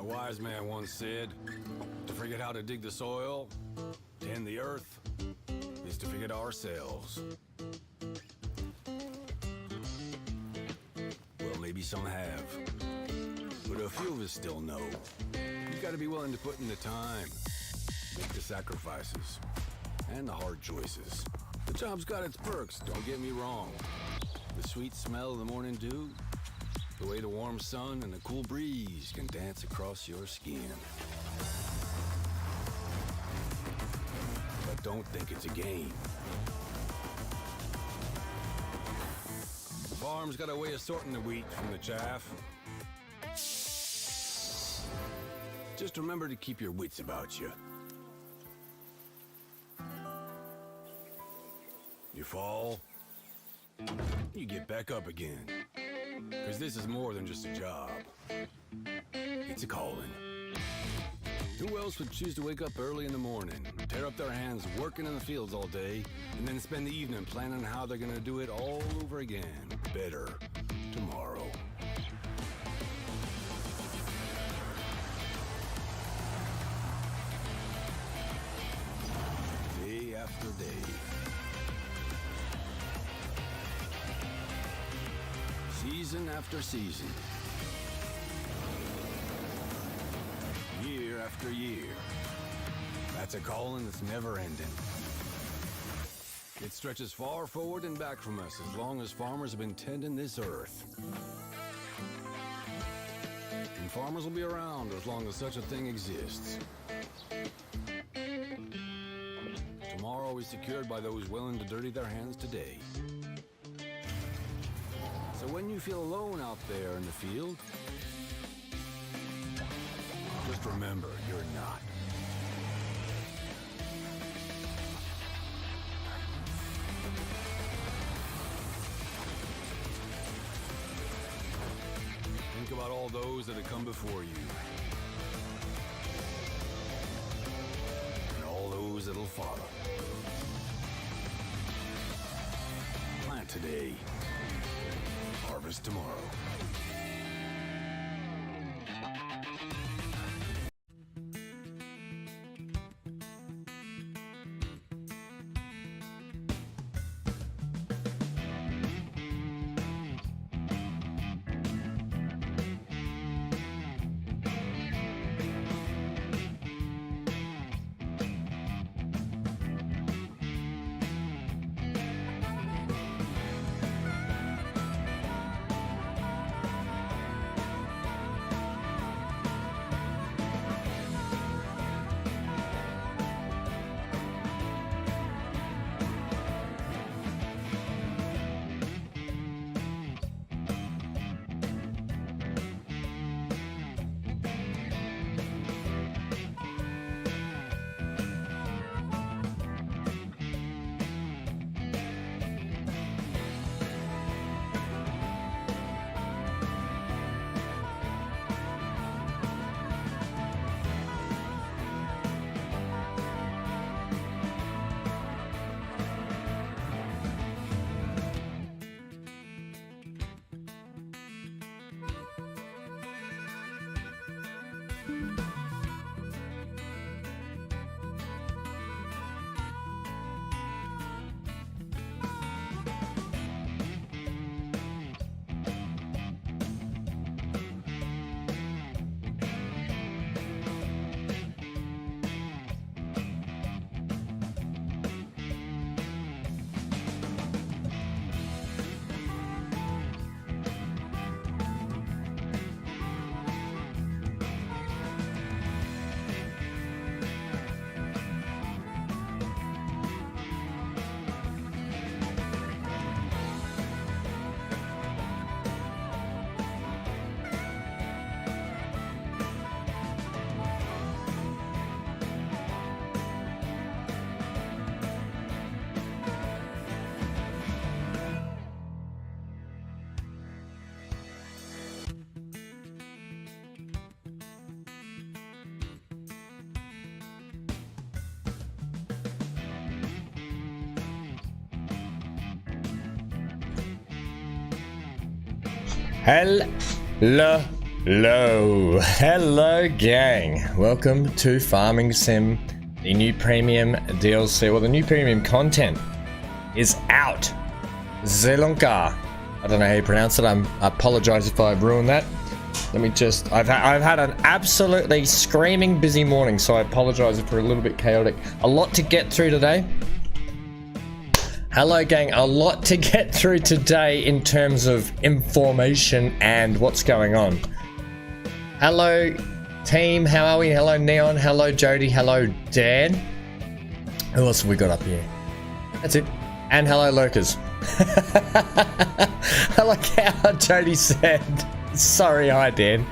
wise man once said, to forget how to dig the soil, tend the earth, is to forget ourselves. Well, maybe some have, but a few of us still know. You gotta be willing to put in the time, make the sacrifices, and the hard choices. The job's got its perks, don't get me wrong. The sweet smell of the morning dew, the way the warm sun and the cool breeze can dance across your skin. But don't think it's a game. The farm's got a way of sorting the wheat from the chaff. Just remember to keep your wits about you. You fall, you get back up again. Because this is more than just a job. It's a calling. Who else would choose to wake up early in the morning, tear up their hands working in the fields all day, and then spend the evening planning how they're gonna do it all over again, better, tomorrow? Day after day. Season after season. Year after year. That's a calling that's never ending. It stretches far forward and back from us as long as farmers have been tending this earth. And farmers will be around as long as such a thing exists. Tomorrow is secured by those willing to dirty their hands today. So when you feel alone out there in the field, just remember, you're not. Think about all those that have come before you. And all those that'll follow. Plant today. Harvest tomorrow. Hello Hello gang, welcome to Farming Sim. The new premium DLC, well the new premium content is out. Zielonka, I don't know how you pronounce it, I apologize if I've ruined that. Let me just, I've had an absolutely screaming busy morning, so I apologize if we're a little bit chaotic. A lot to get through today. Hello gang, a lot to get through today in terms of information and what's going on. Hello team, how are we? Hello Neon, hello Jody, hello Dan. Who else have we got up here? That's it. And hello lurkers. I like how Jody said, sorry, hi Dan.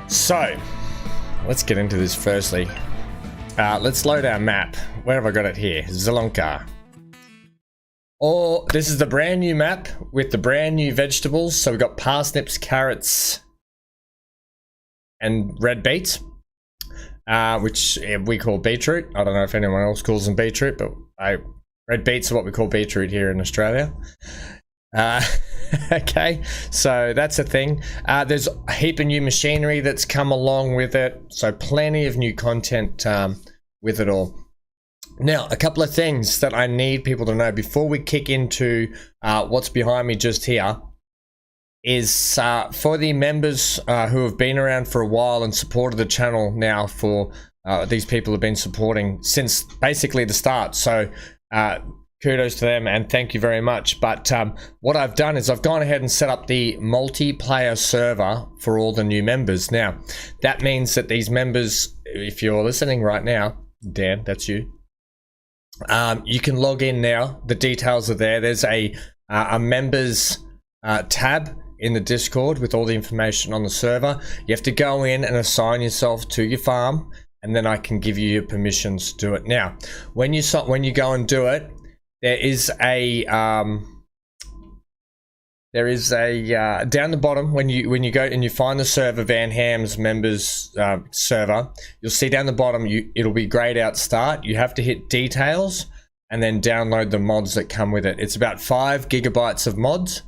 So, let's get into this firstly. Let's load our map. Where have I got it here? Zielonka. This is the brand new map with the brand new vegetables. So we've got parsnips, carrots, and red beets, which we call beetroot. I don't know if anyone else calls them beetroot, but red beets are what we call beetroot here in Australia. Okay, so that's a thing. There's a heap of new machinery that's come along with it, so plenty of new content with it all. Now, a couple of things that I need people to know before we kick into what's behind me just here is for the members who have been around for a while and supported the channel now for these people have been supporting since basically the start. So kudos to them and thank you very much. But what I've done is I've gone ahead and set up the multiplayer server for all the new members. Now, that means that these members, if you're listening right now, Dan, that's you. You can log in now. The details are there. There's a members tab in the Discord with all the information on the server. You have to go in and assign yourself to your farm, and then I can give you your permissions to do it. Now, when you go and do it, there is a down the bottom when you go and you find the server, Van Ham's members server, you'll see down the bottom it'll be grayed out start. You have to hit details and then download the mods that come with it. It's about 5 gigabytes of mods,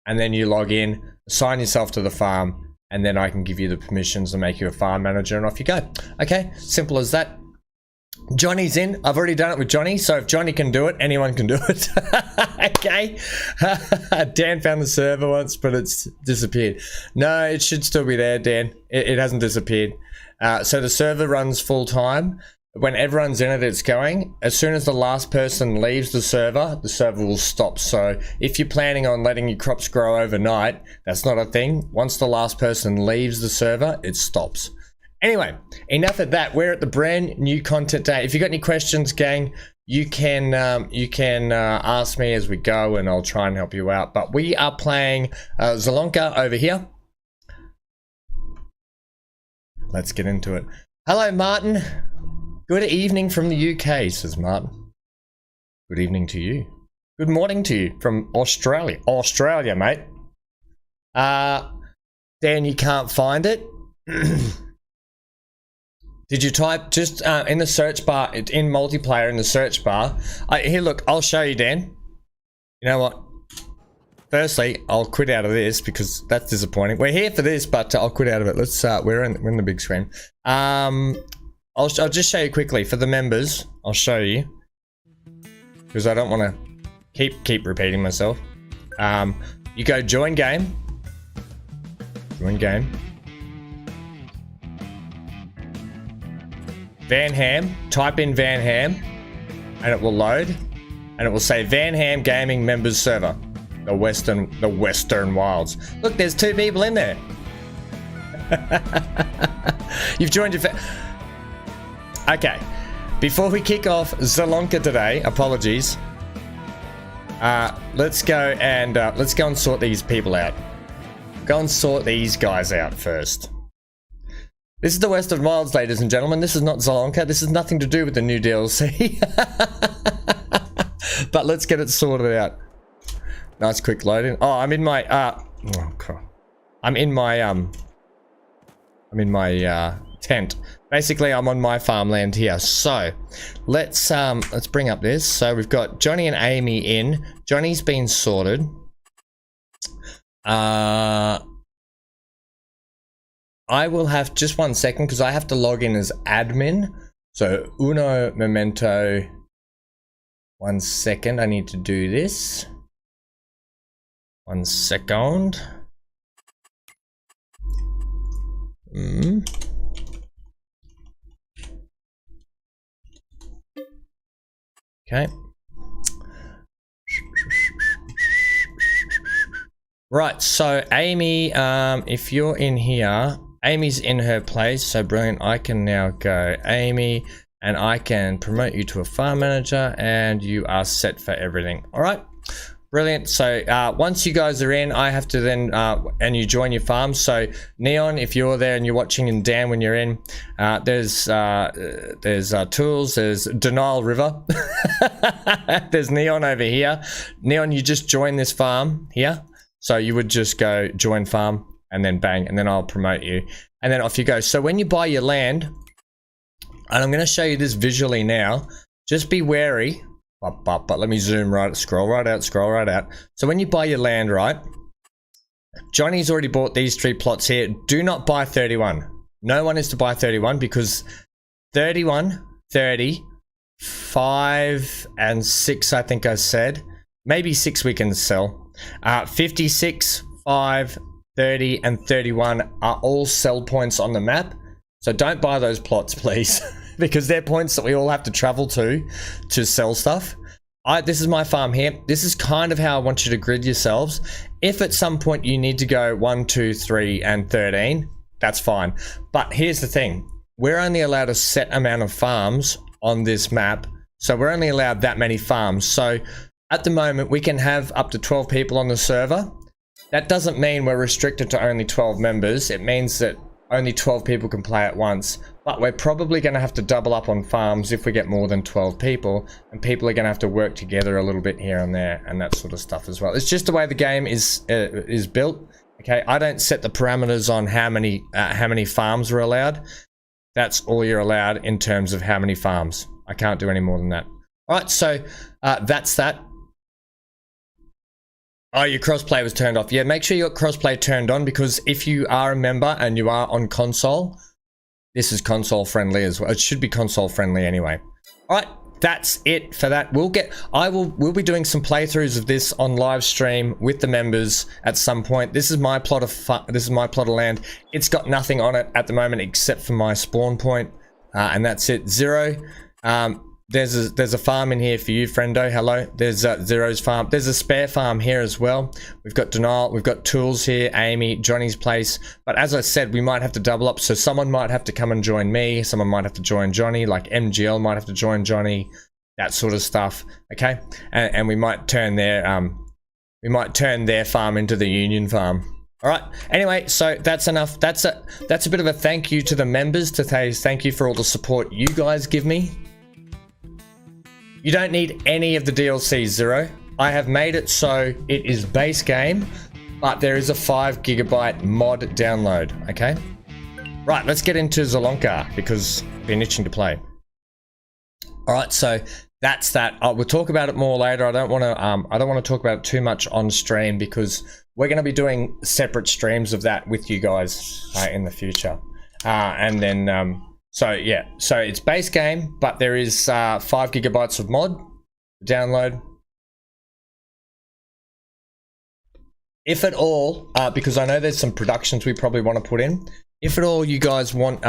and then you log in, assign yourself to the farm, and then I can give you the permissions and make you a farm manager, and off you go. Okay, simple as that. Johnny's in. I've already done it with Johnny, so if Johnny can do it, anyone can do it. Okay. Dan found the server once, but it's disappeared. No, it should still be there, Dan. It hasn't disappeared. So the server runs full time. When everyone's in it, it's going. As soon as the last person leaves the server will stop. So if you're planning on letting your crops grow overnight, that's not a thing. Once the last person leaves the server, it stops. Anyway, enough of that. We're at the brand new content day. If you got any questions, gang, you can ask me as we go, and I'll try and help you out. But we are playing Zielonka over here. Let's get into it. Hello, Martin. Good evening from the UK, says Martin. Good evening to you. Good morning to you from Australia. Australia, mate. Dan, you can't find it. Did you type just in the search bar, in multiplayer in the search bar? Here, look, I'll show you, Dan. You know what? Firstly, I'll quit out of this because that's disappointing. We're here for this, but I'll quit out of it. Let's we're in the big screen. I'll just show you quickly for the members. I'll show you because I don't want to keep repeating myself. You go join game. Join game. Van Ham, type in Van Ham and it will load and it will say Van Ham Gaming Members Server, the Western Wilds. Look, there's 2 people in there. You've joined your okay, before we kick off Zielonka today, apologies, let's go and sort these people out. Go and sort these guys out first. This is the Western Wilds, ladies and gentlemen. This is not Zielonka. This has nothing to do with the new DLC. But let's get it sorted out. Nice quick loading. Oh, I'm in my tent. Basically, I'm on my farmland here. So, let's bring up this. So we've got Johnny and Amy in. Johnny's been sorted. I will have just 1 second because I have to log in as admin. So uno momento. 1 second, I need to do this. 1 second. Okay. Right, so Amy, if you're in here, Amy's in her place, so brilliant. I can now go Amy, and I can promote you to a farm manager, and you are set for everything. All right, brilliant. So once you guys are in, I have to then, and you join your farm. So Neon, if you're there and you're watching, and Dan, when you're in, there's Tools, there's Denial River, there's Neon over here. Neon, you just join this farm here. So you would just go join farm, and then bang, and then I'll promote you, and then off you go. So when you buy your land, and I'm going to show you this visually now, just be wary, but let me zoom right, scroll right out. So when you buy your land, right, Johnny's already bought these 3 plots here. Do not buy 31. No one is to buy 31 because 31, 30, 5 and 6, I think I said. Maybe 6 we can sell. 56, 5, 30 and 31 are all sell points on the map. So don't buy those plots, please, because they're points that we all have to travel to sell stuff. This is my farm here. This is kind of how I want you to grid yourselves. If at some point you need to go 1, 2, 3 and 13, that's fine. But here's the thing. We're only allowed a set amount of farms on this map. So we're only allowed that many farms. So at the moment, we can have up to 12 people on the server. That doesn't mean we're restricted to only 12 members. It means that only 12 people can play at once, but we're probably going to have to double up on farms if we get more than 12 people, and people are going to have to work together a little bit here and there and that sort of stuff as well. It's just the way the game is built. Okay, I don't set the parameters on how many farms we're allowed. That's all you're allowed in terms of how many farms. I can't do any more than that. All right, so that's that. Oh, your crossplay was turned off. Yeah, make sure your crossplay turned on, because if you are a member and you are on console, this is console friendly as well. It should be console friendly anyway. All right, that's it for that. We'll be doing some playthroughs of this on live stream with the members at some point. This is my plot of land. It's got nothing on it at the moment except for my spawn point, and that's it. Zero. There's a farm in here for you, friendo. Hello. There's Zero's farm. There's a spare farm here as well. We've got Denial. We've got Tools here, Amy, Johnny's place. But as I said, we might have to double up. So someone might have to come and join me. Someone might have to join Johnny. Like MGL might have to join Johnny. That sort of stuff. Okay. And we might turn their farm into the Union farm. All right. Anyway, so that's enough. That's a bit of a thank you to the members, to say thank you for all the support you guys give me. You don't need any of the DLC, Zero. I have made it so it is base game, but there is a 5 GB mod download, okay? Right, let's get into Zielonka, because I've been itching to play. All right, so that's that. We'll talk about it more later. I don't want to talk about it too much on stream, because we're going to be doing separate streams of that with you guys in the future. And then... So yeah, so it's base game, but there is 5 GB of mod download. If at all, because I know there's some productions we probably want to put in. If at all you guys want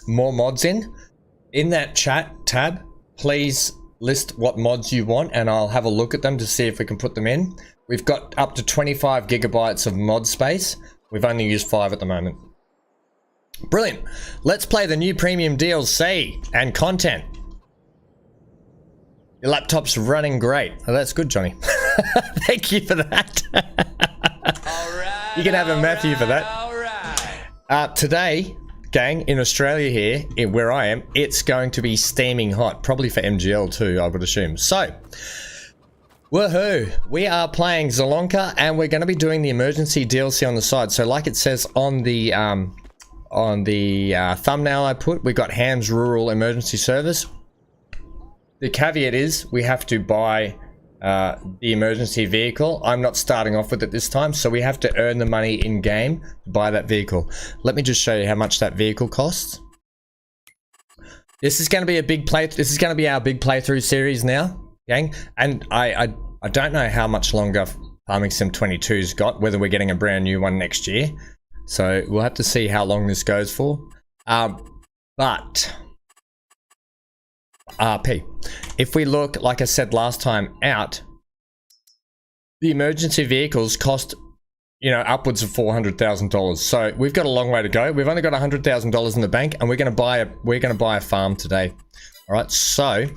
more mods in that chat tab, please list what mods you want, and I'll have a look at them to see if we can put them in. We've got up to 25 GB of mod space. We've only used 5 at the moment. Brilliant. Let's play the new premium DLC and content. Your laptop's running great. Oh, that's good, Johnny. Thank you for that. You can have a Matthew for that. Today, gang, in Australia here, where I am, it's going to be steaming hot. Probably for MGL too, I would assume. So, woohoo! We are playing Zielonka, and we're going to be doing the emergency DLC on the side. So, like it says on the thumbnail I put, we got Ham's Rural Emergency Service. The caveat is we have to buy the emergency vehicle. I'm not starting off with it this time, so we have to earn the money in game to buy that vehicle. Let me just show you how much that vehicle costs. This is going to be a big play. This is going to be our big playthrough series now, gang. And I don't know how much longer Farming Sim 22's got, whether we're getting a brand new one next year. So we'll have to see how long this goes for. But RP, if we look, like I said last time out, the emergency vehicles cost, you know, upwards of $400,000. So we've got a long way to go. We've only got $100,000 in the bank, and we're going to buy a farm today. All right. So,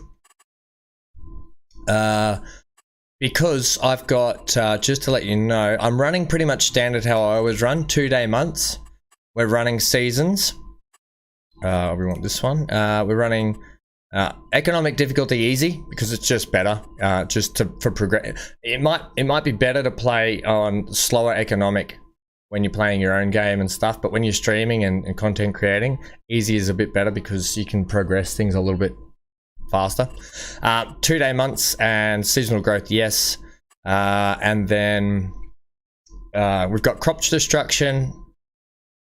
because I've got, just to let you know, I'm running pretty much standard how I always run, 2-day months. We're running seasons. We want this one. We're running economic difficulty easy because it's just better. For progress. It might be better to play on slower economic when you're playing your own game and stuff, but when you're streaming and content creating, easy is a bit better because you can progress things a little bit faster. 2-day months and seasonal growth, yes. And then we've got crop destruction,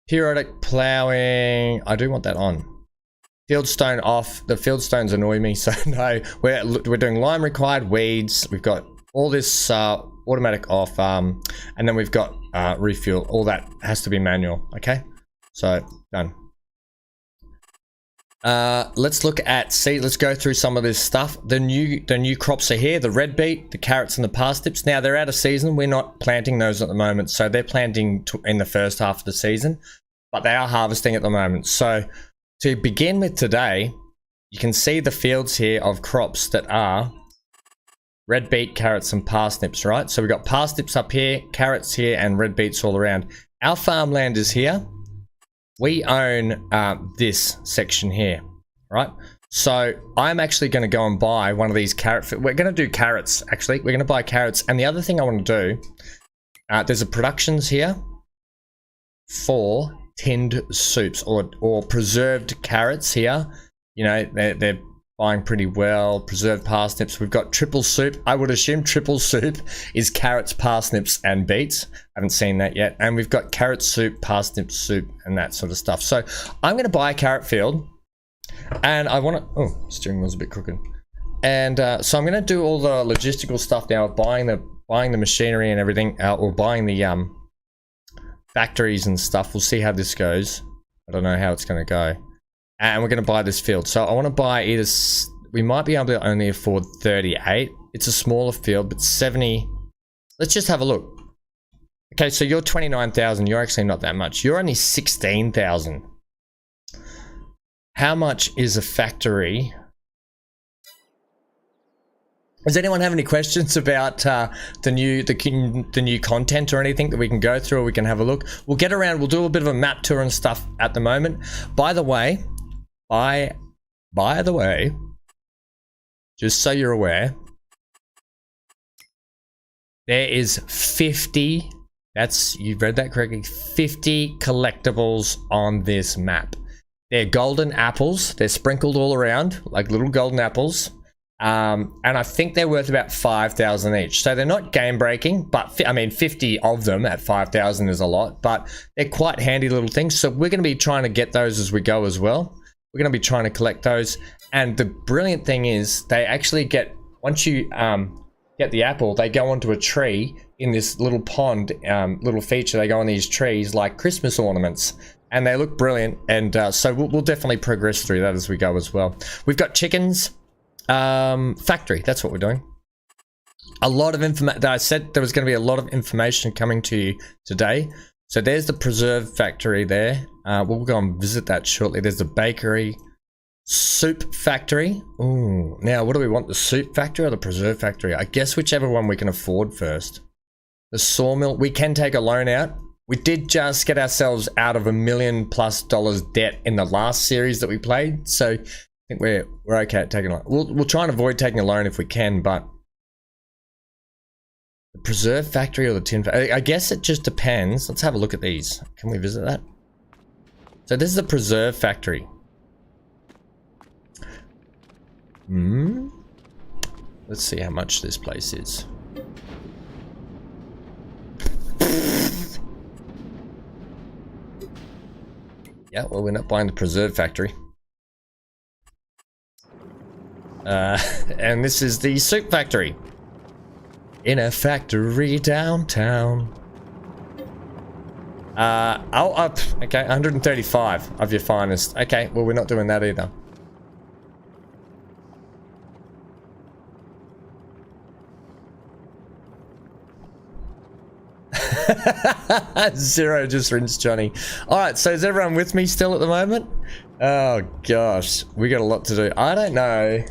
periodic plowing. I do want that on. Fieldstone off. The fieldstones annoy me, so no. We're doing lime required, weeds. We've got all this automatic off, and then we've got refuel. All that has to be manual. Okay, so done. Let's look at let's go through some of this stuff. The new crops are here: the red beet, the carrots, and the parsnips. Now they're out of season. We're not planting those at the moment, so they're planting in the first half of the season, but they are harvesting at the moment. So to begin with today, you can see the fields here of crops that are red beet, carrots, and parsnips, right? So we've got parsnips up here, carrots here, and red beets all around. Our farmland is here. We own this section here, right? So I'm actually going to go and buy one of these carrot. We're going to do carrots, actually. We're going to buy carrots. And the other thing I want to do, there's a productions here for tinned soups or preserved carrots here. You know, they're buying pretty well. Preserved parsnips. We've got triple soup. I would assume triple soup is carrots, parsnips, and beets. I haven't seen that yet. And we've got carrot soup, parsnip soup, and that sort of stuff. So I'm going to buy a carrot field, and I want to. Oh, steering wheel's a bit crooked. And so I'm going to do all the logistical stuff now of buying the machinery and everything, or buying the factories and stuff. We'll see how this goes. I don't know how it's going to go. And we're going to buy this field. So I want to buy either, we might be able to only afford 38. It's a smaller field, but 70. Let's just have a look. Okay, so you're 29,000. You're actually not that much. You're only 16,000. How much is a factory? Does anyone have any questions about the new content or anything that we can go through, or we can have a look? We'll get around. We'll do a bit of a map tour and stuff at the moment. By the way, just so you're aware, there is 50. You've read that correctly. 50 collectibles on this map. They're golden apples. They're sprinkled all around like little golden apples. And I think they're worth about 5,000 each. So they're not game breaking, but I mean, 50 of them at 5,000 is a lot, but they're quite handy little things. So we're going to be trying to get those as we go as well. We're going to be trying to collect those. And the brilliant thing is they actually get, once you get the apple, they go onto a tree in this little pond, little feature. They go on these trees like Christmas ornaments, and they look brilliant. And so we'll definitely progress through that as we go as well. We've got chickens. Factory, that's what we're doing. A lot of information. I said there was going to be a lot of information coming to you today. So there's the preserve factory there. We'll go and visit that shortly. There's the bakery, soup factory. Ooh, now what do we want? The soup factory or the preserve factory? I guess whichever one we can afford first. The sawmill, we can take a loan out. We did just get ourselves out of $1 million+ debt in the last series that we played. So I think we're okay at taking a loan. We'll try and avoid taking a loan if we can, but the preserve factory or the tin factory, I guess it just depends. Let's have a look at these. Can we visit that? So this is the preserve factory. Let's see how much this place is. Yeah, well, we're not buying the preserve factory. And this is the soup factory. In a factory downtown. Okay, 135 of your finest. Okay, well, we're not doing that either. Zero just rinsed Johnny. Alright, so is everyone with me still at the moment? Oh gosh, we got a lot to do. I don't know.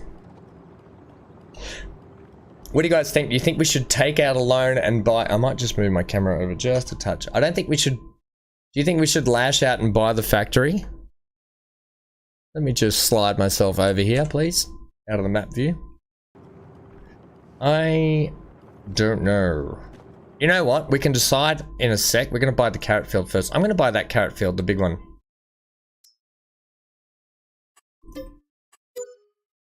What do you guys think? Do you think we should take out a loan and buy... I might just move my camera over just a touch. I don't think we should... Do you think we should lash out and buy the factory? Let me just slide myself over here, please. Out of the map view. I don't know. You know what? We can decide in a sec. We're going to buy the carrot field first. I'm going to buy that carrot field, the big one.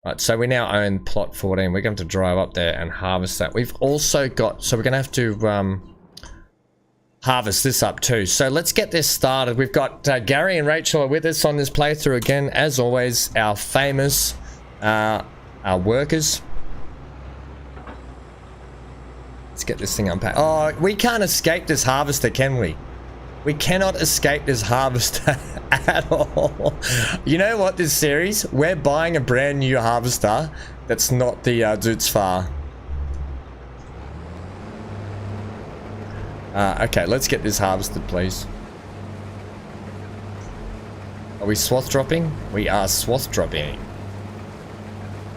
Right, so we now own plot 14. We're going to drive up there and harvest that. We've also got... So we're going to have to harvest this up too. So let's get this started. We've got Gary and Rachel are with us on this playthrough again. As always, our famous our workers. Let's get this thing unpacked. Oh, we can't escape this harvester, can we? We cannot escape this harvester at all. You know what, this series? We're buying a brand new harvester that's not the Dutzfar. Okay, let's get this harvested, please. Are we swath dropping? We are swath dropping.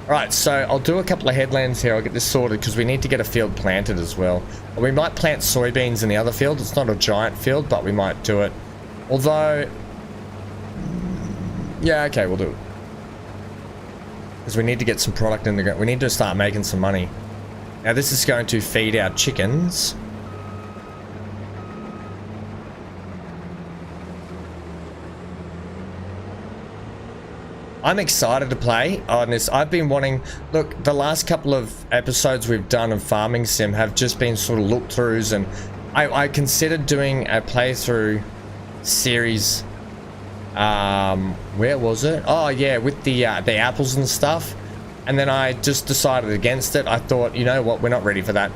Alright, so I'll do a couple of headlands here. I'll get this sorted because we need to get a field planted as well. Or we might plant soybeans in the other field. It's not a giant field, but we might do it. Although... Yeah, okay, we'll do it. Because we need to get some product in the ground. We need to start making some money. Now this is going to feed our chickens. I'm excited to play on this. I've been wanting... Look, the last couple of episodes we've done of Farming Sim have just been sort of look-throughs, and I considered doing a playthrough series. Where was it? Oh, yeah, with the apples and stuff. And then I just decided against it. I thought, you know what, we're not ready for that.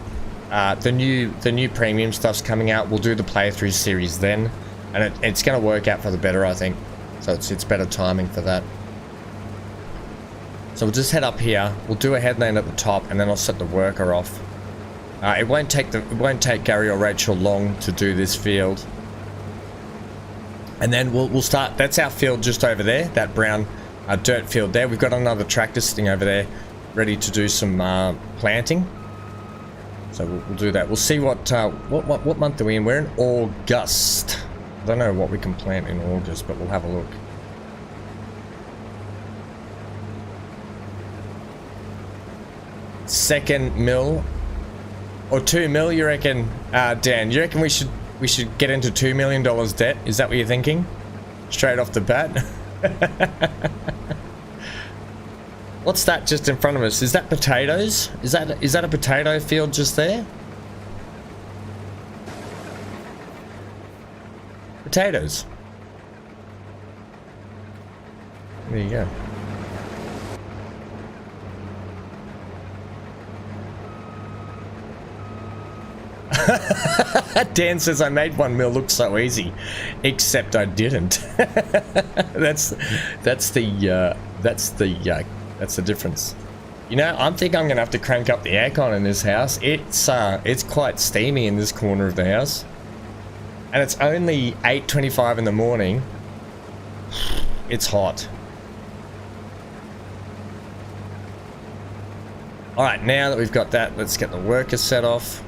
The new premium stuff's coming out. We'll do the playthrough series then. And it's going to work out for the better, I think. So it's better timing for that. So we'll just head up here. We'll do a headland at the top, and then I'll set the worker off. It won't take Gary or Rachel long to do this field. And then we'll start. That's our field just over there. That brown dirt field there. We've got another tractor sitting over there, ready to do some planting. So we'll do that. We'll see what month are we in? We're in August. I don't know what we can plant in August, but we'll have a look. Second mil or 2 mil, you reckon, Dan? You reckon we should get into $2 million debt? Is that what you're thinking? Straight off the bat? What's that just in front of us? Is that potatoes? Is that a potato field just there? Potatoes. There you go. Dan says I made 1 mil look so easy, except I didn't. that's the difference. You know, I think I'm gonna have to crank up the aircon in this house. It's quite steamy in this corner of the house, and it's only 8:25 in the morning. It's hot. All right, now that we've got that, let's get the worker set off.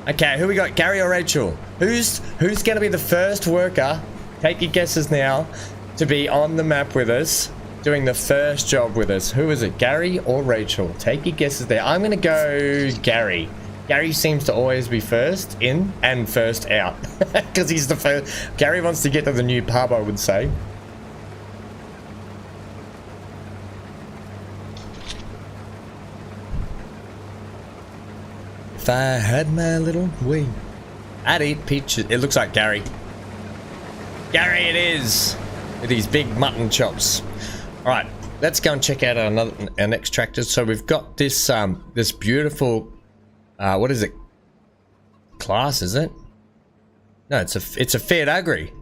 Okay, who we got? Gary or Rachel? Who's going to be the first worker? Take your guesses now to be on the map with us, doing the first job with us. Who is it? Gary or Rachel? Take your guesses there. I'm going to go Gary. Gary seems to always be first in and first out. Because he's the first. Gary wants to get to the new pub, I would say. If I had my little way, I'd eat peaches. It looks like Gary. Gary it is! With these big mutton chops. Alright, let's go and check out our next tractor. So we've got this this beautiful what is it? Class, is it? No, it's a Fiat Agri.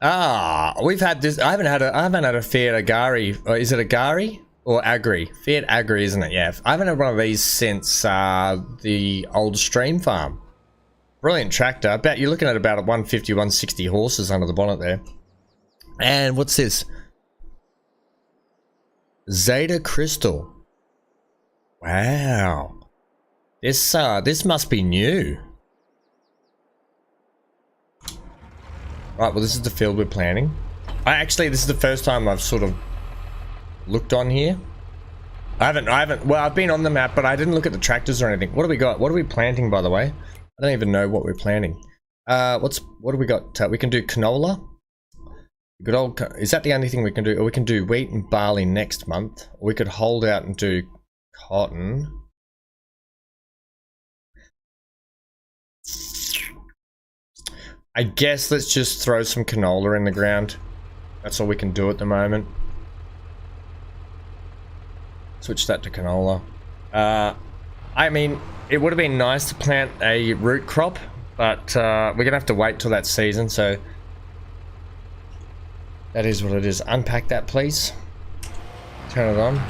Ah, we've had this. I haven't had a Fiat Agri. Or is it Agri or Agri? Fiat Agri, isn't it? Yeah, I haven't had one of these since the old stream farm. Brilliant tractor. You're looking at about 150, 160 horses under the bonnet there. And what's this? Zeta Crystal. Wow. This must be new. Right, well this is the field we're planting. This is the first time I've sort of looked on here. I haven't, well I've been on the map, but I didn't look at the tractors or anything. What do we got? What are we planting, by the way? I don't even know what we're planting. What do we got? We can do canola. Good old, is that the only thing we can do? Or we can do wheat and barley next month. Or we could hold out and do cotton. I guess let's just throw some canola in the ground. That's all we can do at the moment. Switch that to canola. I mean, it would have been nice to plant a root crop, but we're gonna have to wait till that season, so that is what it is. Unpack that, please. Turn it on.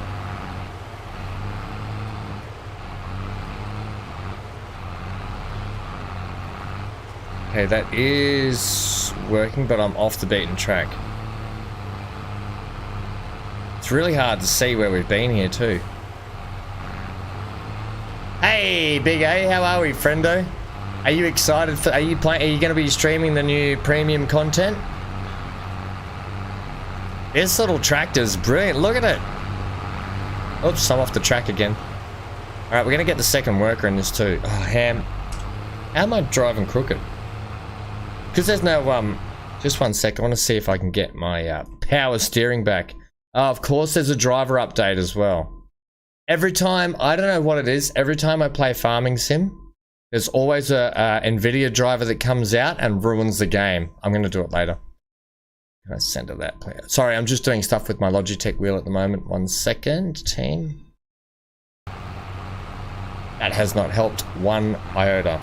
Okay, that is working, but I'm off the beaten track. It's really hard to see where we've been here too. Hey, Big A, how are we, friendo? Are you excited for? Are you going to be streaming the new premium content? This little tractor's brilliant. Look at it. Oops, I'm off the track again. All right, we're gonna get the second worker in this too. Oh, Ham, how am I driving crooked? Because there's no, just one sec, I want to see if I can get my power steering back. Oh, of course there's a driver update as well. Every time, I don't know what it is, every time I play Farming Sim, there's always a NVIDIA driver that comes out and ruins the game. I'm going to do it later. Can I center that, please? Sorry, I'm just doing stuff with my Logitech wheel at the moment. 1 second, team. That has not helped one iota.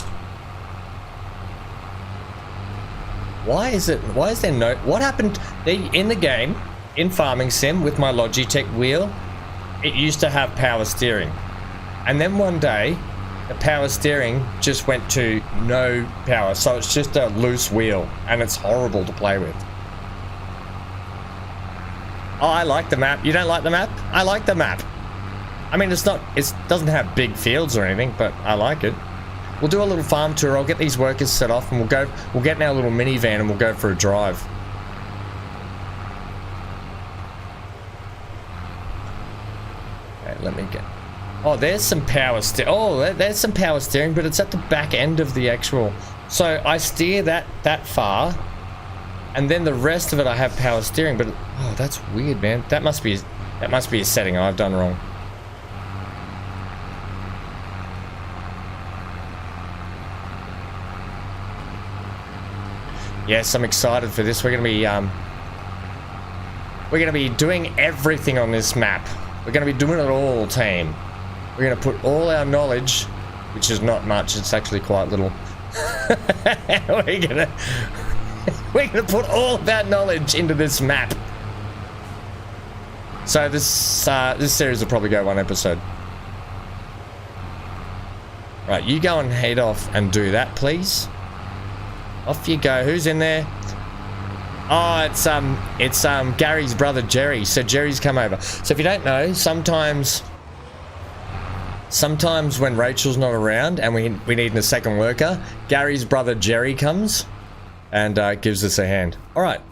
Why is there no, what happened in the game, in Farming Sim with my Logitech wheel, it used to have power steering. And then one day, the power steering just went to no power. So it's just a loose wheel and it's horrible to play with. Oh, I like the map. You don't like the map? I like the map. I mean, it doesn't have big fields or anything, but I like it. We'll do a little farm tour. I'll get these workers set off and we'll get in our little minivan and we'll go for a drive. Okay, let me get, oh, there's some power there's some power steering, but it's at the back end of the actual, so I steer that far and then the rest of it I have power steering, but oh, that's weird, man. That must be a setting I've done wrong. Yes, I'm excited for this. We're gonna be doing everything on this map. We're gonna be doing it all, team. We're gonna put all our knowledge, which is not much, it's actually quite little. we're gonna put all of that knowledge into this map. So this series will probably go 1 episode. Right, you go and head off and do that, please. Off you go. Who's in there? Oh, it's Gary's brother Jerry. So Jerry's come over. So if you don't know, sometimes when Rachel's not around and we need a second worker, Gary's brother Jerry comes and gives us a hand. All right.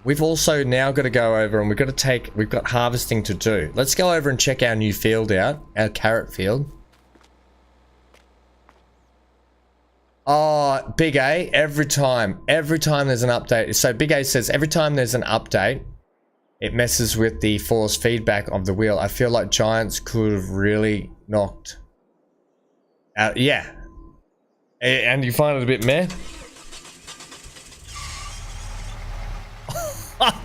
We've also now got to go over and we've got harvesting to do. Let's go over and check our new field out, our carrot field. Oh, Big A, every time there's an update. So Big A says every time there's an update, it messes with the force feedback of the wheel. I feel like Giants could have really knocked out. Yeah. And you find it a bit meh?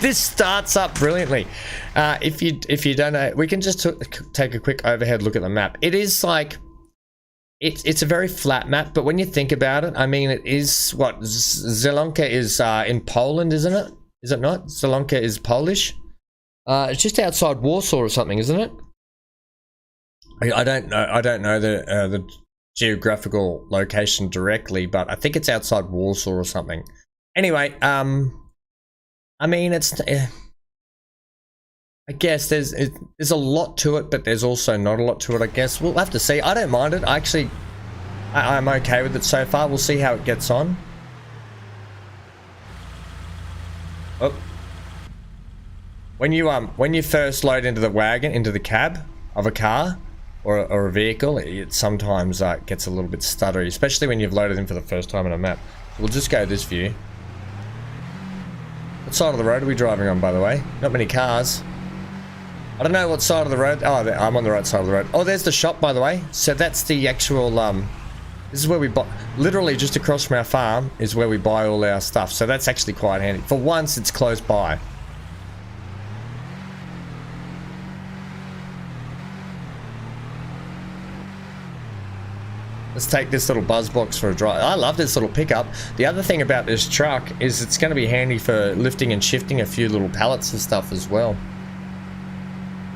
This starts up brilliantly. If you don't know, we can just take a quick overhead look at the map. It is like... It's a very flat map, but when you think about it, I mean, it is what Zielonka is in Poland, isn't it? Is it not? Zielonka is Polish. It's just outside Warsaw or something, isn't it? I don't know. I don't know the geographical location directly, but I think it's outside Warsaw or something. Anyway, I mean, it's. I guess there's a lot to it, but there's also not a lot to it, I guess. We'll have to see. I don't mind it. I'm okay with it so far. We'll see how it gets on. Oh. When you first load into the wagon, into the cab of a car or a vehicle, it sometimes gets a little bit stuttery, especially when you've loaded in for the first time on a map. We'll just go this view. What side of the road are we driving on, by the way? Not many cars. I don't know what side of the road. Oh, I'm on the right side of the road. Oh, there's the shop, by the way. So that's the actual, this is where we buy, literally just across from our farm is where we buy all our stuff. So that's actually quite handy. For once, it's close by. Let's take this little buzz box for a drive. I love this little pickup. The other thing about this truck is it's going to be handy for lifting and shifting a few little pallets and stuff as well.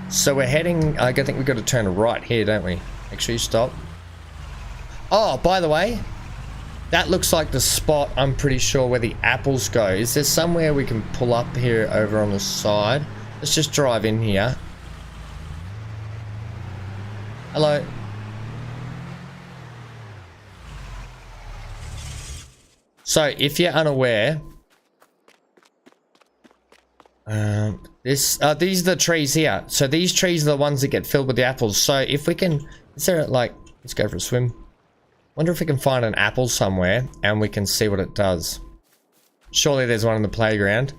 So we're heading, I think we've got to turn right here, don't we? Make sure you stop. Oh, by the way, that looks like the spot, I'm pretty sure, where the apples go. Is there somewhere we can pull up here over on the side? Let's just drive in here. Hello. So, if you're unaware, these are the trees here. So these trees are the ones that get filled with the apples. So if we can, is there like, let's go for a swim. Wonder if we can find an apple somewhere and we can see what it does. Surely there's one in the playground.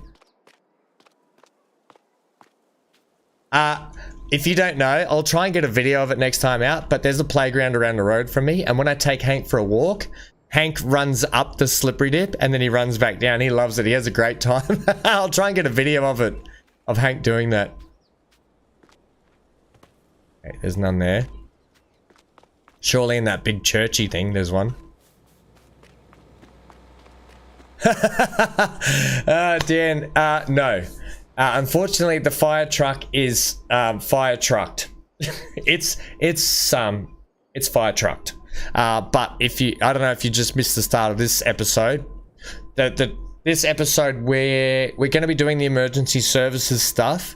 If you don't know, I'll try and get a video of it next time out, but there's a playground around the road from me, and when I take Hank for a walk, Hank runs up the slippery dip and then he runs back down. He loves it. He has a great time. I'll try and get a video of it, of Hank doing that. Okay, there's none there. Surely in that big churchy thing, there's one. Dan, no. Unfortunately, the fire truck is fire trucked. it's fire trucked. But if you, I don't know if you just missed the start of this episode. This episode we're going to be doing the emergency services stuff,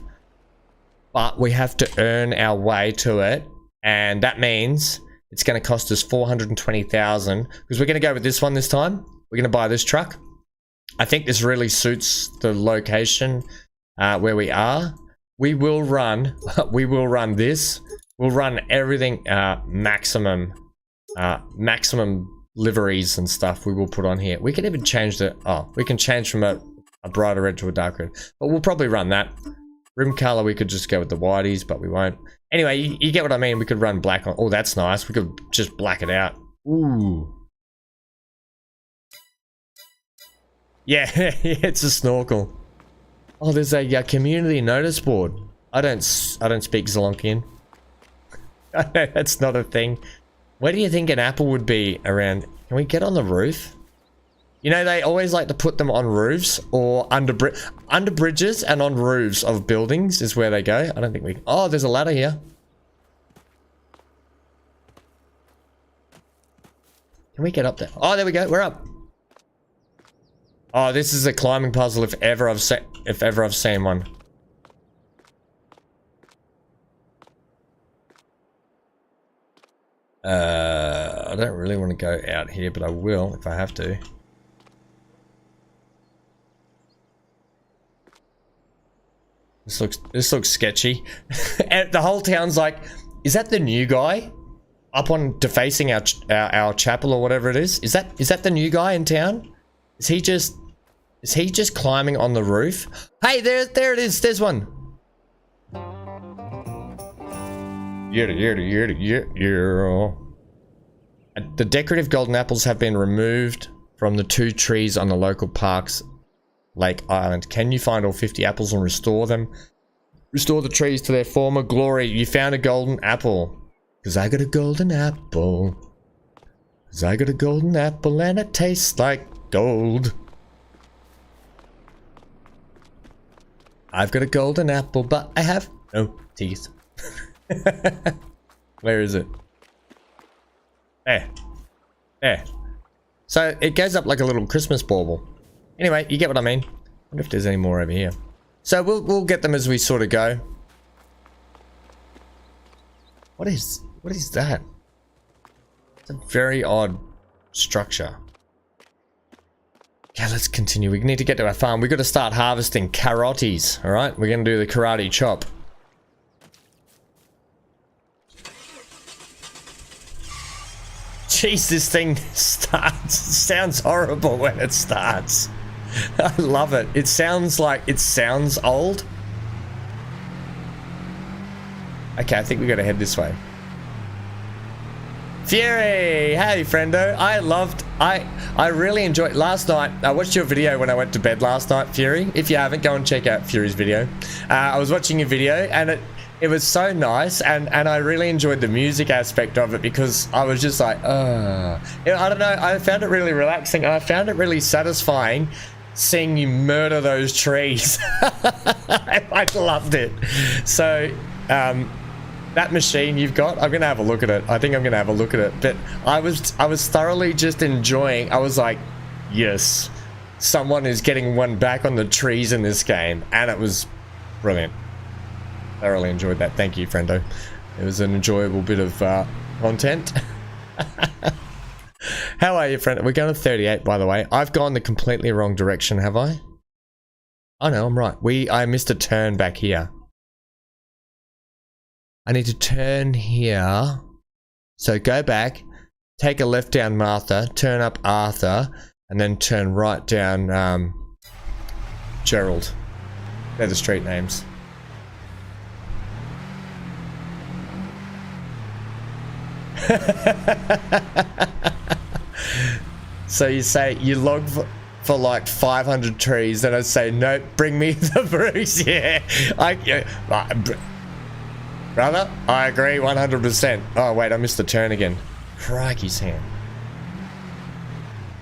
but we have to earn our way to it, and that means it's going to cost us 420,000 because we're going to go with this one this time. We're going to buy this truck. I think this really suits the location where we are. We will run this. We'll run everything maximum liveries and stuff we will put on here. We can even change we can change from a brighter red to a dark red, but we'll probably run that. Rim color, we could just go with the whiteys, but we won't. Anyway, you get what I mean. We could run black on. Oh, that's nice. We could just black it out. Ooh. Yeah, it's a snorkel. Oh, there's a community notice board. I don't speak Zielonkian. That's not a thing. Where do you think an apple would be around? Can we get on the roof? You know, they always like to put them on roofs or under bridges and on roofs of buildings is where they go. I don't think we... Oh, there's a ladder here. Can we get up there? Oh, there we go. We're up. Oh, this is a climbing puzzle if ever I've seen one. I don't really want to go out here, but I will if I have to. This looks sketchy. And the whole town's like, is that the new guy? up on defacing our chapel or whatever it is. Is that the new guy in town? Is he just climbing on the roof? Hey, there it is. There's one. The decorative golden apples have been removed from the 2 trees on the local park's Lake Island. Can you find all 50 apples and restore them? Restore the trees to their former glory. You found a golden apple. Cause I got a golden apple. Cause I got a golden apple and it tastes like gold. I've got a golden apple, but I have no teeth. Where is it? There. So it goes up like a little Christmas bauble. Anyway, you get what I mean. I wonder if there's any more over here. So we'll get them as we sort of go. What is that? It's a very odd structure. Okay, let's continue. We need to get to our farm. We've got to start harvesting carroties. All right, we're going to do the karate chop. Jeez, this thing sounds horrible when it starts. I love it. It sounds old. Okay, I think we gotta head this way. Fury! Hey, friendo. I really enjoyed last night. I watched your video when I went to bed last night, Fury. If you haven't, go and check out Fury's video. I was watching your video and it was so nice, and I really enjoyed the music aspect of it because I was just like, I don't know, I found it really relaxing and I found it really satisfying seeing you murder those trees. I loved it. So, that machine you've got, I'm gonna have a look at it. I think I'm gonna have a look at it. But I was thoroughly just enjoying. I was like, yes, someone is getting one back on the trees in this game, and it was brilliant. Thoroughly enjoyed that. Thank you, friendo. It was an enjoyable bit of content. How are you, friend? We're going to 38, by the way. I've gone the completely wrong direction, have I? Oh no, I'm right. I missed a turn back here. I need to turn here. So go back, take a left down Martha, turn up Arthur, and then turn right down Gerald. They're the street names. So you say you log for like 500 trees, then I say nope, bring me the Bruce. Yeah, brother, I agree 100%. Oh wait, I missed the turn again. Crikey's hand.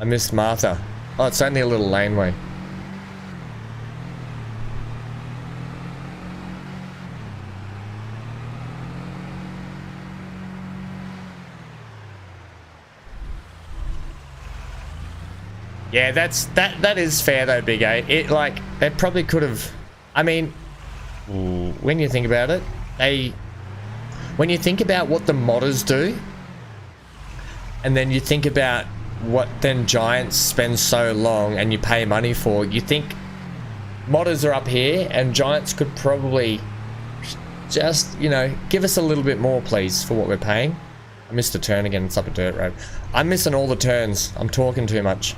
I missed Martha. Oh, it's only a little laneway. Yeah, that is fair though, Big A. It like they probably could have. I mean, when you think about it, when you think about what the modders do, and then you think about what then Giants spend so long and you pay money for, you think modders are up here and Giants could probably just, you know, give us a little bit more, please, for what we're paying. I missed a turn again. It's up a dirt road. I'm missing all the turns. I'm talking too much.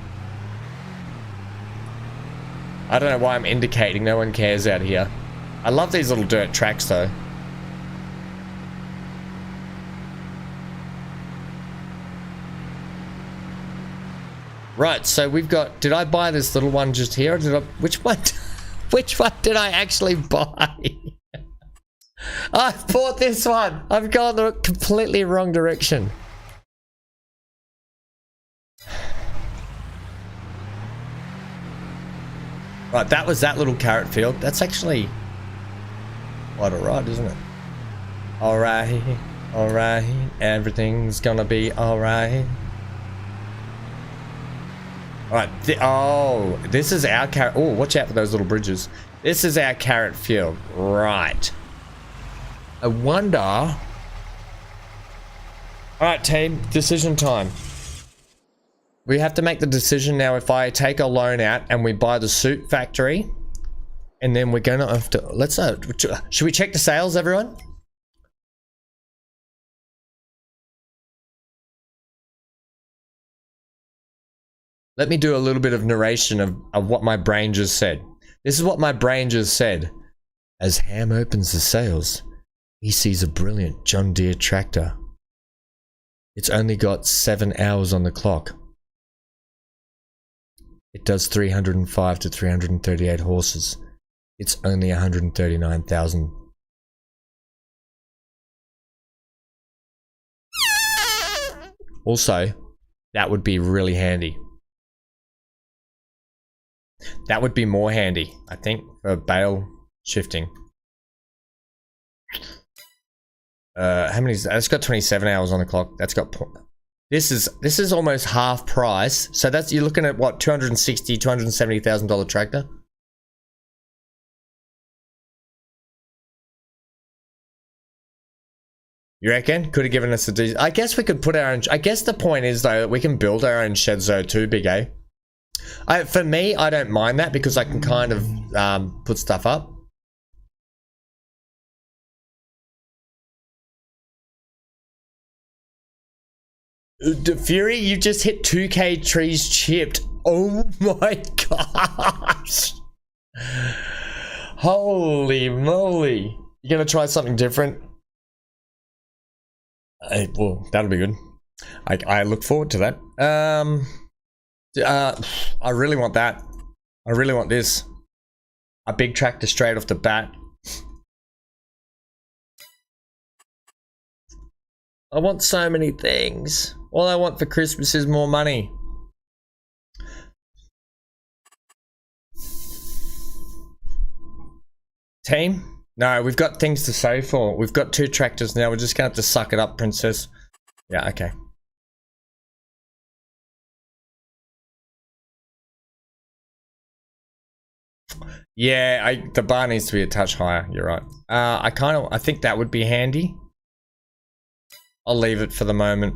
I don't know why I'm indicating. No one cares out here. I love these little dirt tracks though. Right, so we've got, did I buy this little one just here, or did I, which one did I actually buy? I bought this one. I've gone the completely wrong direction. Right, that was that little carrot field. That's actually quite alright, isn't it? Alright, alright, everything's gonna be alright. Alright, oh, this is our carrot. Oh, watch out for those little bridges. This is our carrot field. Right. I wonder. Alright, team, decision time. We have to make the decision now if I take a loan out and we buy the suit factory. And then we're gonna have to, let's should we check the sales, everyone? Let me do a little bit of narration of what my brain just said. This is what my brain just said. As Ham opens the sails, he sees a brilliant John Deere tractor. It's only got 7 hours on the clock. It does 305 to 338 horses. It's only 139,000. Also, that would be really handy. That would be more handy, I think, for bale shifting. How many is that? It's got 27 hours on the clock. That's got... This is almost half price. So that's, you're looking at what, $270,000 tractor? You reckon? Could have given us a decent... I guess we could put our own... I guess the point is, though, that we can build our own shed zone too, Big A. For me, I don't mind that because I can kind of put stuff up. Fury, you just hit 2k trees chipped. Oh my gosh. Holy moly. You gonna try something different? Well, that'll be good. I look forward to that. I really want that. I really want this. A big tractor straight off the bat. I want so many things. All I want for Christmas is more money. Team? No, we've got things to save for. We've got 2 tractors now. We're just gonna have to suck it up, princess. Yeah, okay. Yeah, the bar needs to be a touch higher. You're right. I think that would be handy. I'll leave it for the moment.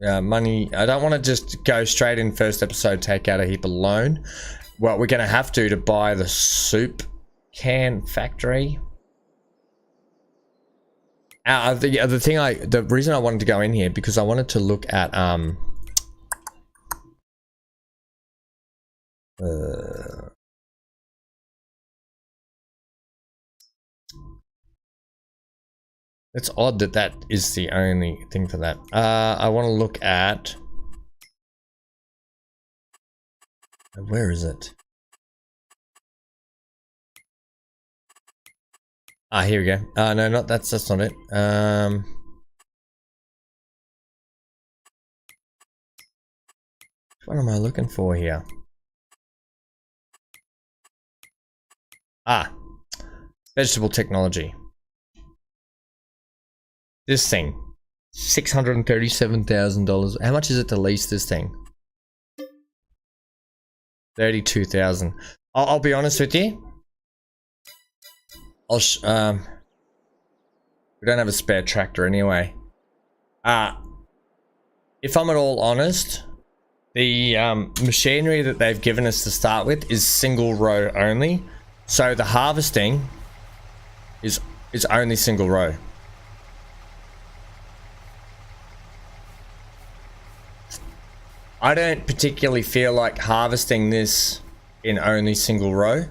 Money. I don't want to just go straight in first episode, take out a heap of loan. Well, we're going to have to buy the soup can factory. The reason I wanted to go in here because I wanted to look at it's odd that that is the only thing for that. I want to look at... Where is it? Ah, here we go. No, that's not it. What am I looking for here? Ah, vegetable technology. This thing, $637,000. How much is it to lease this thing? $32,000. I'll be honest with you. We don't have a spare tractor anyway. If I'm at all honest, the machinery that they've given us to start with is single row only. So the harvesting is only single row. I don't particularly feel like harvesting this in only single row.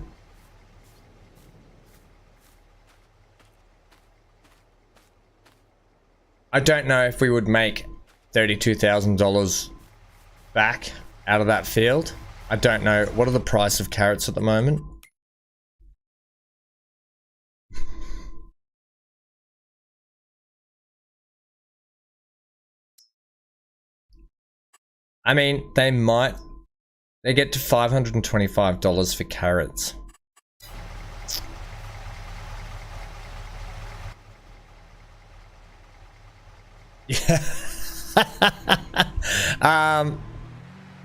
I don't know if we would make $32,000 back out of that field. I don't know. What are the price of carrots at the moment? I mean, they get to $525 for carrots. Yeah.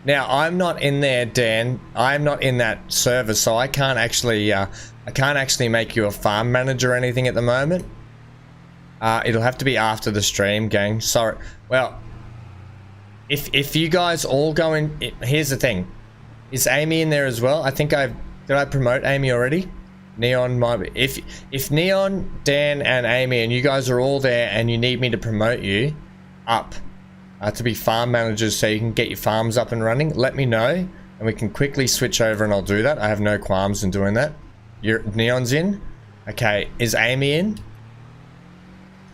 Now I'm not in there, Dan. I'm not in that server, so I can't actually make you a farm manager or anything at the moment. It'll have to be after the stream, gang. Sorry. Well, if you guys all go in, here's the thing. Is Amy in there as well? I think did I promote Amy already? Neon might be. If Neon, Dan, and Amy, and you guys are all there and you need me to promote you up, to be farm managers so you can get your farms up and running, let me know and we can quickly switch over and I'll do that. I have no qualms in doing that. Neon's in. Okay, is Amy in?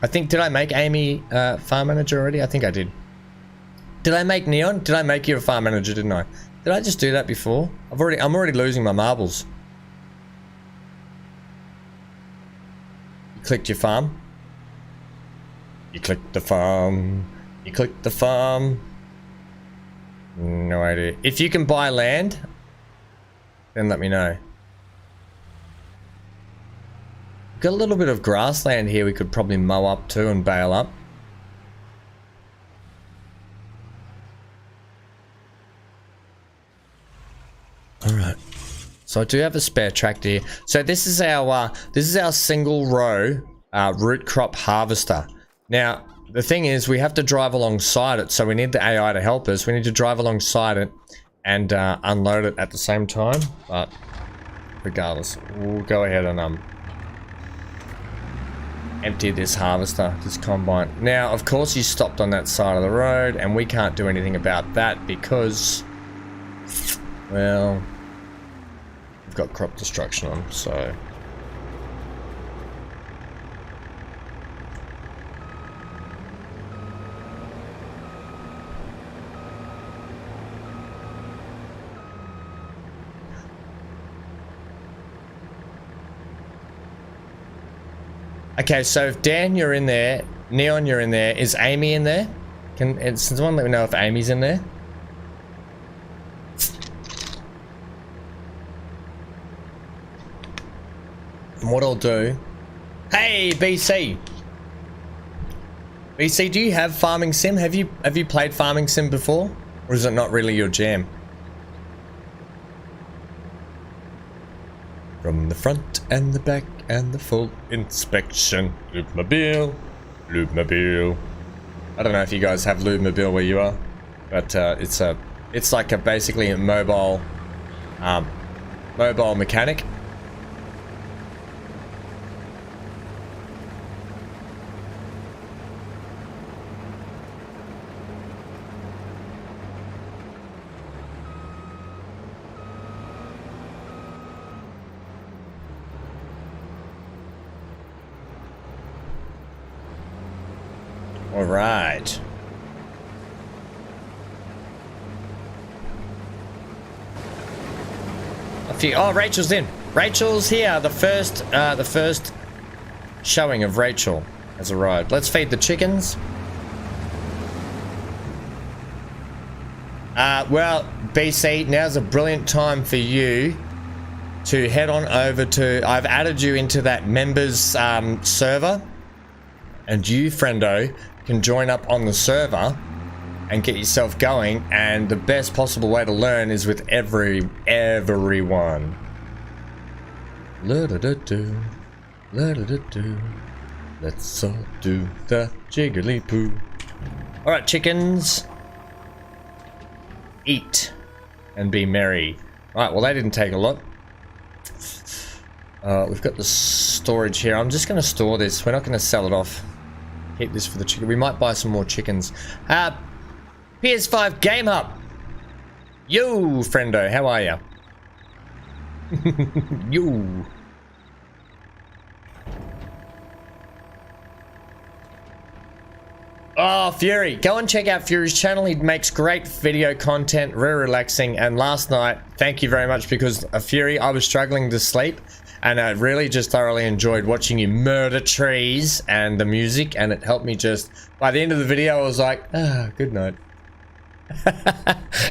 I think, did I make Amy farm manager already? I think I did. Did I make Neon? Did I make you a farm manager, didn't I? Did I just do that before? I'm already losing my marbles. You clicked your farm. You clicked the farm. You clicked the farm. No idea. If you can buy land, then let me know. We've got a little bit of grassland here we could probably mow up too and bale up. Alright. So I do have a spare tractor here. So this is our single row root crop harvester. Now, the thing is we have to drive alongside it, so we need the AI to help us. We need to drive alongside it and unload it at the same time, but regardless, we'll go ahead and empty this harvester, this combine. Now, of course, you stopped on that side of the road, and we can't do anything about that because, well, we've got crop destruction on, so. Okay, so if Dan, you're in there, Neon, you're in there, is Amy in there? Can someone let me know if Amy's in there? And what I'll do... Hey, BC! BC, do you have Farming Sim? Have you played Farming Sim before? Or is it not really your jam? From the front and the back and the full inspection. Lube-mobile. Lube-mobile. I don't know if you guys have Lube-mobile where you are, but it's like basically a mobile mechanic. All right. Oh, Rachel's in. Rachel's here. The first showing of Rachel has arrived. Let's feed the chickens. Well, BC, now's a brilliant time for you to head on over to. I've added you into that members server, and you, friendo, can join up on the server and get yourself going, and the best possible way to learn is with everyone. La-da-da-do, la-da-da-do. Let's all do the jiggly poo. Alright, chickens. Eat and be merry. Alright, well, they didn't take a lot. We've got the storage here. I'm just going to store this. We're not going to sell it off. Keep this for the chicken. We might buy some more chickens. PS5 Game Hub. Yo, friendo, how are ya? Yo. Oh, Fury. Go and check out Fury's channel. He makes great video content, very relaxing. And last night, thank you very much, because Fury, I was struggling to sleep. And I really just thoroughly enjoyed watching you murder trees and the music, and it helped me just... By the end of the video, I was like, good night.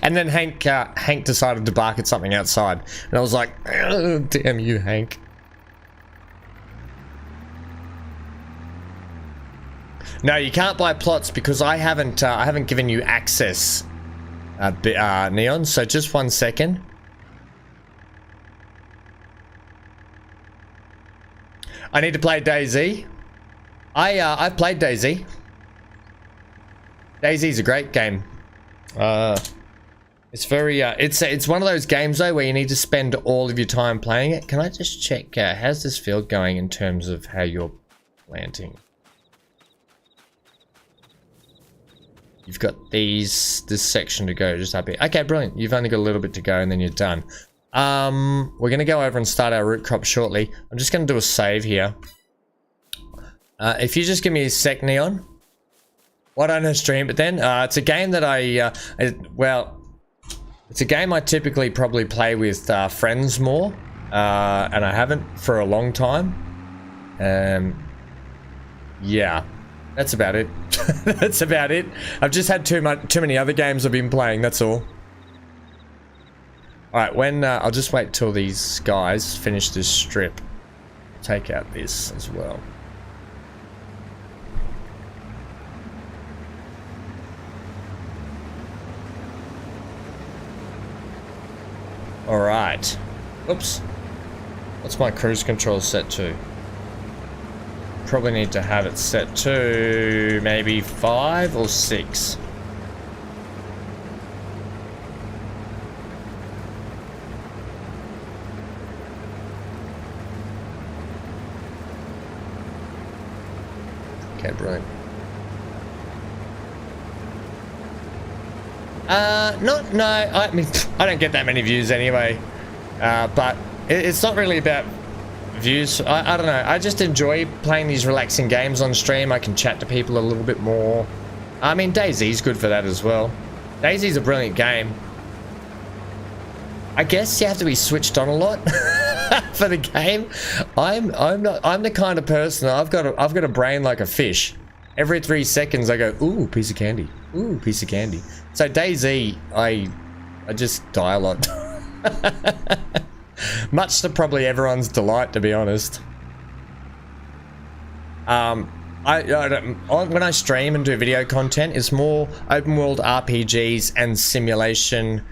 And then Hank decided to bark at something outside. And I was like, oh, damn you, Hank. No, you can't buy plots because I haven't given you access, Neon, so just 1 second. I need to play DayZ. I've played DayZ. DayZ's a great game. It's very it's one of those games though where you need to spend all of your time playing it. Can I just check how's this field going in terms of how you're planting? You've got this section to go just up here. Okay, brilliant. You've only got a little bit to go and then you're done. We're going to go over and start our root crop shortly. I'm just going to do a save here. If you just give me a sec, Neon. Why don't I stream it then? It's a game that it's a game I typically probably play with friends more. And I haven't for a long time. Yeah, that's about it. That's about it. I've just had too many other games I've been playing, that's all. Alright, I'll just wait till these guys finish this strip. Take out this as well. Alright. Oops. What's my cruise control set to? Probably need to have it set to maybe 5 or 6. Okay, brilliant. No, I mean, I don't get that many views anyway. But it's not really about views. I don't know. I just enjoy playing these relaxing games on stream. I can chat to people a little bit more. I mean, DayZ's good for that as well. DayZ's a brilliant game. I guess you have to be switched on a lot for the game. I'm the kind of person, I've got a brain like a fish. Every 3 seconds I go, ooh, piece of candy. Ooh, piece of candy. So DayZ, I just die a lot. Much to probably everyone's delight, to be honest. When I stream and do video content, it's more open world RPGs and simulation,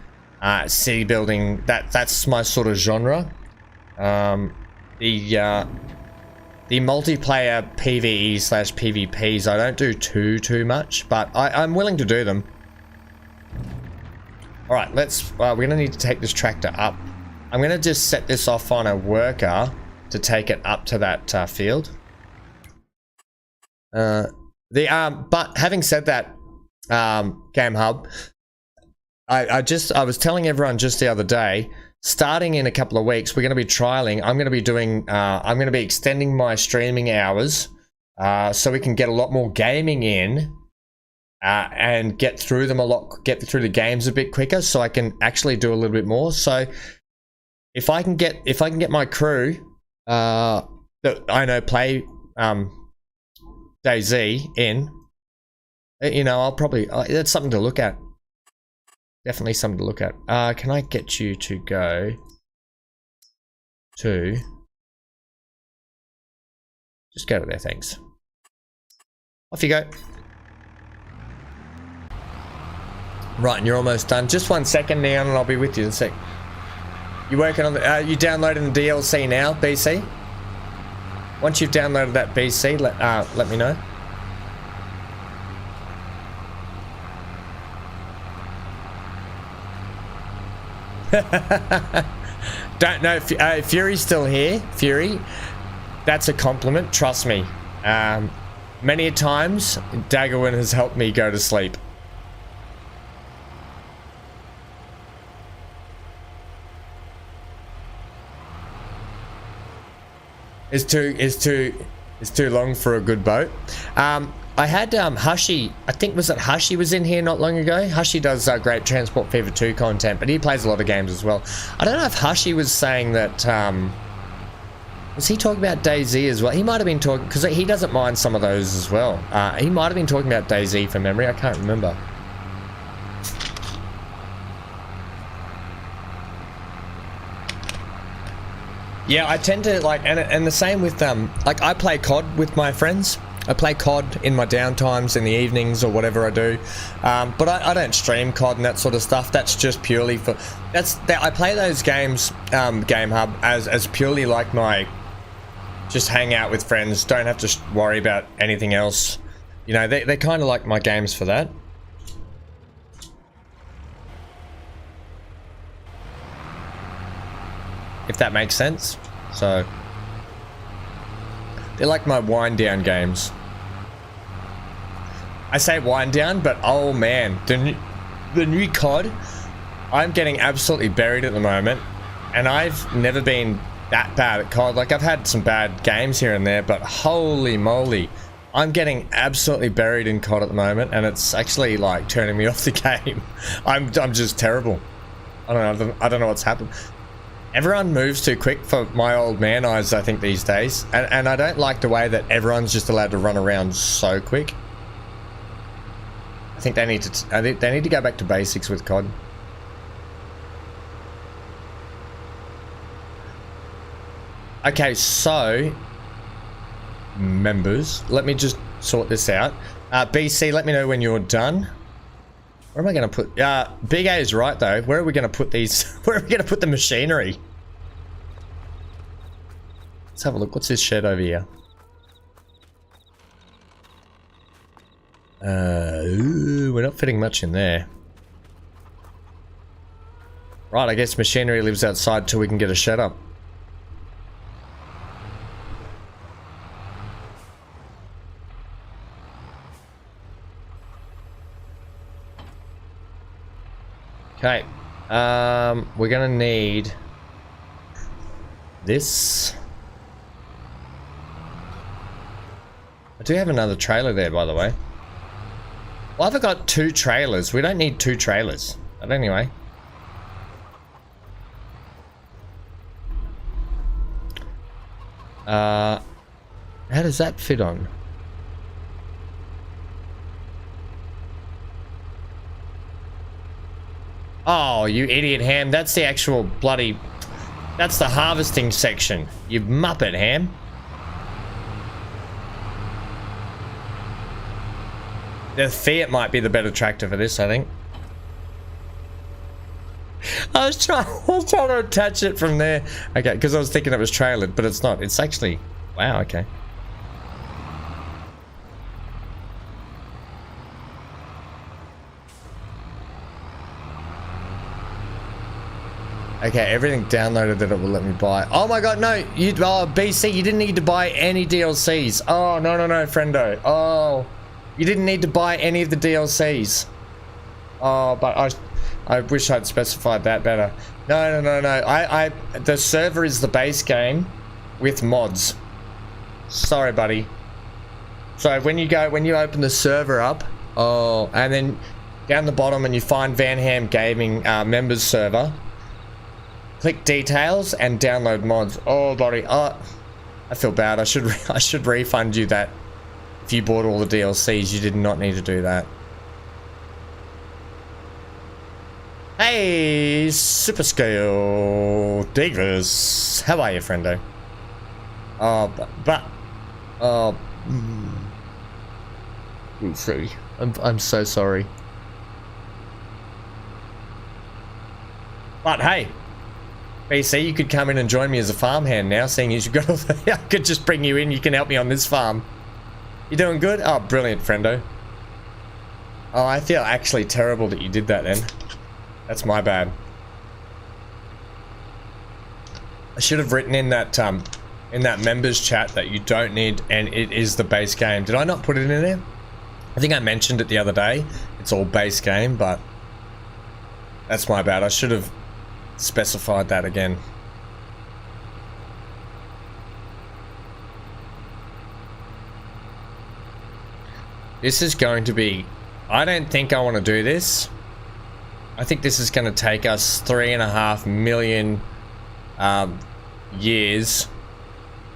city building. That's my sort of genre. The multiplayer PvE/PvPs I don't do too much, but I'm willing to do them. All right, we're gonna need to take this tractor up. I'm gonna just set this off on a worker to take it up to that field. But having said that, Game Hub, I was telling everyone just the other day, starting in a couple of weeks, we're going to be trialing. I'm going to be extending my streaming hours, so we can get a lot more gaming in, and get through the games a bit quicker, so I can actually do a little bit more. So if I can get my crew, that I know play, DayZ in, you know, I'll probably, that's something to look at. Definitely something to look at. Can I get you to go to... Just go to there, thanks. Off you go. Right, and you're almost done. Just 1 second, Neon, and I'll be with you in a sec. You working on the... you downloading the DLC now, BC? Once you've downloaded that BC, let me know. Don't know if Fury's still here. Fury, that's a compliment, trust me. Many a times Daggerwin has helped me go to sleep. It's too long for a good boat. I had Hushy, I think Hushy was in here not long ago. Hushy does great Transport Fever 2 content, but he plays a lot of games as well. I don't know if Hushy was saying that, was he talking about DayZ as well? He might have been talking, because he doesn't mind some of those as well. He might have been talking about DayZ from memory, I can't remember. Yeah, I tend to like, and the same with like I play COD with my friends. I play COD in my downtimes in the evenings or whatever I do, but I don't stream COD and that sort of stuff. That's just purely for I play those games, Game Hub, as purely like my just hang out with friends. Don't have to worry about anything else. You know, they're kind of like my games for that. If that makes sense. So they're like my wind down games. I say wind down, but oh man, the new COD, I'm getting absolutely buried at the moment, and I've never been that bad at COD. Like, I've had some bad games here and there, but holy moly, I'm getting absolutely buried in COD at the moment, and it's actually like turning me off the game. I'm just terrible. I don't know what's happened. Everyone moves too quick for my old man eyes, I think, these days, and I don't like the way that everyone's just allowed to run around so quick. I think they need to go back to basics with COD. Okay, so members, let me just sort this out. BC, let me know when you're done. Where am I going to put? Big A is right though. Where are we going to put these? Where are we going to put the machinery? Let's have a look. What's this shed over here? We're not fitting much in there. Right, I guess machinery lives outside till we can get a shed up. Okay, we're gonna need this. I do have another trailer there, by the way. Well, I've got 2 trailers. We don't need 2 trailers. But anyway. How does that fit on? Oh, you idiot, Ham. That's the actual bloody... That's the harvesting section. You muppet, Ham. The Fiat might be the better tractor for this, I think. I was trying to attach it from there. Okay, because I was thinking it was trailered, but it's not. It's actually... Wow, okay. Okay, everything downloaded that it will let me buy. Oh my god, no! BC, you didn't need to buy any DLCs. Oh, no, friendo. Oh, you didn't need to buy any of the DLCs. Oh, but I wish I'd specified that better. No. The server is the base game with mods. Sorry, buddy. So when you open the server up, oh, and then down the bottom and you find Van Ham Gaming members server, click details and download mods. Oh, buddy. Oh, I feel bad. I should refund you that. If you bought all the DLCs, you did not need to do that. Hey, Super Scale Davis. How are you, friendo? Sorry. I'm so sorry. But hey, BC, you could come in and join me as a farmhand now, seeing as you've got all the... I could just bring you in, you can help me on this farm. You doing good? Oh, brilliant, friendo. Oh, I feel actually terrible that you did that then. That's my bad. I should have written in that members chat that you don't need, and it is the base game. Did I not put it in there? I think I mentioned it the other day. It's all base game, but that's my bad. I should have specified that again. This is going to be... I don't think I want to do this. I think this is going to take us 3.5 million years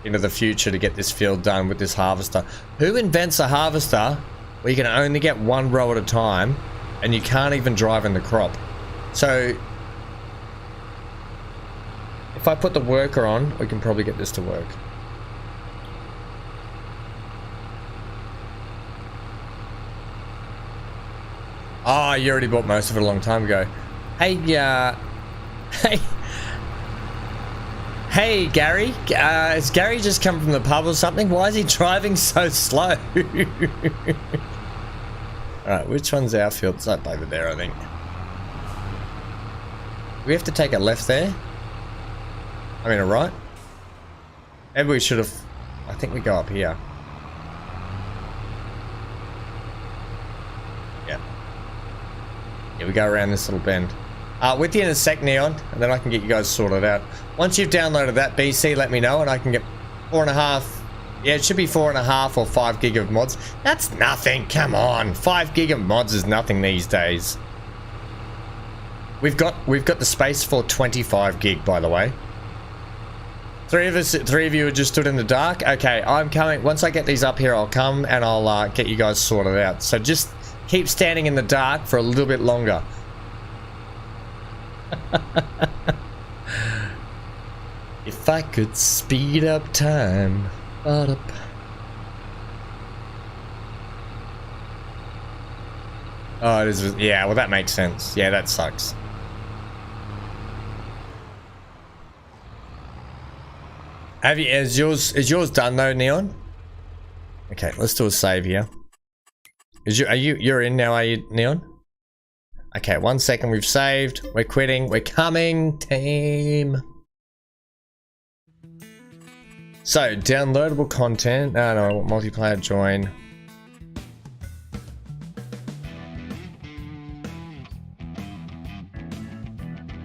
into the future to get this field done with this harvester. Who invents a harvester where you can only get one row at a time and you can't even drive in the crop? So if I put the worker on, we can probably get this to work. Oh, you already bought most of it a long time ago. Hey, hey, Gary. Has Gary just come from the pub or something? Why is he driving so slow? Alright, which one's our field? It's up over there, I think. We have to take a left there? I mean a right? Maybe we should have... I think we go up here. Yeah, we go around this little bend. With you in a sec, Neon, and then I can get you guys sorted out. Once you've downloaded that, BC, let me know, and I can get 4.5. Yeah, it should be 4.5 or 5 gig of mods. That's nothing. Come on, 5 gig of mods is nothing these days. We've got the space for 25 gig, by the way. Three of you are just stood in the dark. Okay, I'm coming. Once I get these up here, I'll come and I'll get you guys sorted out. So just keep standing in the dark for a little bit longer. If I could speed up time. Oh, it is. Yeah, well, that makes sense. Yeah, that sucks. Is yours done though, Neon? Okay, let's do a save here. You're in now, are you, Neon? Okay, 1 second, we've saved. We're quitting. We're coming, team. So, downloadable content. No, multiplayer join.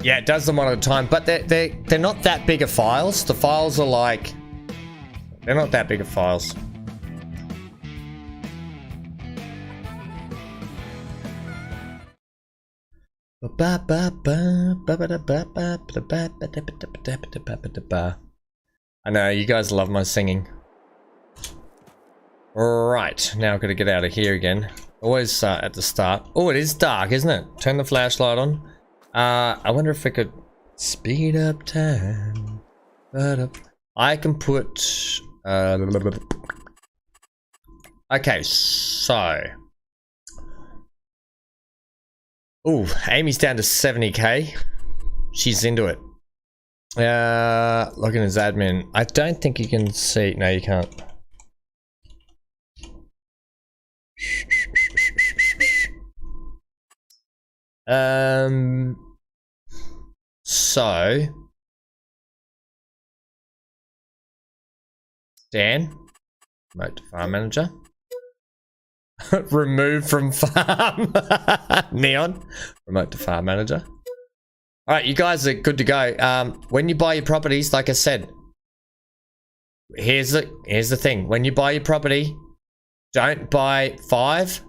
Yeah, it does them one at a time, but they're not that big of files. The files are like, they're not that big of files. I know, you guys love my singing. Right, now I've got to get out of here again. Always at the start. Oh, it is dark, isn't it? Turn the flashlight on. I wonder if I could speed up time. I can put... okay, so... Ooh, Amy's down to 70k. She's into it. Login as admin. I don't think you can see. No, you can't. So Dan, remote to farm manager. Remove from farm. Neon, remote to farm manager. All right, you guys are good to go. When you buy your properties, like I said, here's the thing. When you buy your property, don't buy 5,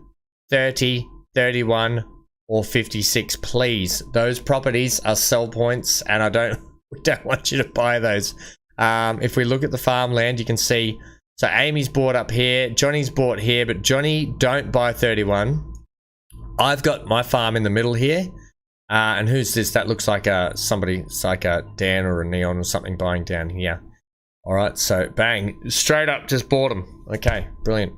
30, 31, or 56, please. Those properties are sell points, and we don't want you to buy those. If we look at the farmland, you can see. So Amy's bought up here, Johnny's bought here, but Johnny, don't buy 31. I've got my farm in the middle here. And who's this? That looks like somebody, it's like a Dan or a Neon or something buying down here. All right, so bang, straight up, just bought them. Okay, brilliant.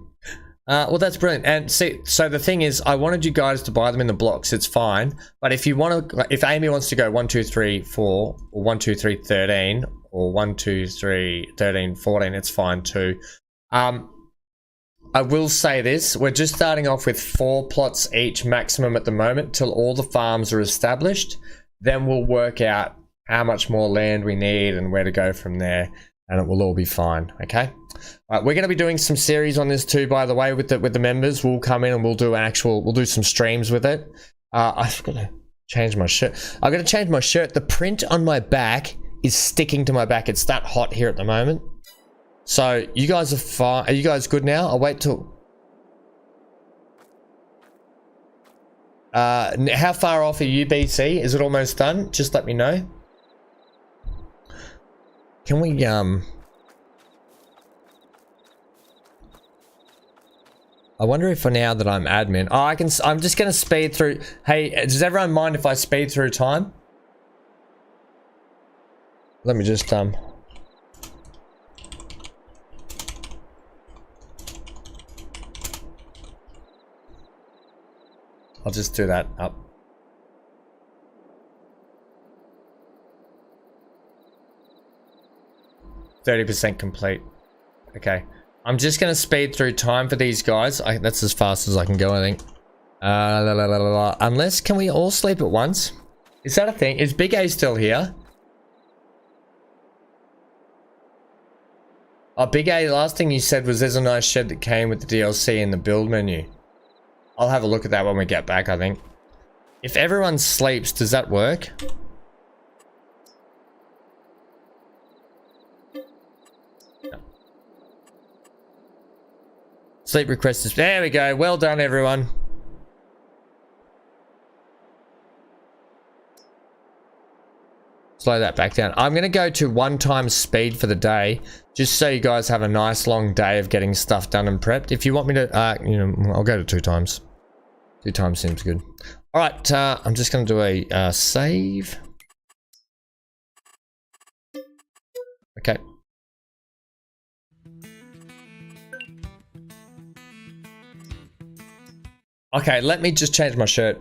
Well, that's brilliant. And see, so the thing is, I wanted you guys to buy them in the blocks. It's fine, but if you want to, if Amy wants to go 1, 2, 3, 4, or 1, 2, 3, 13, or 1, 2, 3, 13, 14, it's fine too. I will say this, we're just starting off with 4 plots each maximum at the moment till all the farms are established. Then we'll work out how much more land we need and where to go from there, and it will all be fine. Okay. All right, we're going to be doing some series on this too, by the way, with the members. We'll come in and we'll do some streams with it. I've got to change my shirt. I've got to change my shirt. The print on my back is sticking to my back. It's that hot here at the moment. So you guys are fine. Are you guys good now? I'll wait till... how far off are you, BC? Is it almost done? Just let me know. Can we, I wonder if for now that I'm admin... Oh, I'm just going to speed through... Hey, does everyone mind if I speed through time? Let me just, I'll just do that up. %, complete. Okay. I'm just going to speed through time for these guys. That's as fast as I can go, I think. Unless, can we all sleep at once? Is that a thing? Is Big A still here? Oh, Big A, the last thing you said was there's a nice shed that came with the DLC in the build menu. I'll have a look at that when we get back, I think. If everyone sleeps, does that work? No. Sleep request is... There we go. Well done, everyone. Slow that back down. I'm going to go to 1 times speed for the day, just so you guys have a nice long day of getting stuff done and prepped. If you want me to, you know, I'll go to 2 times. 2 times seems good. All right, I'm just going to do a save. Okay. Okay, let me just change my shirt.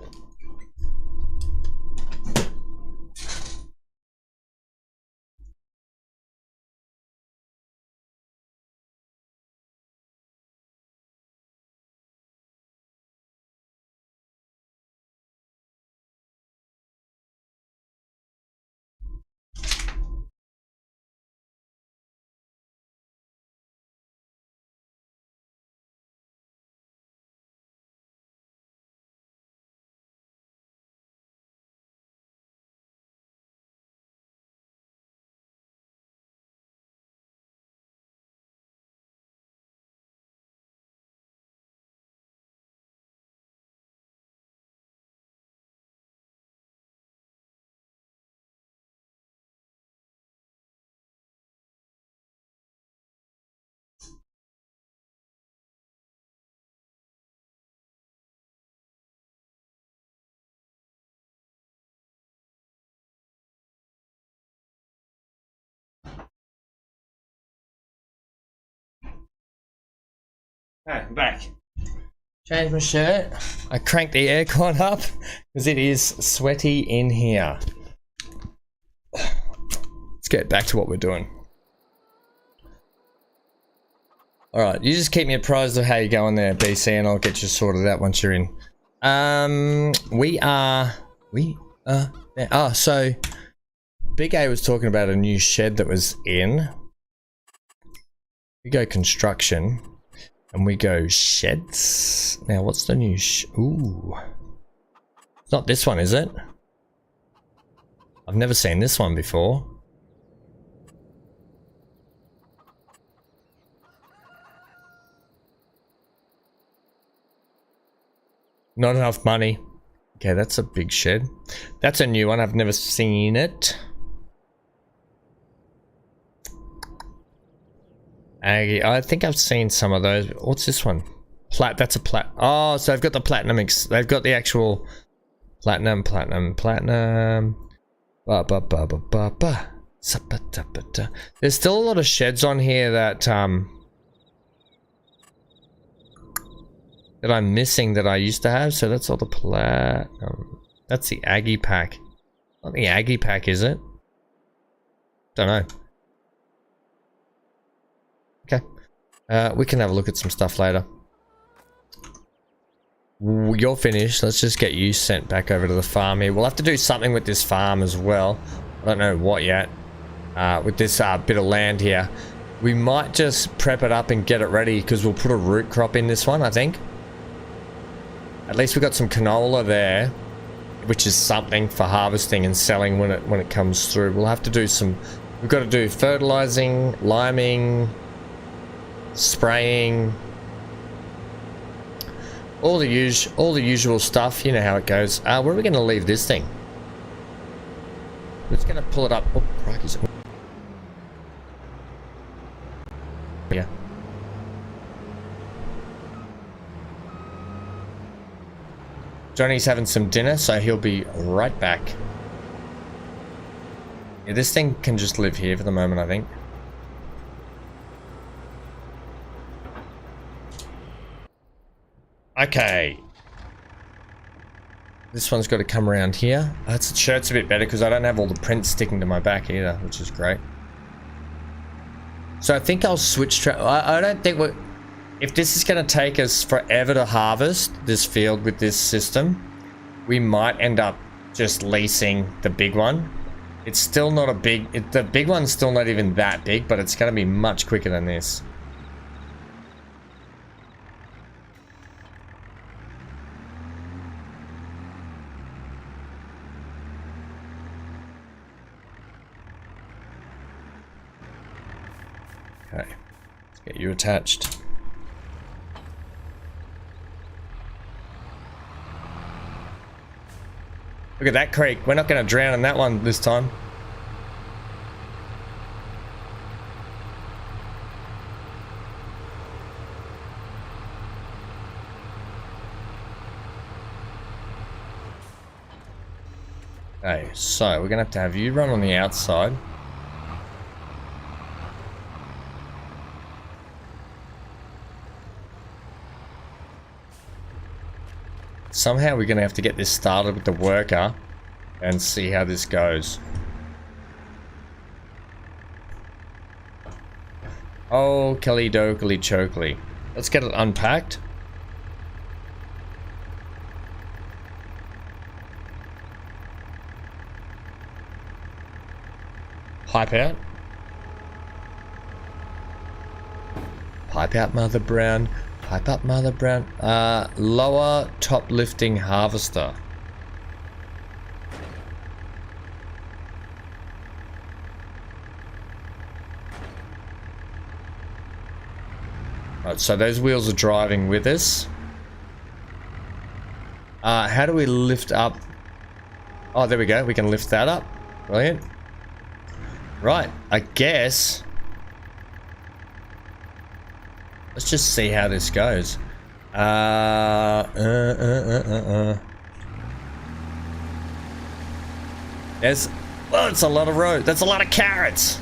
Alright, I'm back. Change my shirt. I cranked the aircon up because it is sweaty in here. Let's get back to what we're doing. Alright, you just keep me apprised of how you're going there, BC, and I'll get you sorted out once you're in. So Big A was talking about a new shed that was in. We go construction. And we go sheds. Now, what's the new ooh. It's not this one, is it? I've never seen this one before. Not enough money. Okay, that's a big shed. That's a new one. I've never seen it. I think I've seen some of those. What's this one? That's a plat. Oh, so they've got the platinum. They've got the actual platinum. There's still a lot of sheds on here that that I'm missing that I used to have. So that's all the platinum. That's the Aggie pack. Not the Aggie pack, is it? Don't know. Okay. We can have a look at some stuff later. You're finished. Let's just get you sent back over to the farm here. We'll have to do something with this farm as well. I don't know what yet. With this bit of land here. We might just prep it up and get it ready because we'll put a root crop in this one, I think. At least we got some canola there, which is something for harvesting and selling when it comes through. We'll have to do some... We've got to do fertilizing, liming... spraying, all the usual stuff. You know how it goes. Where are we going to leave this thing? We're just going to pull it up. Oh, crikey. Yeah. Johnny's having some dinner, so he'll be right back. Yeah, this thing can just live here for the moment, I think. Okay. This one's got to come around here. That shirt's a bit better because I don't have all the prints sticking to my back either, which is great. So I think I'll switch I don't think we're... If this is going to take us forever to harvest this field with this system, we might end up just leasing the big one. It's still not a big... the big one's still not even that big, but it's going to be much quicker than this. Okay. Let's get you attached. Look at that creek. We're not going to drown in that one this time. Okay, so we're going to have you run on the outside. Somehow we're going to have to get this started with the worker and see how this goes. Oh, Kelly Dokely Chokely. Let's get it unpacked. Pipe out. Pipe out, Mother Brown. Pipe up, Mother Brown. Lower top lifting harvester. Right, so those wheels are driving with us. How do we lift up? Oh, there we go. We can lift that up. Brilliant. Right, I guess. Let's just see how this goes. There's, well, it's a lot of road. That's a lot of carrots.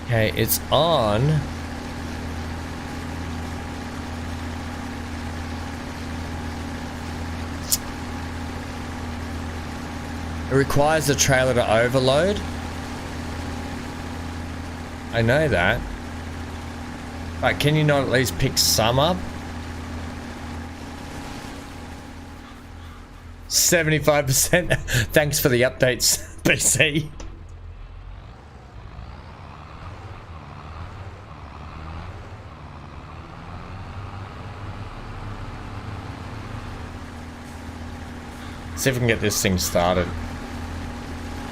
Okay, it's on. It requires the trailer to overload. I know that. But can you not at least pick some up? 75%. Thanks for the updates, BC. See if we can get this thing started.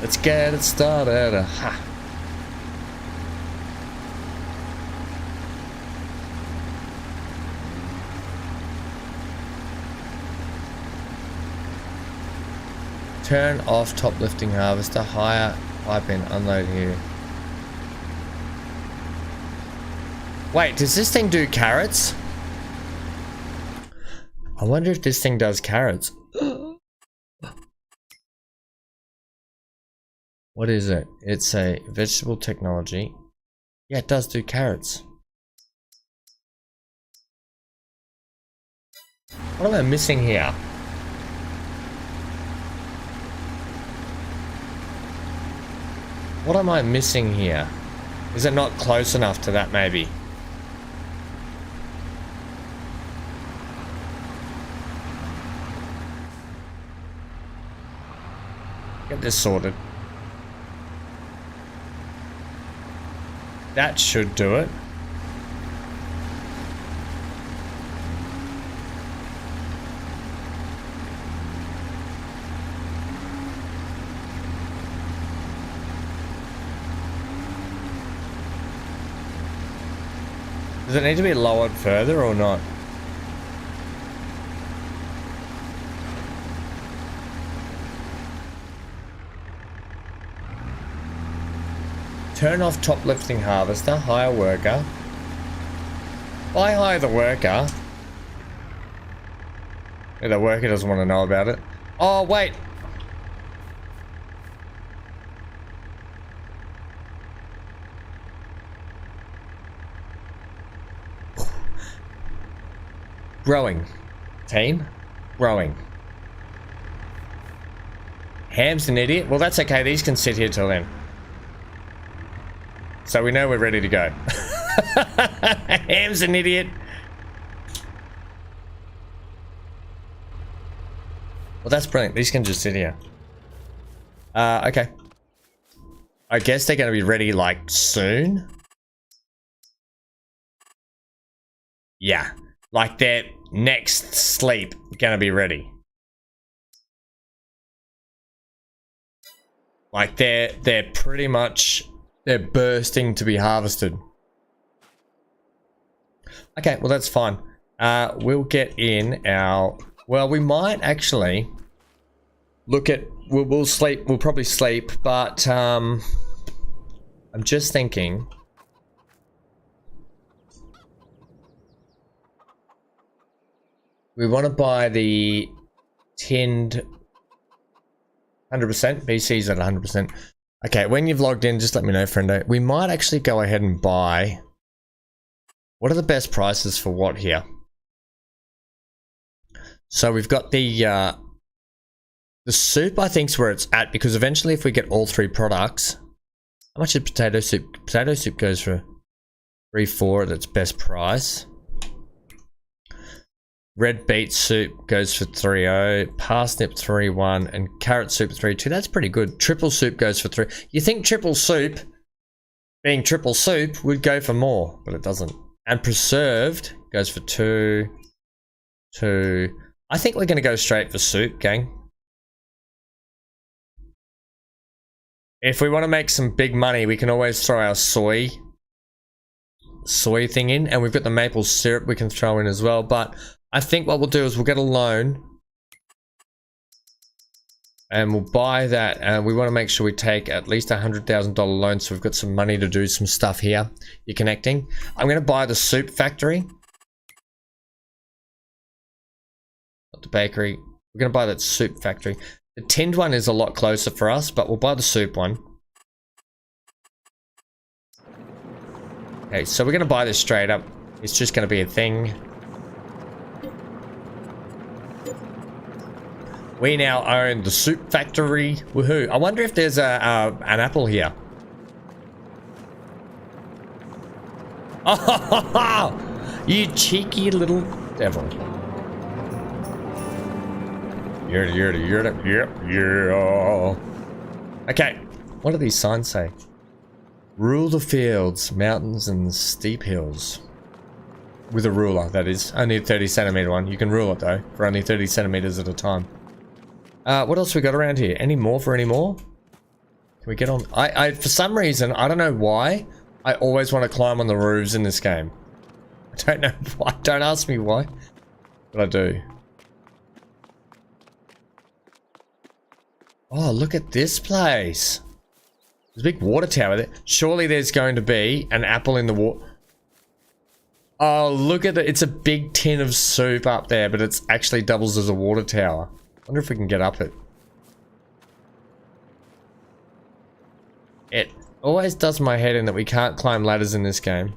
Let's get it started. Ha. Turn off top lifting harvester. Higher pipe in. Unload here. Wait, does this thing do carrots? I wonder if this thing does carrots. What is it? It's a vegetable technology. Yeah, it does do carrots. What am I missing here? What am I missing here? Is it not close enough to that, maybe? Get this sorted. That should do it. Does it need to be lowered further or not? Turn off top lifting harvester, hire worker. Why hire the worker? Yeah, the worker doesn't want to know about it. Oh, wait. Growing. Team. Growing. Ham's an idiot. Well, that's okay. These can sit here till then. So we know we're ready to go. Ham's an idiot. Well, that's brilliant. These can just sit here. Okay. I guess they're going to be ready, like, soon. Yeah. like their next sleep gonna be ready. Like they're pretty much, they're bursting to be harvested. Okay, well that's fine. We'll get in our, well, we might actually look at, we'll sleep, we'll probably sleep, but I'm just thinking. We want to buy the tinned 100%. BC's at 100%. Okay, when you've logged in, just let me know, friendo. We might actually go ahead and buy. What are the best prices for what here? So we've got the soup, I think, is where it's at, because eventually if we get all 3 products, how much is potato soup? Potato soup goes for 3.4 at its best price. Red beet soup goes for 3.0, parsnip 3.1, and carrot soup 3.2. That's pretty good. Triple soup goes for 3. You think triple soup, being triple soup, would go for more, but it doesn't. And preserved goes for 2. I think we're going to go straight for soup, gang. If we want to make some big money, we can always throw our soy thing in, and we've got the maple syrup we can throw in as well. But I think what we'll do is we'll get a loan and we'll buy that, and we want to make sure we take at least $100,000 loan, so we've got some money to do some stuff here. You're connecting. I'm going to buy the soup factory, not the bakery. We're going to buy that soup factory. The tinned one is a lot closer for us, but we'll buy the soup one. Okay, so we're going to buy this straight up. It's just going to be a thing. We now own the soup factory. Woohoo. I wonder if there's an apple here. Oh, you cheeky little devil. Yeah. Okay, what do these signs say? Rule the fields, mountains, and steep hills. With a ruler, that is. Only a 30cm one. You can rule it, though, for only 30 centimeters at a time. What else we got around here? Any more for any more? Can we get on? I for some reason, I don't know why, I always want to climb on the roofs in this game. I don't know why. Don't ask me why, but I do. Oh, look at this place. There's a big water tower there. Surely there's going to be an apple in the water. Oh, look at it. It's a big tin of soup up there, but it's actually doubles as a water tower. Wonder if we can get up it. It always does my head in that we can't climb ladders in this game.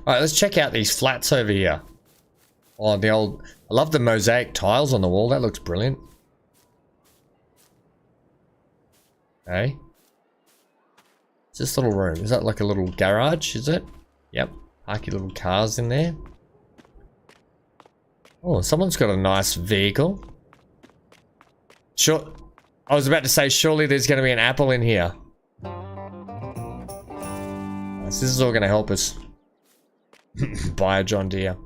Alright, let's check out these flats over here. Oh, the old... I love the mosaic tiles on the wall. That looks brilliant. Okay. What's this little room? Is that like a little garage, is it? Yep. Park your little cars in there. Oh, someone's got a nice vehicle. Sure. I was about to say, surely there's going to be an apple in here. This is all going to help us. Buy a John Deere.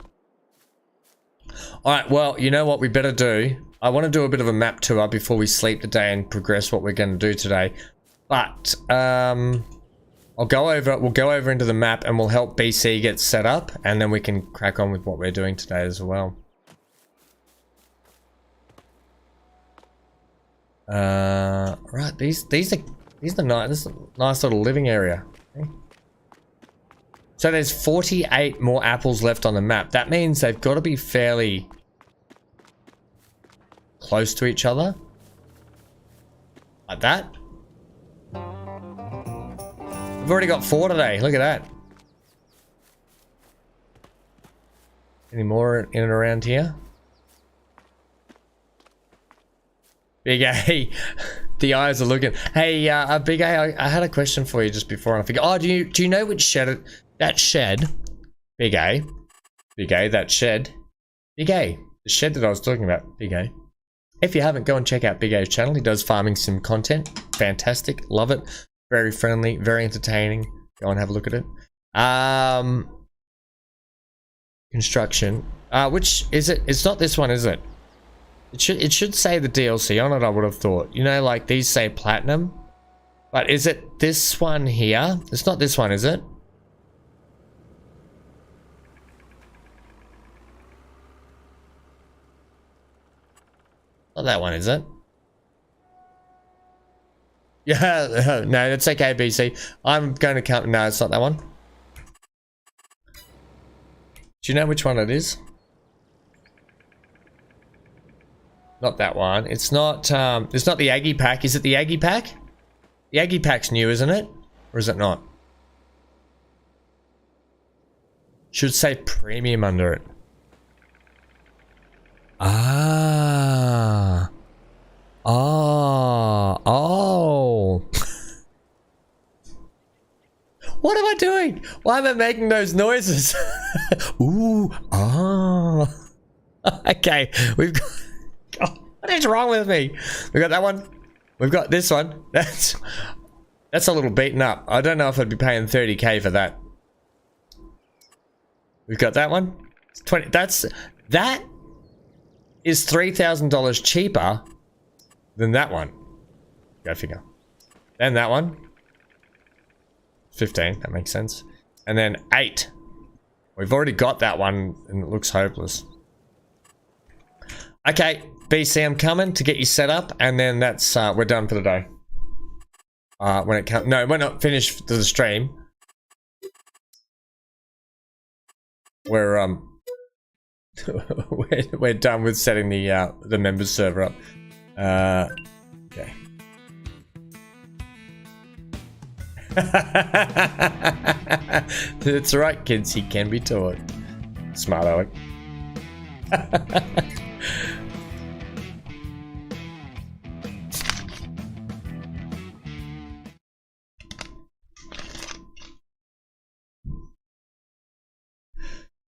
Alright, well, you know what we better do? I want to do a bit of a map tour before we sleep today and progress what we're going to do today. But, we'll go over into the map and we'll help BC get set up, and then we can crack on with what we're doing today as well. Right, these are nice. This is a nice little living area. Okay. So there's 48 more apples left on the map. That means they've got to be fairly close to each other. Like that. We've already got 4 today. Look at that. Any more in and around here? Big A, the eyes are looking. Hey, Big A, I had a question for you just before I forget. Oh, do you know which shed? That shed, Big A, that shed, Big A, the shed that I was talking about, Big A. If you haven't, go and check out Big A's channel. He does farming sim content. Fantastic, love it. Very friendly, very entertaining. Go and have a look at it. Construction. Which is it? It's not this one, is it? It should say the DLC on it, I would have thought. You know, like these say platinum. But is it this one here? It's not this one, is it? Not that one, is it? Yeah, no, that's okay, BC. I'm going to count. No, it's not that one. Do you know which one it is? Not that one. It's not the Aggie pack. Is it the Aggie pack? The Aggie pack's new, isn't it? Or is it not? Should say premium under it. Ah. Oh. What am I doing? Why am I making those noises? Ooh. Ah. Okay. We've got... Oh, what is wrong with me? We got that one. We've got this one. That's a little beaten up. I don't know if I'd be paying 30k for that. We've got that one. 20. That is $3,000 cheaper than that one. Go figure. Then that one. 15. That makes sense. And then 8. We've already got that one, and it looks hopeless. Okay, BC, I'm coming to get you set up, and then that's we're done for the day. When it comes, no, we're not finished the stream. We're we're done with setting the members server up. Okay. That's right, kids. He can be taught. Smart Alec.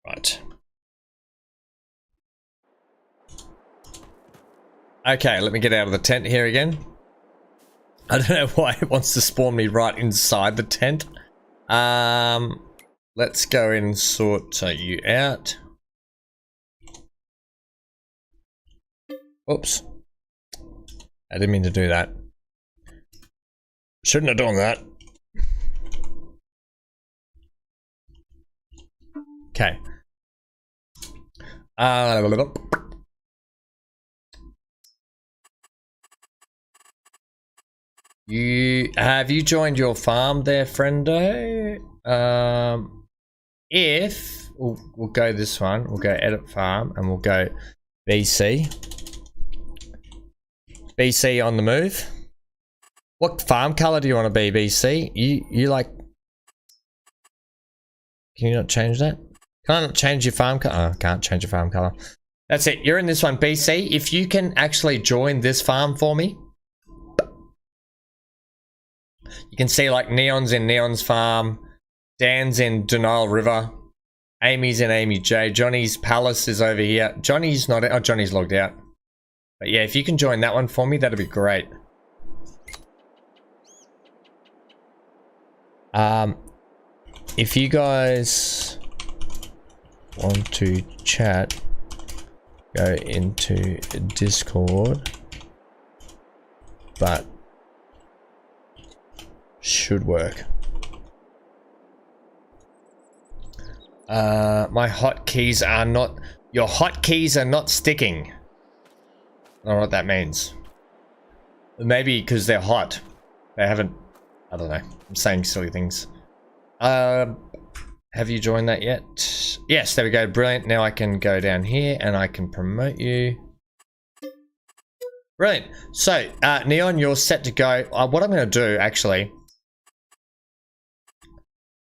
Right. Okay, let me get out of the tent here again. I don't know why it wants to spawn me right inside the tent. Let's go and sort you out. Oops. I didn't mean to do that. Shouldn't have done that. Okay. Have you joined your farm there, friendo? If we'll go this one, we'll go edit farm, and we'll go BC. BC on the move. What farm color do you want to be, BC? You like? Can you not change that? Can't change your farm color. Oh, can't change your farm color. That's it. You're in this one, BC. If you can actually join this farm for me, you can see like Neon's in Neon's farm, Dan's in Denial River, Amy's in Amy J, Johnny's Palace is over here. Johnny's not. Oh, Johnny's logged out. But yeah, if you can join that one for me, that'd be great. If you guys want to chat, go into Discord, but should work. My hotkeys are not. Your hotkeys are not sticking. I don't know what that means. Maybe because they're hot. They haven't. I don't know. I'm saying silly things. Have you joined that yet? Yes, there we go. Brilliant. Now I can go down here and I can promote you. Brilliant. So, Neon, you're set to go. What I'm going to do, actually,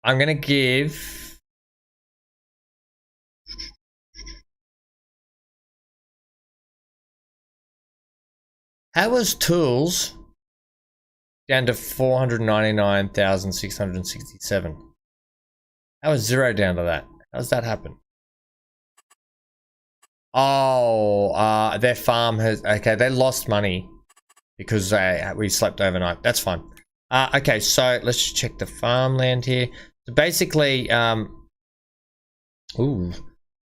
I'm going to give... How was tools down to 499,667? How was zero down to that? How does that happen? Oh, their farm has... Okay, they lost money because we slept overnight. That's fine. Okay, so let's just check the farmland here. So basically, ooh,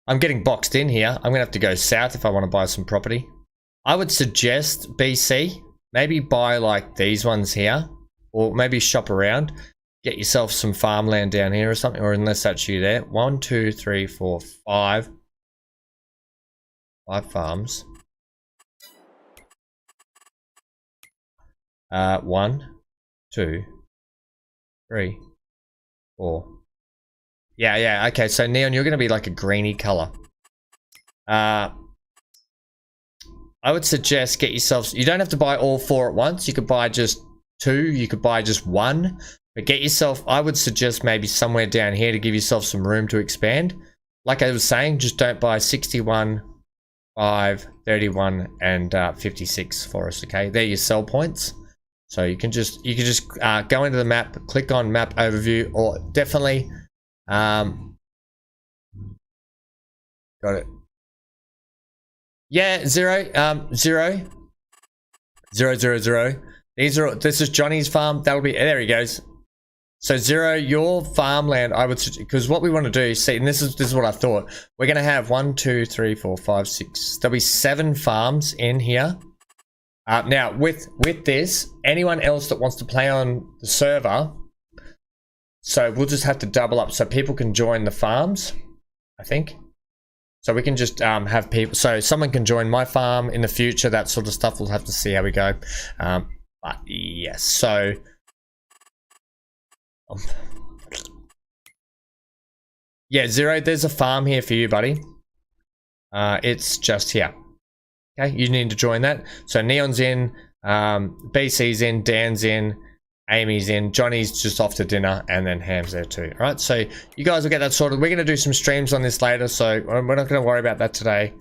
I'm getting boxed in here. I'm gonna have to go south if I want to buy some property. I would suggest BC, maybe buy like these ones here, or maybe shop around, get yourself some farmland down here or something, or unless that's you there. 1, 2, 3, 4, 5. 5 farms. 1, 2, 3, 4. Yeah, okay, so Neon, you're gonna be like a greeny color. I would suggest get yourself, you don't have to buy all 4 at once, you could buy just 2, you could buy just 1, but get yourself, I would suggest maybe somewhere down here to give yourself some room to expand. Like I was saying, just don't buy 61, 5, 31, and 56 for us, okay? They're your sell points. So you can just go into the map, click on map overview, or definitely got it. Yeah, 0, 0, 0, 0, 0. This is Johnny's farm. That'll be, there he goes. So 0, your farmland, I would, because what we want to do, see, and this is what I thought. We're going to have 1, 2, 3, 4, 5, 6. There'll be 7 farms in here. Now, with this, anyone else that wants to play on the server, so we'll just have to double up so people can join the farms, I think. So we can just have people, so someone can join my farm in the future, that sort of stuff. We'll have to see how we go. But yes, so yeah, 0, there's a farm here for you, buddy. It's just here. Okay, you need to join that. So Neon's in, BC's in, Dan's in, Amy's in, Johnny's just off to dinner, and then Ham's there too. All right, so you guys will get that sorted. We're going to do some streams on this later, so we're not going to worry about that today.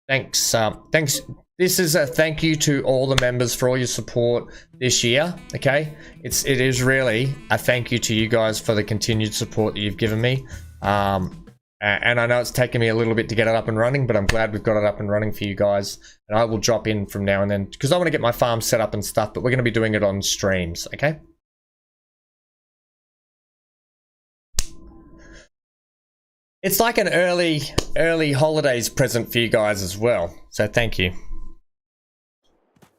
Thanks. Thanks. This is a thank you to all the members for all your support this year. Okay, it is really a thank you to you guys for the continued support that you've given me. And I know it's taken me a little bit to get it up and running, but I'm glad we've got it up and running for you guys. And I will drop in from now and then because I want to get my farm set up and stuff, but we're going to be doing it on streams, okay? It's like an early holidays present for you guys as well. So thank you.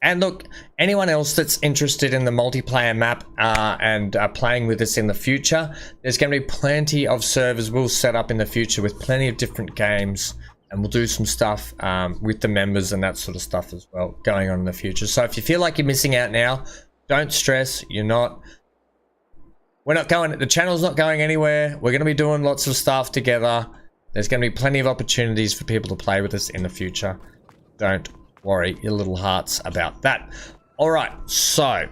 And look, anyone else that's interested in the multiplayer map and playing with us in the future, there's going to be plenty of servers we'll set up in the future with plenty of different games, and we'll do some stuff with the members and that sort of stuff as well going on in the future. So if you feel like you're missing out now, don't stress. You're not. We're not going. The channel's not going anywhere. We're going to be doing lots of stuff together. There's going to be plenty of opportunities for people to play with us in the future. Don't worry your little hearts about that. All right, so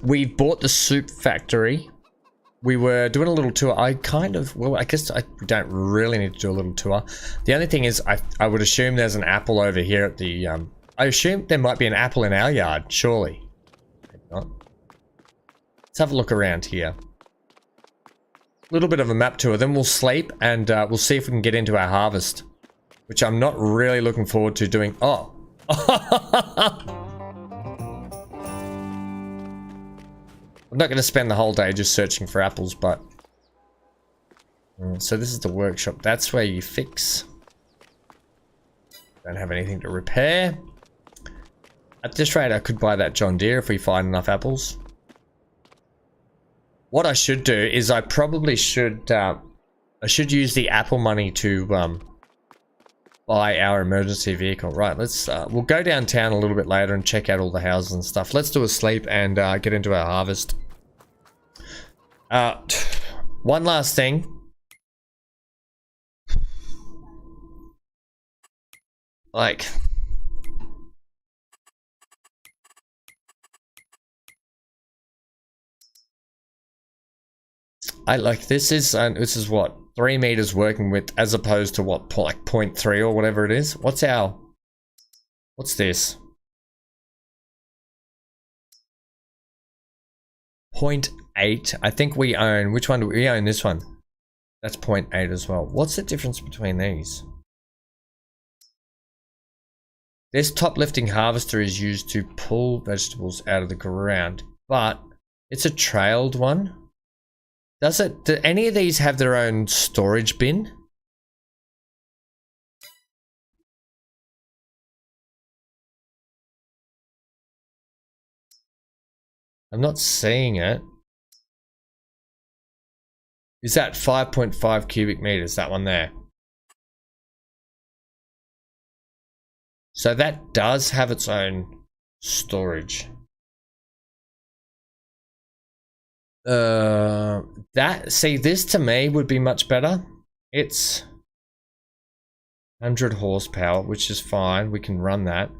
we've bought the soup factory. We were doing a little tour. I guess I don't really need to do a little tour. The only thing is I would assume there's an apple over here at the I assume there might be an apple in our yard, surely. Maybe not. Let's have a look around here. A little bit of a map tour, then we'll sleep and we'll see if we can get into our harvest, which I'm not really looking forward to doing. Oh. I'm not going to spend the whole day just searching for apples, but so this is the workshop. That's where you fix. Don't have anything to repair. At this rate, I could buy that John Deere if we find enough apples. What I should do is I probably should use the apple money to buy our emergency vehicle. Right, let's we'll go downtown a little bit later and check out all the houses and stuff. Let's do a sleep and get into our harvest. One last thing. Like, I like this is what 3 meters working with as opposed to what like 0.3 or whatever it is. What's this? 0.8. I think we own, which one do we own? This one. That's 0.8 as well. What's the difference between these? This top lifting harvester is used to pull vegetables out of the ground, but it's a trailed one. Do any of these have their own storage bin? I'm not seeing it. Is that 5.5 cubic meters? That one there. So that does have its own storage. See, this to me would be much better. It's 100 horsepower, which is fine. We can run that.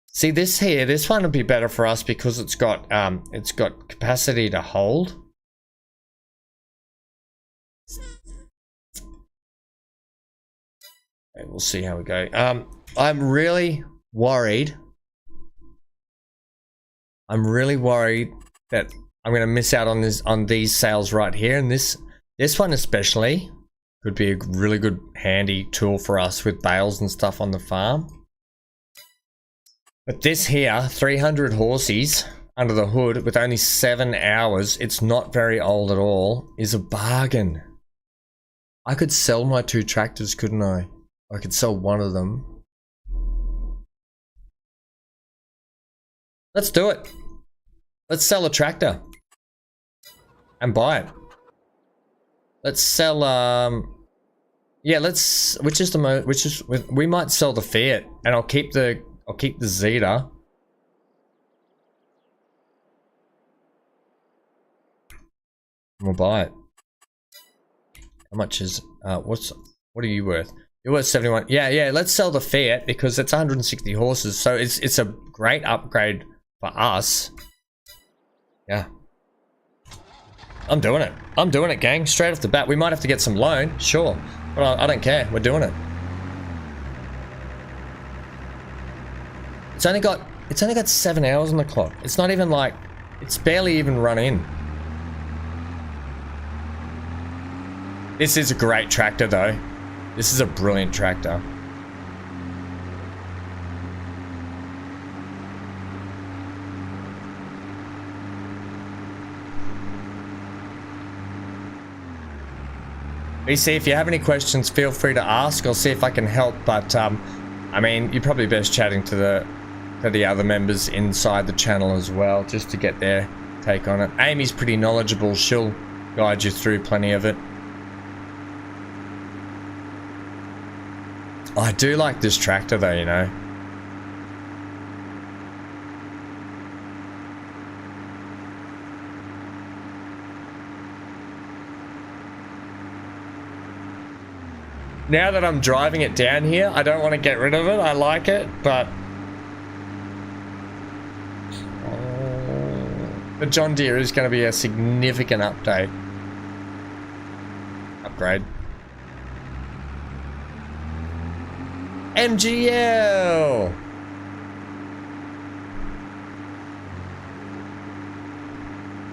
See, this here, this one would be better for us because it's got capacity to hold. Okay, we'll see how we go. I'm really worried. I'm really worried that I'm going to miss out on these sales right here, and this one especially could be a really good handy tool for us with bales and stuff on the farm. But this here, 300 horsies under the hood with only 7 hours, it's not very old at all, is a bargain. I could sell my 2 tractors, couldn't I? I could sell one of them. Let's do it. Let's sell a tractor. And buy it. Let's sell, yeah, let's, we might sell the Fiat, and I'll keep the Zeta. We'll buy it. How much is, what are you worth? You're worth 71. Yeah, let's sell the Fiat because it's 160 horses, so it's a great upgrade for us. Yeah. I'm doing it. I'm doing it, gang. Straight off the bat. We might have to get some loan, sure. But I don't care. We're doing it. It's only got 7 hours on the clock. It's not even like, it's barely even run in. This is a great tractor though. This is a brilliant tractor. BC, if you have any questions, feel free to ask. I'll see if I can help, but I mean, you're probably best chatting to the other members inside the channel as well, just to get their take on it. Amy's pretty knowledgeable. She'll guide you through plenty of it. I do like this tractor though, you know. Now that I'm driving it down here, I don't want to get rid of it. I like it, but the John Deere is going to be a significant upgrade. MGL!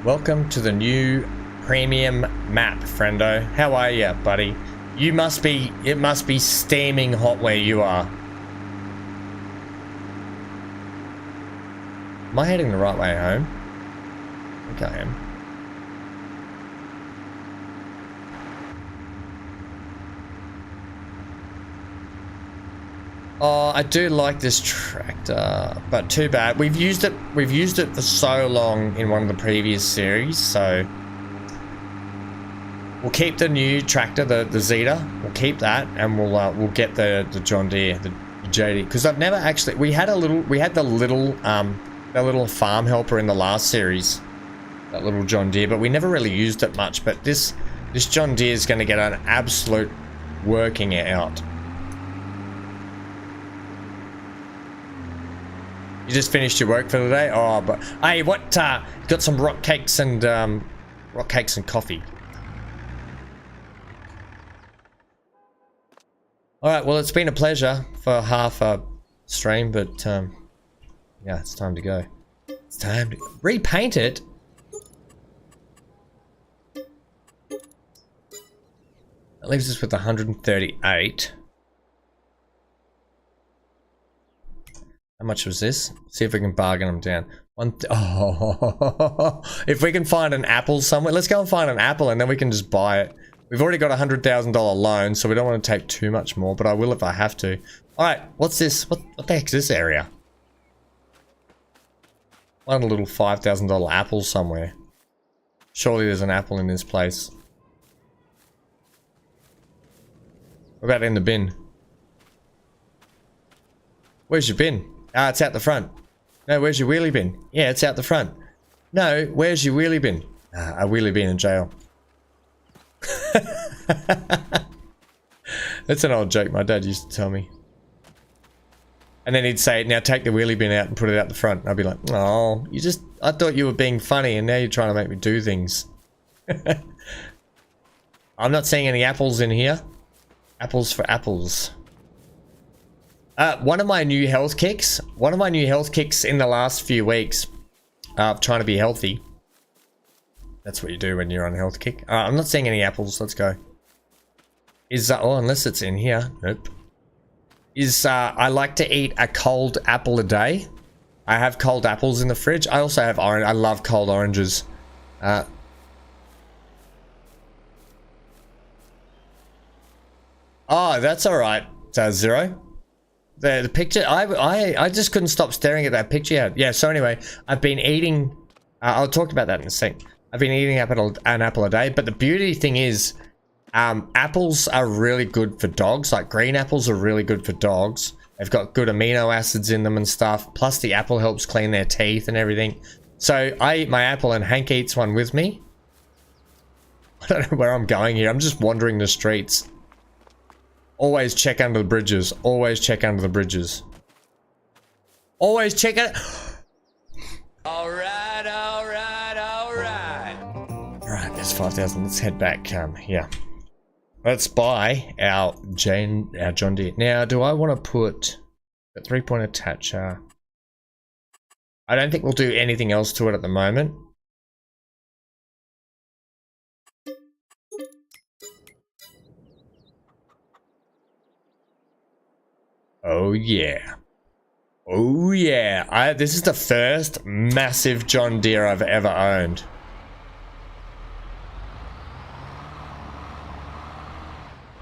Welcome to the new premium map, friendo. How are you, buddy? It must be steaming hot where you are. Am I heading the right way home? I think I am. Oh, I do like this tractor, but too bad. We've used it for so long in one of the previous series, so we'll keep the new tractor, the Zeta. We'll keep that, and we'll get the John Deere, the JD, because I've never actually. We had the little farm helper in the last series, that little John Deere, but we never really used it much. But this John Deere is going to get an absolute working out. You just finished your work for the day? Oh, but hey, what? Got some rock cakes and coffee. All right. Well, it's been a pleasure for half a stream, but yeah, it's time to go. It's time to repaint it. That leaves us with 138. How much was this? See if we can bargain them down. Oh, if we can find an apple somewhere, let's go and find an apple and then we can just buy it. We've already got a $100,000 loan, so we don't want to take too much more, but I will if I have to. All right, what's this? What the heck is this area? Find a little $5,000 apple somewhere. Surely there's an apple in this place. What about in the bin? Where's your bin? Ah, it's out the front. No, where's your wheelie bin? Yeah, it's out the front. No, where's your wheelie bin? Ah, a wheelie bin in jail. That's an old joke my dad used to tell me. And then he'd say, now take the wheelie bin out and put it out the front. And I'd be like, oh, I thought you were being funny and now you're trying to make me do things. I'm not seeing any apples in here. Apples for apples. One of my new health kicks in the last few weeks, trying to be healthy. That's what you do when you're on a health kick. I'm not seeing any apples. Let's go. Oh, unless it's in here. Nope. I like to eat a cold apple a day. I have cold apples in the fridge. I also have orange. I love cold oranges. Oh, that's all right. Zero. The picture. I just couldn't stop staring at that picture. Yeah. So anyway, I've been eating. I'll talk about that in a sec. I've been eating an apple a day. But the beauty thing is, apples are really good for dogs. Like green apples are really good for dogs. They've got good amino acids in them and stuff. Plus the apple helps clean their teeth and everything. So I eat my apple and Hank eats one with me. I don't know where I'm going here. I'm just wandering the streets. Always check under the bridges. Always check under the bridges. Always check it. Alright, alright, alright. Alright, there's 5,000. Let's head back. Yeah. Let's buy our John Deere. Now, do I want to put a 3-point attacher? I don't think we'll do anything else to it at the moment. Oh yeah. Oh yeah. This is the first massive John Deere I've ever owned.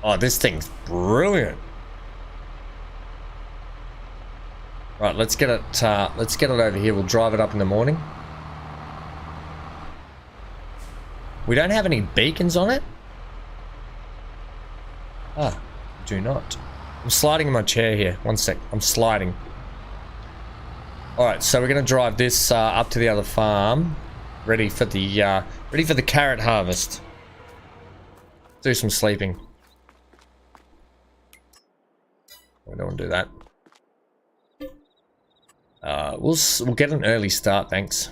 Oh, this thing's brilliant. Right, let's get it over here. We'll drive it up in the morning. We don't have any beacons on it. Ah, do not. I'm sliding in my chair here. One sec. I'm sliding. Alright, so we're gonna drive this up to the other farm. Ready for the carrot harvest. Do some sleeping. We don't want to do that. We'll get an early start, thanks.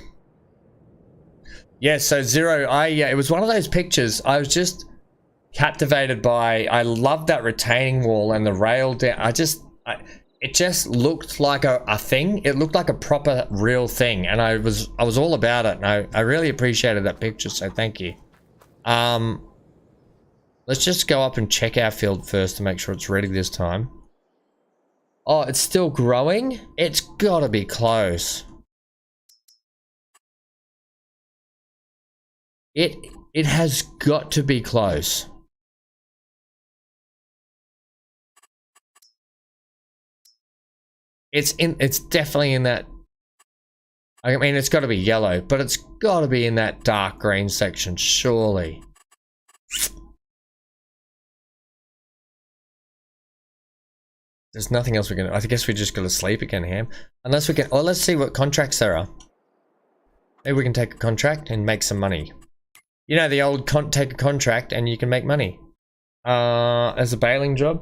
Yeah, so Zero, it was one of those pictures I was just captivated by. I loved that retaining wall and the rail down. It just looked like a thing. It looked like a proper real thing, and I was all about it, and I really appreciated that picture, so thank you. Let's just go up and check our field first to make sure it's ready this time. Oh, it's still growing? It's gotta be close. It has got to be close. It's definitely in that. I mean, it's got to be yellow, but it's got to be in that dark green section, surely. There's nothing else we can. I guess we just got to sleep again, Ham. Unless we can. Oh, let's see what contracts there are. Maybe we can take a contract and make some money. You know the old take a contract and you can make money. As a baling job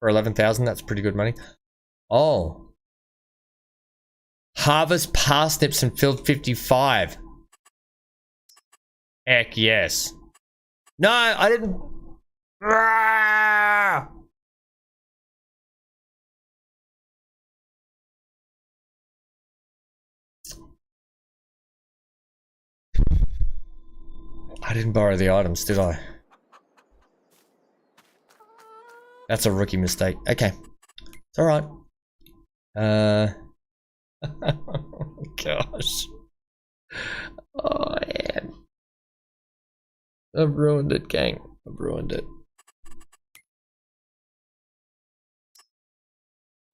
for 11,000, that's pretty good money. Oh. Harvest parsnips in field 55. Heck yes. No, I didn't. I didn't borrow the items, did I? That's a rookie mistake. Okay. It's alright. Gosh. Oh, man. I've ruined it, gang. I've ruined it.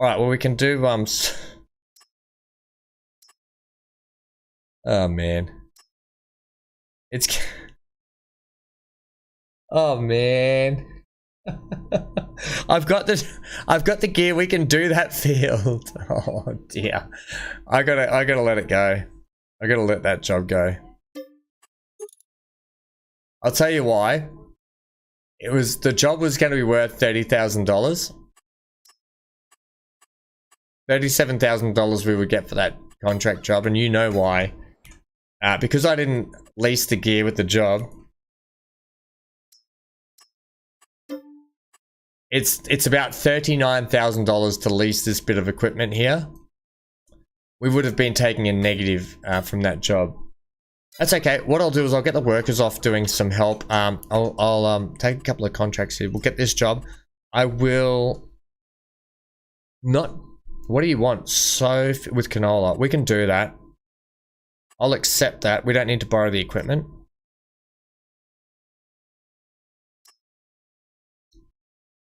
Alright, well we can do Oh man. It's oh man. I've got the gear, we can do that field. Oh dear. I gotta let it go. I gotta let that job go. I'll tell you why. The job was gonna be worth $30,000. $37,000 we would get for that contract job, and you know why. Because I didn't lease the gear with the job. It's about $39,000 to lease this bit of equipment here. We would have been taking a negative from that job. That's okay. What I'll do is I'll get the workers off doing some help. I'll take a couple of contracts here. We'll get this job. I will not. What do you want? So with canola, we can do that. I'll accept that. We don't need to borrow the equipment.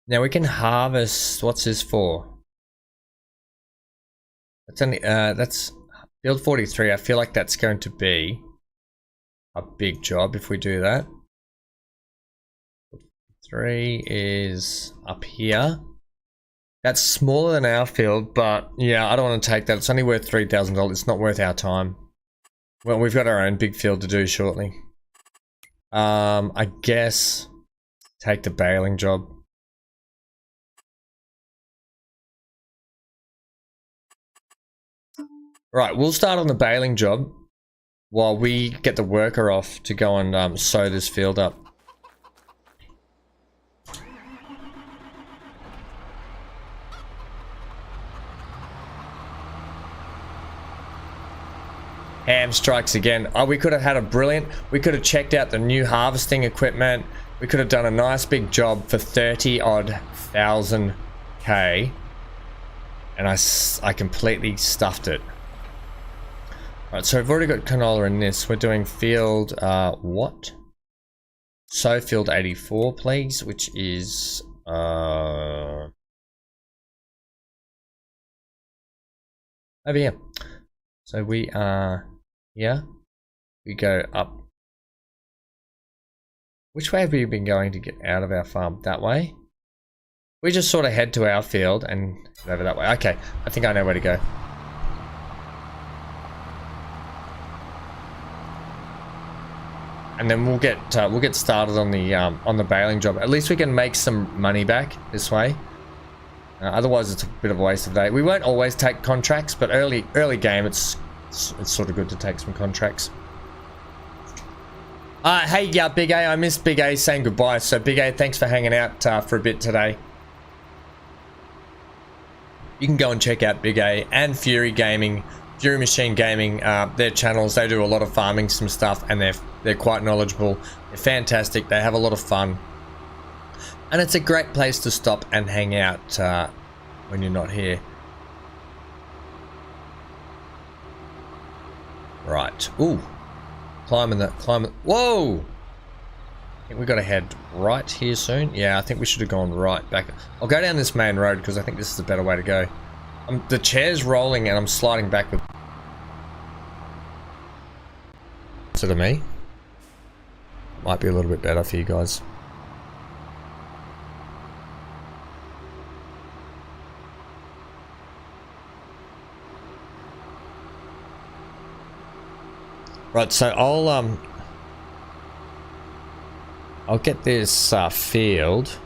Now we can harvest. What's this for? That's only that's field 43. I feel like that's going to be a big job if we do that. 3 is up here. That's smaller than our field, but yeah, I don't want to take that. It's only worth $3,000. It's not worth our time. Well, we've got our own big field to do shortly. I guess take the baling job. Right, we'll start on the baling job while we get the worker off to go and sow this field up. Ham strikes again. Oh, we could have had a brilliant. We could have checked out the new harvesting equipment. We could have done a nice big job for 30-odd thousand K. And I completely stuffed it. Alright, so we've already got canola in this. We're doing field, what? So field 84, please, which is, over here. So we are here. We go up. Which way have we been going to get out of our farm? That way? We just sort of head to our field and head over that way. Okay, I think I know where to go. And then we'll get started on the baling job. At least we can make some money back this way. Otherwise, it's a bit of a waste of day. We won't always take contracts, but early game, it's sort of good to take some contracts. Hey, yeah, Big A. I missed Big A saying goodbye. So Big A, thanks for hanging out for a bit today. You can go and check out Big A and Fury Gaming, Fury Machine Gaming, their channels. They do a lot of farming some stuff, and they're quite knowledgeable. They're fantastic. They have a lot of fun, and it's a great place to stop and hang out when you're not here. Right. Ooh, climbing. Whoa! I think we got to head right here soon. Yeah, I think we should have gone right back. I'll go down this main road because I think this is a better way to go. The chair's rolling and I'm sliding backward. So to me, might be a little bit better for you guys. Right, so I'll get this field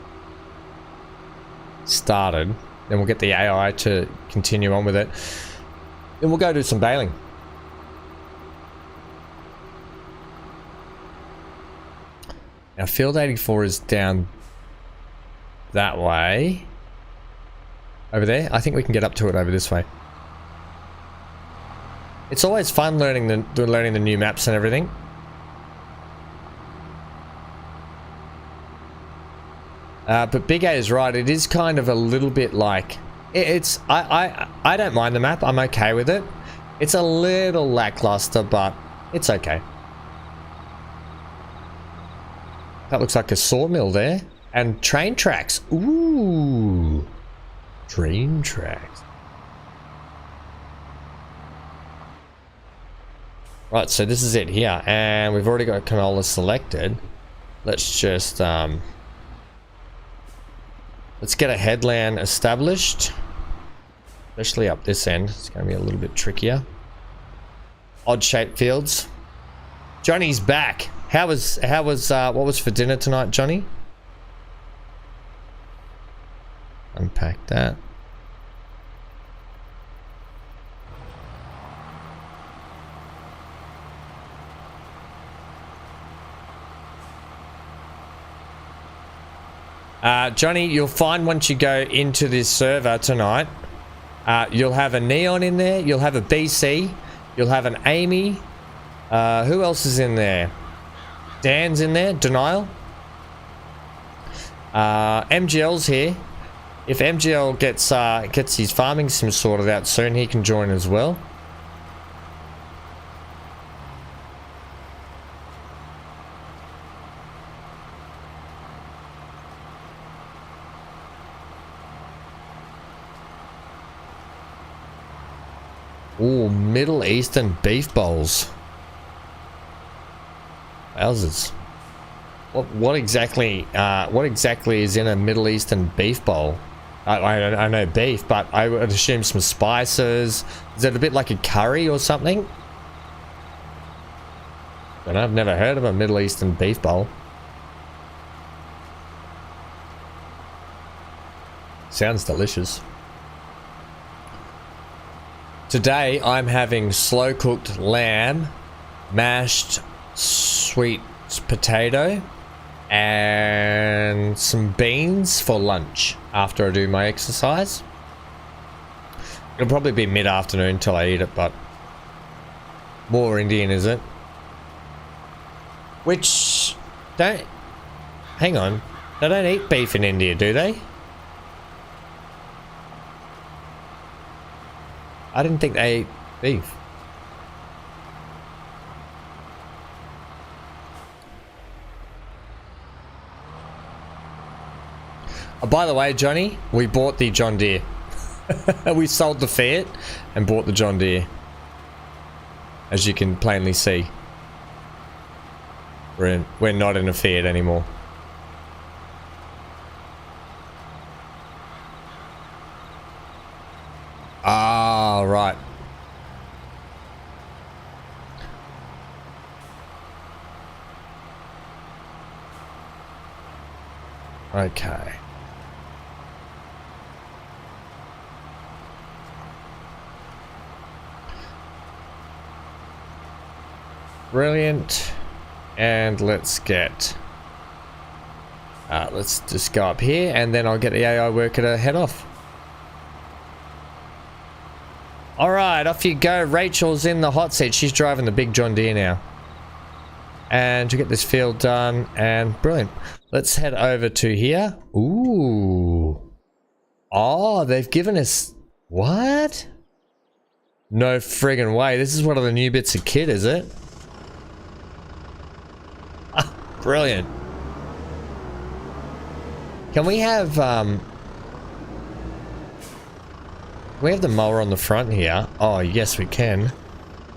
started. Then we'll get the AI to continue on with it. Then we'll go do some baling. Now field 84 is down that way. Over there. I think we can get up to it over this way. It's always fun learning the new maps and everything. But Big A is right. It is kind of a little bit like I don't mind the map. I'm okay with it. It's a little lackluster, but it's okay. That looks like a sawmill there, and train tracks. Ooh, train tracks. Right, so this is it here, and we've already got canola selected. Let's just let's get a headland established, especially up this end. It's going to be a little bit trickier. Odd shaped fields. Johnny's back. How was what was for dinner tonight, Johnny? Unpack that. Johnny, you'll find once you go into this server tonight, you'll have a Neon in there, you'll have a BC, you'll have an Amy. Who else is in there? Dan's in there, Denial. MGL's here. If MGL gets his farming sim sorted out soon, he can join as well. Ooh, Middle Eastern beef bowls. Wowzers. What exactly is in a Middle Eastern beef bowl? I know beef, but I would assume some spices. Is it a bit like a curry or something? And I've never heard of a Middle Eastern beef bowl. Sounds delicious. Today I'm having slow cooked lamb, mashed sweet potato, and some beans for lunch after I do my exercise. It'll probably be mid-afternoon till I eat it, but more Indian, is it? Which don't hang on, they don't eat beef in India, do they? I didn't think they ate beef. Oh, by the way, Johnny, we bought the John Deere. We sold the Fiat and bought the John Deere. As you can plainly see. We're not in a Fiat anymore. Ah, right. Okay. Brilliant. And let's get... let's just go up here and then I'll get the AI worker to head off. Alright, off you go. Rachel's in the hot seat. She's driving the big John Deere now. And to get this field done, and brilliant. Let's head over to here. Ooh. Oh, they've given us... What? No friggin' way. This is one of the new bits of kit, is it? Ah, brilliant. Can we have, we have the mower on the front here. Oh, yes, we can.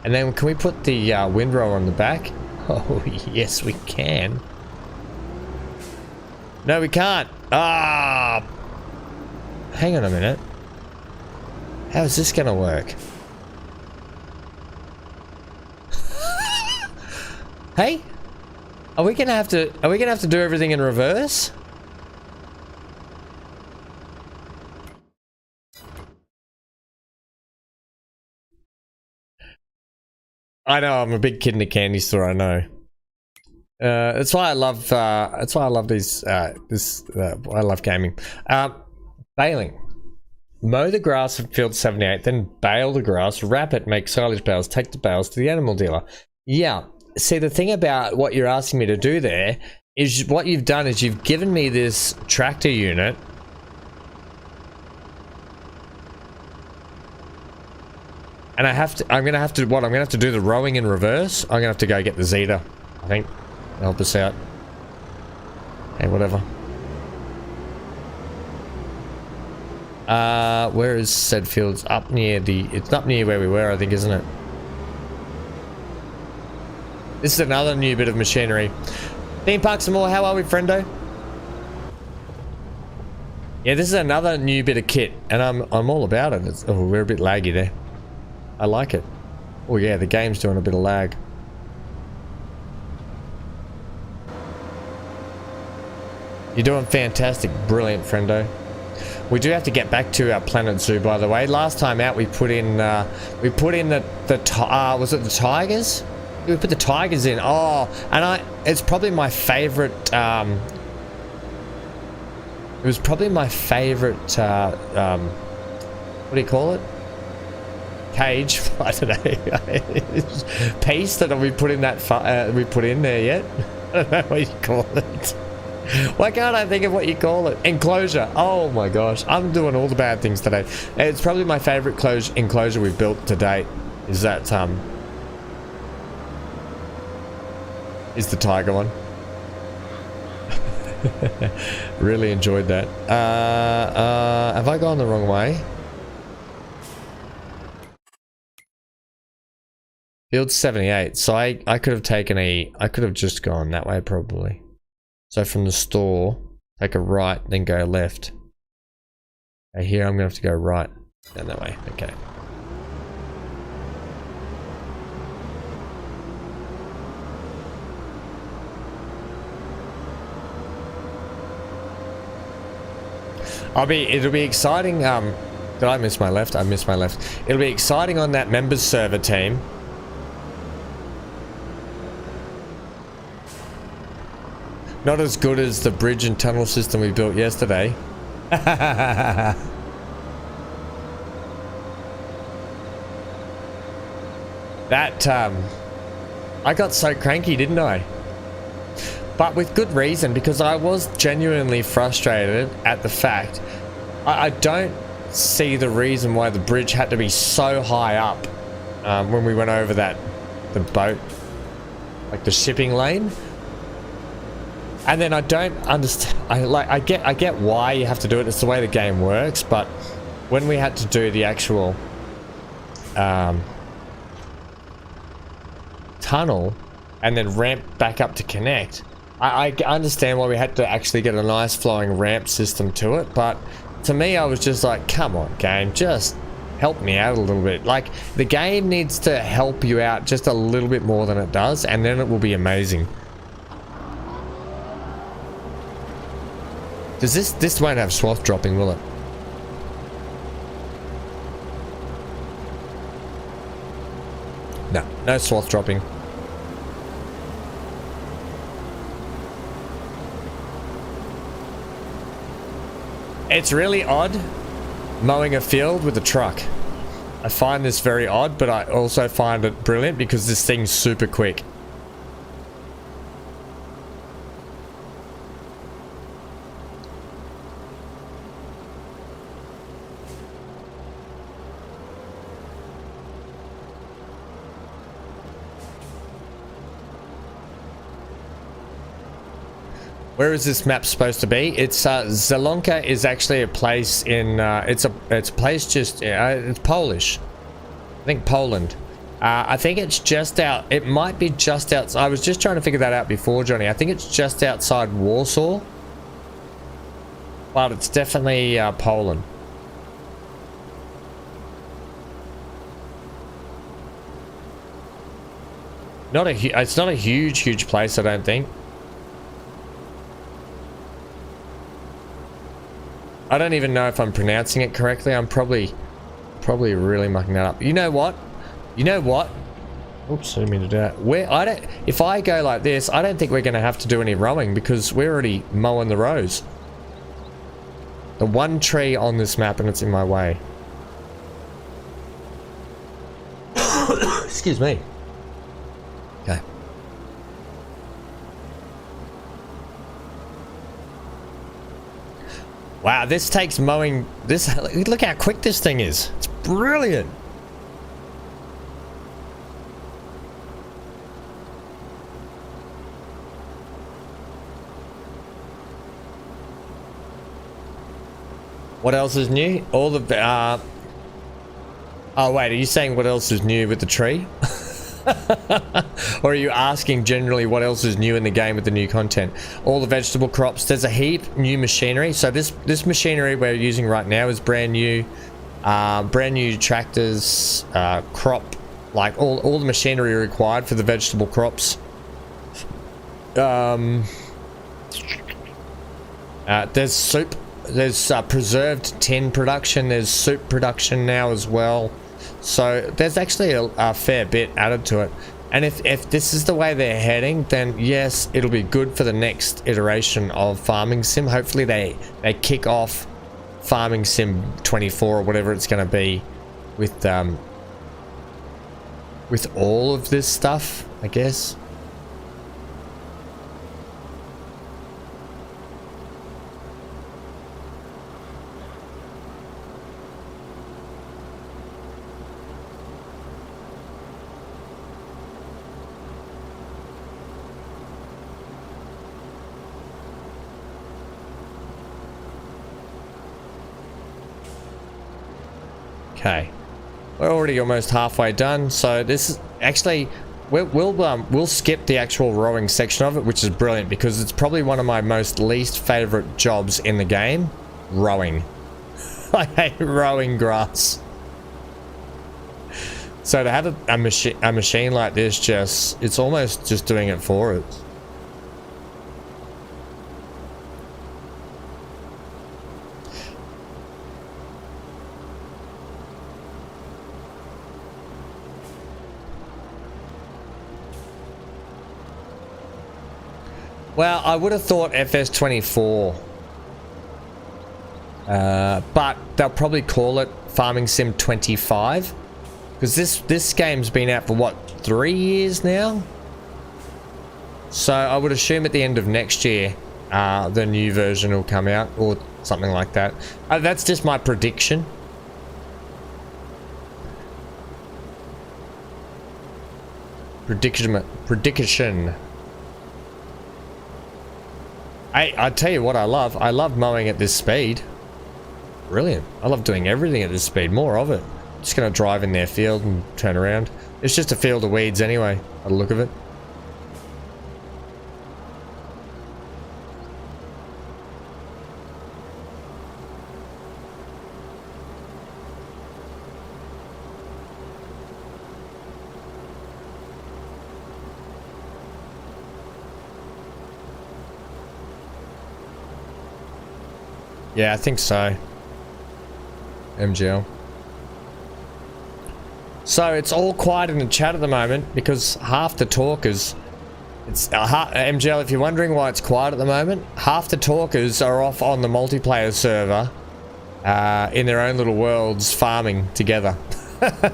And then can we put the windrower on the back? Oh, yes, we can. No, we can't. Ah! Hang on a minute. How is this gonna work? Hey? Are we gonna have to do everything in reverse? I know, I'm a big kid in a candy store, I know. That's why I love these, I love gaming. Baling. Mow the grass at field 78, then bale the grass, wrap it, make silage bales, take the bales to the animal dealer. Yeah, see, the thing about what you're asking me to do there is what you've done is you've given me this tractor unit. And I'm gonna have to do the rowing in reverse. I'm gonna have to go get the Zeta, I think. Help us out. Hey, whatever. Where is said fields? Up near the... It's up near where we were, I think, isn't it? This is another new bit of machinery. Theme Park some more. How are we, friendo? Yeah, this is another new bit of kit, and I'm all about it. Oh, we're a bit laggy there. I like it. Oh yeah, the game's doing a bit of lag. You're doing fantastic, brilliant, friendo. We do have to get back to our Planet Zoo, by the way. Last time out, we put in the was it the tigers? We put the tigers in. Oh, and it's probably my favorite. It was probably my favorite. What do you call it? Cage. I don't know. Piece that we put in that. We put in there yet? I don't know what you call it. Why can't I think of what you call it? Enclosure. Oh my gosh, I'm doing all the bad things today. It's probably my favorite enclosure we've built to date. Is that is the tiger one. Really enjoyed that. Have I gone the wrong way? Field 78. So I could have taken I could have just gone that way probably. So from the store, take a right, then go left. Okay, here I'm gonna have to go right, down that way. Okay. It'll be exciting. Did I miss my left? I missed my left. It'll be exciting on that members server team. Not as good as the bridge and tunnel system we built yesterday. That I got so cranky, didn't I? But with good reason, because I was genuinely frustrated at the fact I don't see the reason why the bridge had to be so high up when we went over the boat, like the shipping lane. And then I don't understand. I get why you have to do it. It's the way the game works. But when we had to do the actual tunnel and then ramp back up to connect, I understand why we had to actually get a nice flowing ramp system to it. But to me, I was just like, come on, game, just help me out a little bit. Like, the game needs to help you out just a little bit more than it does, and then it will be amazing. Does this won't have swath dropping, will it? No swath dropping. It's really odd mowing a field with a truck. I find this very odd, but I also find it brilliant because this thing's super quick. Where is this map supposed to be? It's Zielonka is actually a place in it's a place just it's Polish. I think Poland. I think it's just out. It might be just outside. I was just trying to figure that out before, Johnny. I think it's just outside Warsaw, but it's definitely Poland. It's not a huge place, I don't think. I don't even know if I'm pronouncing it correctly. I'm probably really mucking that up. You know what? Oops, I didn't mean to do that. If I go like this, I don't think we're going to have to do any rowing because we're already mowing the rows. The one tree on this map and it's in my way. Excuse me. Okay. Wow, this takes mowing. Look how quick this thing is. It's brilliant. What else is new? All the oh wait, are you saying what else is new with the tree? Or are you asking generally what else is new in the game with the new content? All the vegetable crops. There's a heap new machinery. So this machinery we're using right now is brand new. Brand new tractors, crop, like all the machinery required for the vegetable crops. There's soup. There's preserved tin production. There's soup production now as well. So there's actually a fair bit added to it. And if this is the way they're heading, then yes, it'll be good for the next iteration of Farming Sim. Hopefully they kick off Farming Sim 24 or whatever it's going to be with all of this stuff, I guess. Okay, we're already almost halfway done. So this is actually we'll skip the actual rowing section of it, which is brilliant because it's probably one of my most least favorite jobs in the game. Rowing. I hate rowing grass. So to have a machine like this, just it's almost just doing it for it. Well, I would have thought FS24, but they'll probably call it Farming Sim 25, because this game's been out for what, 3 years now? So I would assume at the end of next year, the new version will come out, or something like that. That's just my prediction. Prediction. I tell you what I love mowing at this speed. Brilliant. I love doing everything at this speed. More of it. Just gonna drive in their field and turn around. It's just a field of weeds anyway, by the look of it. Yeah, I think so. MGL. So it's all quiet in the chat at the moment because half the talkers, MGL, if you're wondering why it's quiet at the moment, half the talkers are off on the multiplayer server in their own little worlds farming together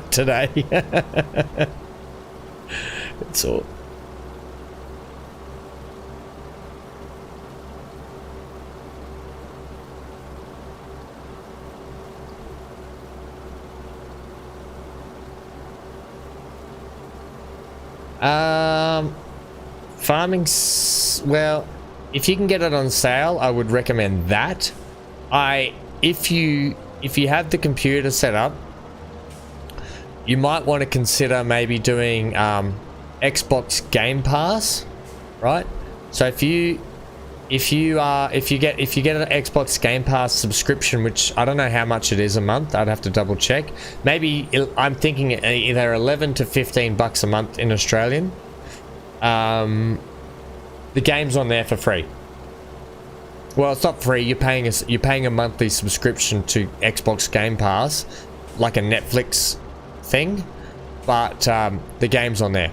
today. It's all... well, if you can get it on sale, I would recommend that. If you have the computer set up, you might want to consider maybe doing Xbox Game Pass, right? So if you get an Xbox Game Pass subscription, which I don't know how much it is a month, I'd have to double check. Maybe I'm thinking either 11 to 15 bucks a month in Australian. The game's on there for free. Well, it's not free. You're paying a monthly subscription to Xbox Game Pass, like a Netflix thing, but the game's on there,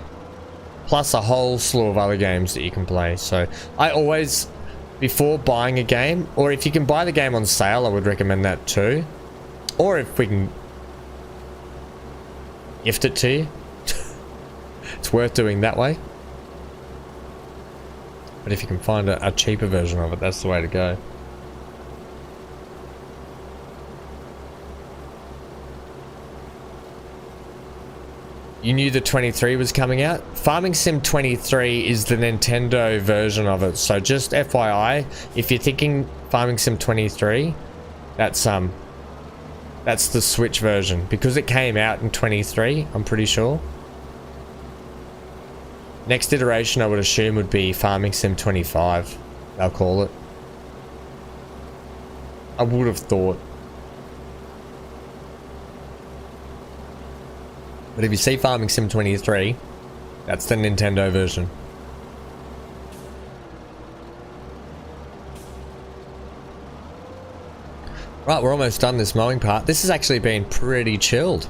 plus a whole slew of other games that you can play. So I always, before buying a game, or if you can buy the game on sale, I would recommend that too. Or if we can gift it to you, it's worth doing that way. But if you can find a cheaper version of it, that's the way to go. You knew the 23 was coming out? Farming Sim 23 is the Nintendo version of it. So just FYI, if you're thinking Farming Sim 23, that's the Switch version, because it came out in 23, I'm pretty sure. Next iteration I would assume would be Farming Sim 25. They'll call it. I would have thought. But if you see Farming Sim 23, that's the Nintendo version. Right, we're almost done this mowing part. This has actually been pretty chilled.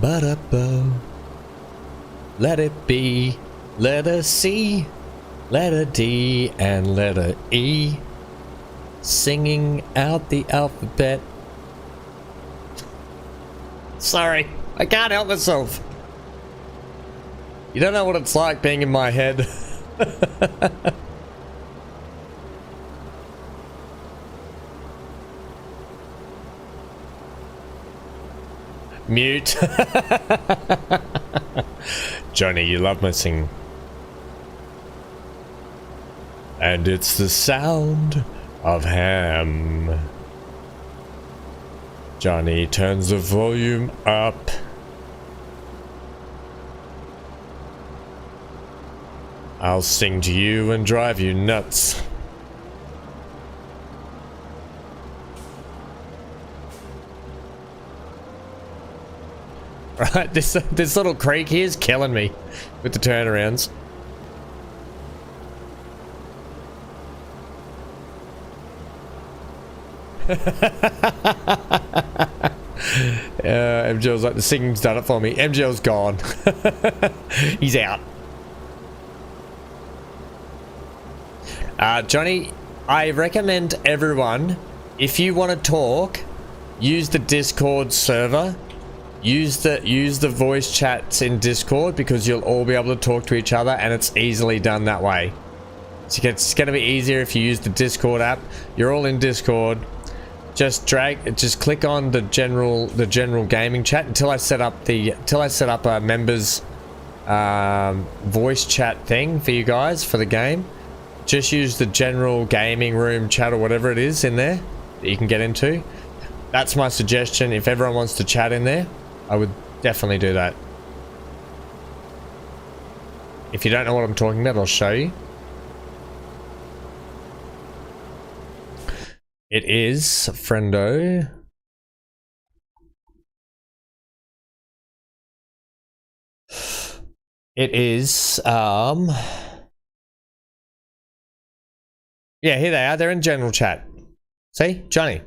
Ba-da-bo. Let it be. Letter C, letter D, and letter E. Singing out the alphabet. Sorry, I can't help myself. You don't know what it's like being in my head. Mute. Johnny, you love my singing. And it's the sound of ham. Johnny turns the volume up. I'll sing to you and drive you nuts. Right, this little creek here is killing me with the turnarounds. MGL's like, the singing's done it for me. MGL's gone. He's out. Johnny, I recommend everyone, if you want to talk, use the Discord server. Use the voice chats in Discord, because you'll all be able to talk to each other, and it's easily done that way. So it's going to be easier if you use the Discord app. You're all in Discord. Just click on the general gaming chat until I set up a members voice chat thing for you guys for the game. Just use the general gaming room chat or whatever it is in there that you can get into. That's my suggestion. If everyone wants to chat in there, I would definitely do that. If you don't know what I'm talking about, I'll show you. It is, friendo. It is, yeah, here they are. They're in general chat. See, Johnny,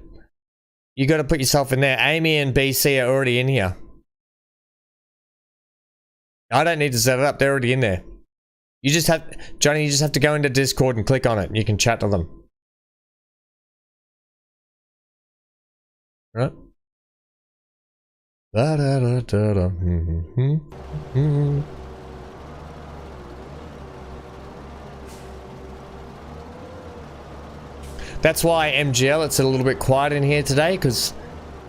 you got to put yourself in there. Amy and BC are already in here. I don't need to set it up. They're already in there. You just have, Johnny, you just have to go into Discord and click on it. And you can chat to them. Right? Da, da, da, da, da. That's why MGL, it's a little bit quiet in here today, because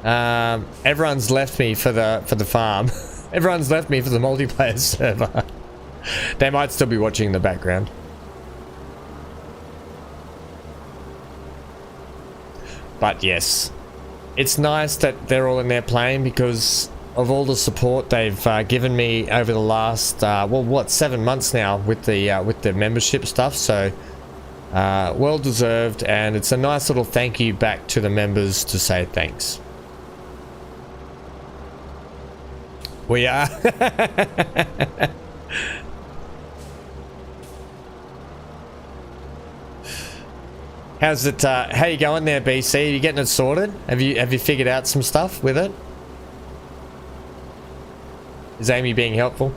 everyone's left me for the farm. Everyone's left me for the multiplayer server. They might still be watching in the background. But yes, it's nice that they're all in there playing, because of all the support they've given me over the last well, what, 7 months now with the membership stuff. So well deserved, and it's a nice little thank you back to the members to say thanks. We are. How's it? How you going there, BC? Are you getting it sorted? Have you figured out some stuff with it? Is Amy being helpful?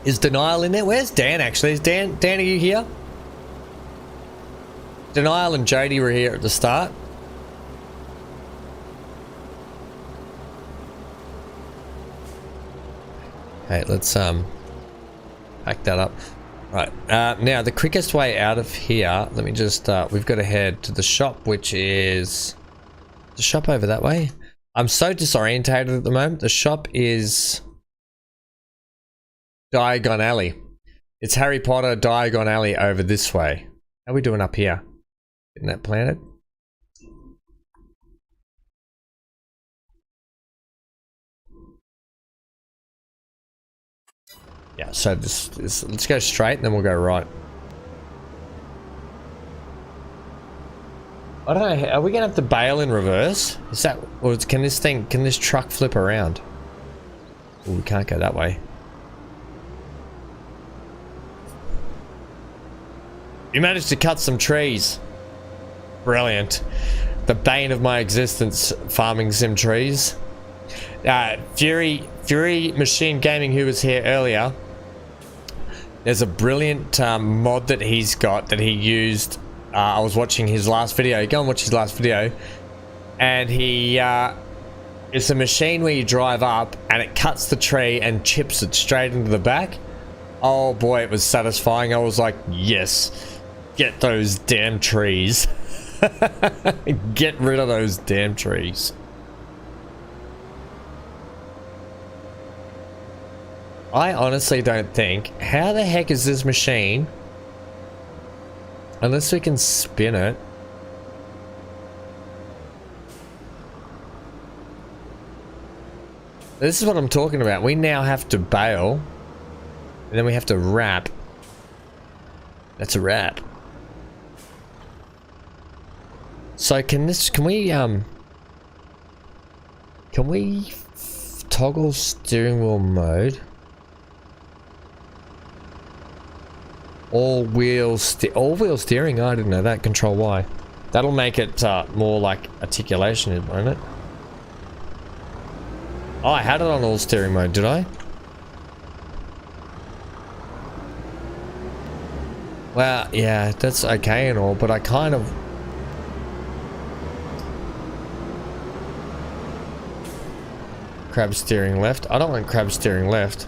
Is Denial in there? Where's Dan? Actually, is Dan? Dan, are you here? Denial and Jody were here at the start. Okay, let's pack that up. Right, now the quickest way out of here, let me just, we've got to head to the shop, which is the shop over that way. I'm so disorientated at the moment. The shop is Diagon Alley. It's Harry Potter Diagon Alley over this way. How are we doing up here? Getting that planted? Yeah, so this let's go straight and then we'll go right. I don't know, are we gonna have to bail in reverse? Is that, or can this truck flip around? Oh, we can't go that way. You managed to cut some trees. Brilliant. The bane of my existence, farming sim trees. Fury Machine Gaming, who was here earlier, there's a brilliant mod that he's got that he used. I was watching his last video. Go and watch his last video. And he, it's a machine where you drive up and it cuts the tree and chips it straight into the back. Oh boy, it was satisfying. I was like, yes, get those damn trees. Get rid of those damn trees. I honestly don't think, how the heck is this machine, unless we can spin it, this is what I'm talking about. We now have to bail and then we have to wrap. That's a wrap. So can we toggle steering wheel mode? All wheel steering. I didn't know that. Control Y. That'll make it more like articulation, won't it? Oh, I had it on all steering mode, did I? Well, yeah, that's okay and all, but I kind of... Crab steering left. I don't want crab steering left.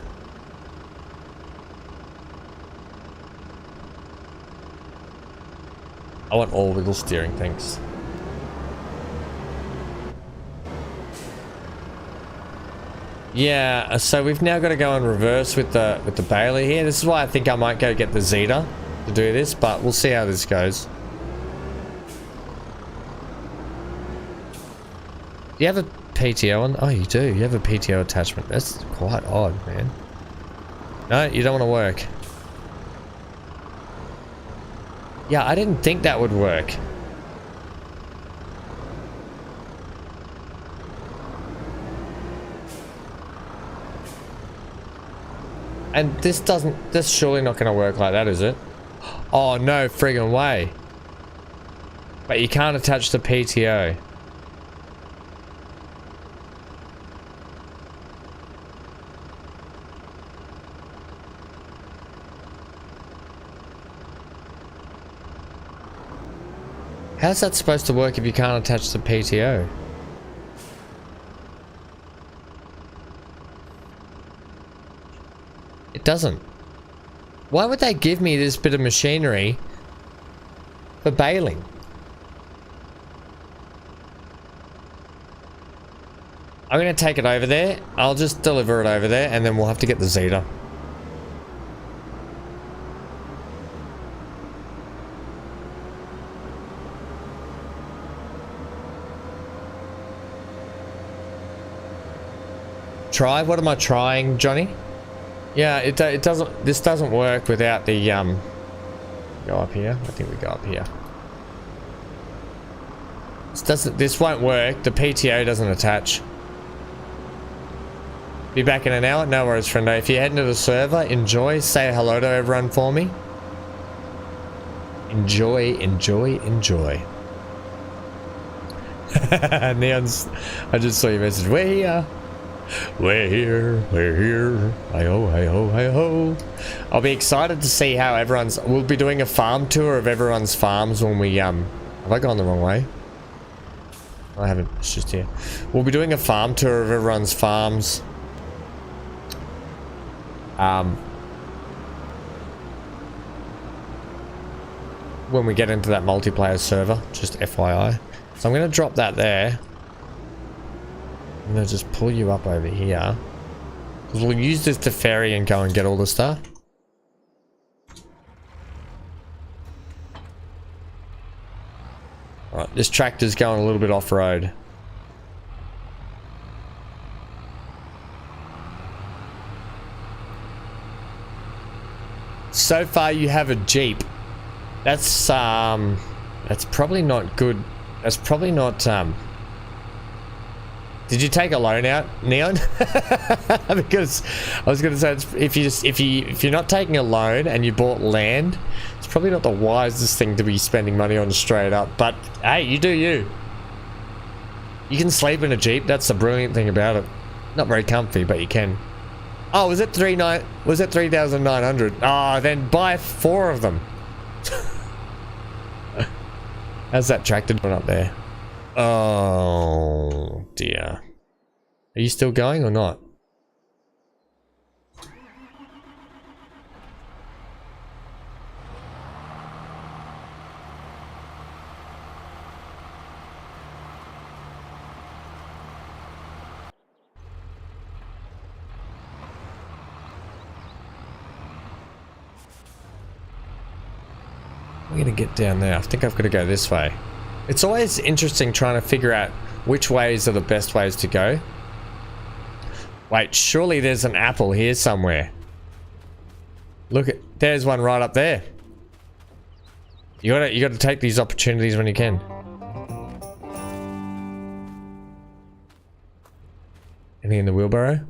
I want all wheel steering, thanks. Yeah, so we've now got to go in reverse with the baler here. This is why I think I might go get the Zeta to do this, but we'll see how this goes. Do you have a PTO on? Oh, you do. You have a PTO attachment. That's quite odd, man. No, you don't want to work. Yeah, I didn't think that would work. And this surely not going to work like that, is it? Oh, no friggin' way. But you can't attach the PTO. How's that supposed to work if you can't attach the PTO? It doesn't. Why would they give me this bit of machinery for baling? I'm going to take it over there. I'll just deliver it over there and then we'll have to get the Zeta. Try? What am I trying, Johnny? Yeah, it doesn't. This doesn't work without the Go up here. I think we go up here. This won't work. The PTO doesn't attach. Be back in an hour. No worries, friendo. If you're heading to the server, enjoy. Say hello to everyone for me. Enjoy, enjoy, enjoy. Neon's. I just saw your message. We're here. We're here, we're here. Hi-ho, hi-ho, hi-ho. I'll be excited to see how everyone's... We'll be doing a farm tour of everyone's farms when we, Have I gone the wrong way? I haven't, it's just here. We'll be doing a farm tour of everyone's farms. When we get into that multiplayer server, just FYI. So I'm going to drop that there. I'm gonna just pull you up over here. Because we'll use this to ferry and go and get all the stuff. Right, this tractor's going a little bit off-road. So far you have a Jeep. That's probably not good. That's probably not, Did you take a loan out, Neon? Because I was going to say, if you're not taking a loan and you bought land, it's probably not the wisest thing to be spending money on straight up. But hey, you do you. You can sleep in a Jeep. That's the brilliant thing about it. Not very comfy, but you can. Oh, was it 3,900? Oh, then buy 4 of them. How's that tractor doing up there? Oh dear. Are you still going or not? I'm gonna get down there. I think I've got to go this way. It's always interesting trying to figure out which ways are the best ways to go. Wait, surely there's an apple here somewhere. Look, there's one right up there. You gotta take these opportunities when you can. Anything in the wheelbarrow?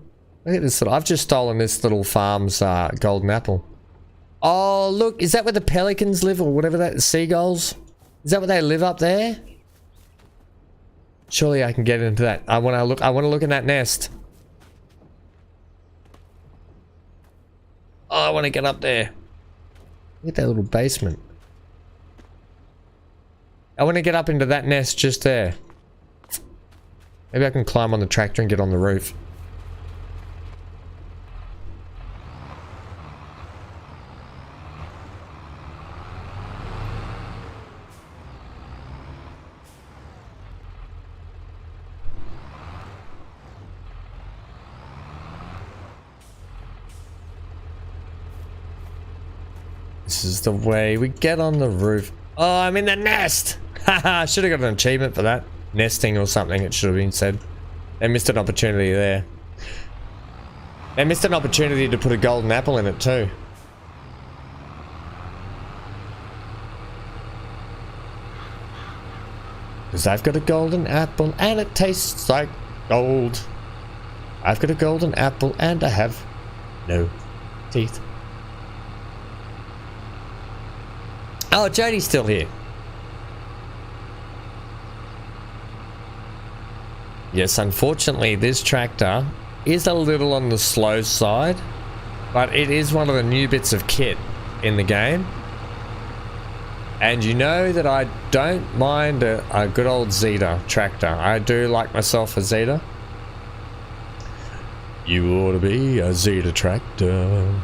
Look at this I've just stolen this little farm's golden apple. Oh, look, is that where the pelicans live or whatever that, the seagulls? Is that where they live up there? Surely I can get into that. I want to look in that nest. Oh, I want to get up there. Look at that little basement. I want to get up into that nest just there. Maybe I can climb on the tractor and get on the roof. This is the way we get on the roof. Oh, I'm in the nest! Haha, I should have got an achievement for that. Nesting or something, it should have been said. They missed an opportunity there. They missed an opportunity to put a golden apple in it too. Because I've got a golden apple and it tastes like gold. I've got a golden apple and I have no teeth. Oh, Jody's still here. Yes, unfortunately, this tractor is a little on the slow side, but it is one of the new bits of kit in the game. And you know that I don't mind a good old Zeta tractor. I do like myself a Zeta. You ought to be a Zeta tractor.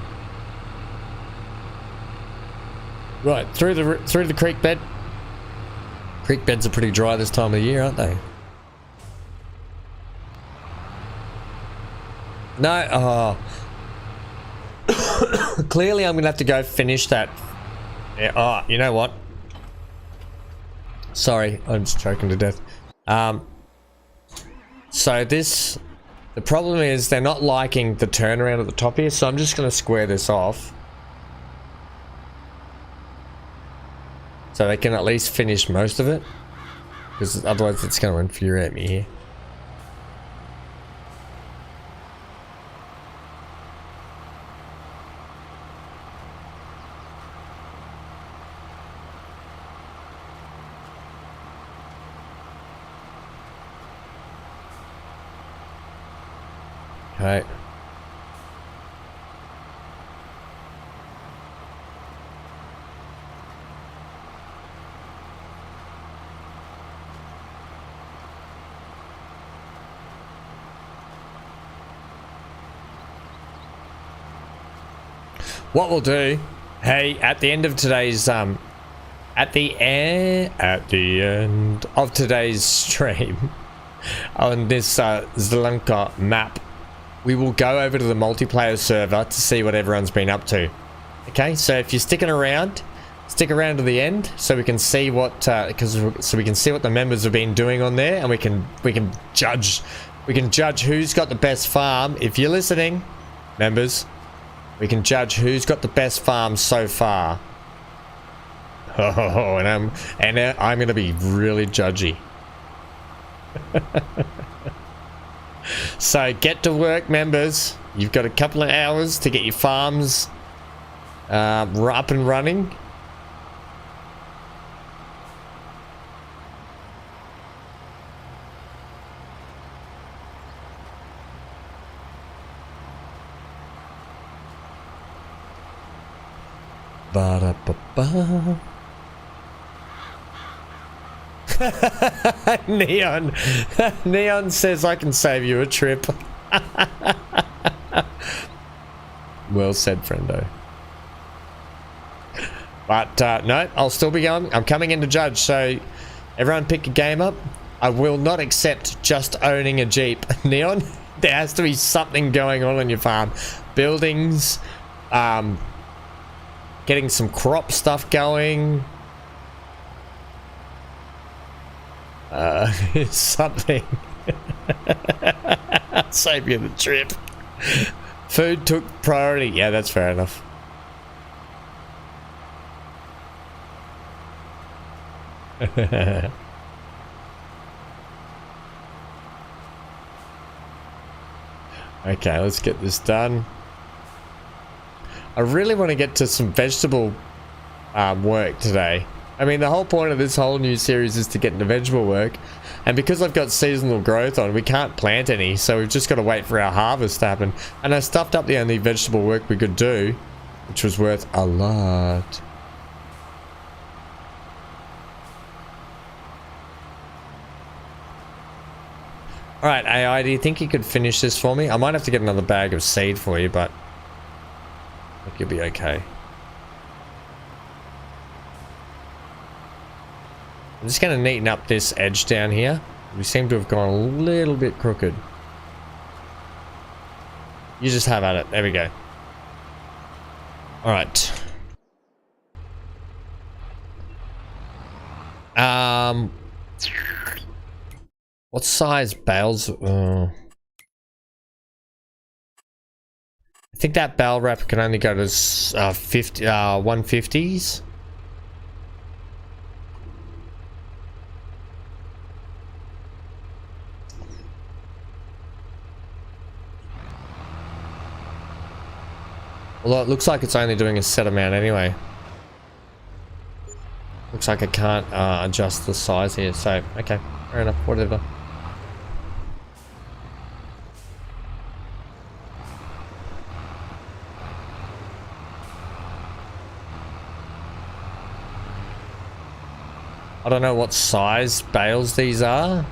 Right, through the creek bed. Creek beds are pretty dry this time of the year, aren't they? No, clearly I'm gonna have to go finish that. Yeah, oh, you know what? Sorry, I'm just choking to death. So the problem is they're not liking the turnaround at the top here, so I'm just gonna square this off. So they can at least finish most of it. Because otherwise it's gonna infuriate me here. Okay. What we'll do, hey, at the end of today's at the end of today's stream on this Zielonka map, we will go over to the multiplayer server to see what everyone's been up to. Okay, so if you're sticking around, Stick around to the end so we can see what so we can see what the members have been doing on there, and we can judge who's got the best farm. If you're listening, members, we can judge who's got the best farm so far. Oh, and I'm gonna be really judgy. So get to work, members. You've got a couple of hours to get your farms up and running. Ba-da-ba-ba. Neon says I can save you a trip. Well said, friendo. But no, I'll still be going. I'm coming in to judge, so everyone pick a game up. I will not accept just owning a Jeep. Neon, there has to be something going on your farm. Buildings, getting some crop stuff going. Something. Save you the trip. Food took priority. Yeah, that's fair enough. Okay, let's get this done. I really want to get to some vegetable work today. I mean, the whole point of this whole new series is to get into vegetable work, and because I've got seasonal growth on, we can't plant any, so we've just got to wait for our harvest to happen. And I stuffed up the only vegetable work we could do, which was worth a lot. Alright, AI, do you think you could finish this for me? I might have to get another bag of seed for you, but I think you'll be okay. I'm just going to neaten up this edge down here. We seem to have gone a little bit crooked. You just have at it. There we go. Alright. What size bales? I think that bale wrap can only go to 150s. Although it looks like it's only doing a set amount anyway. Looks like I can't adjust the size here, so okay, fair enough, whatever. I don't know what size bales these are,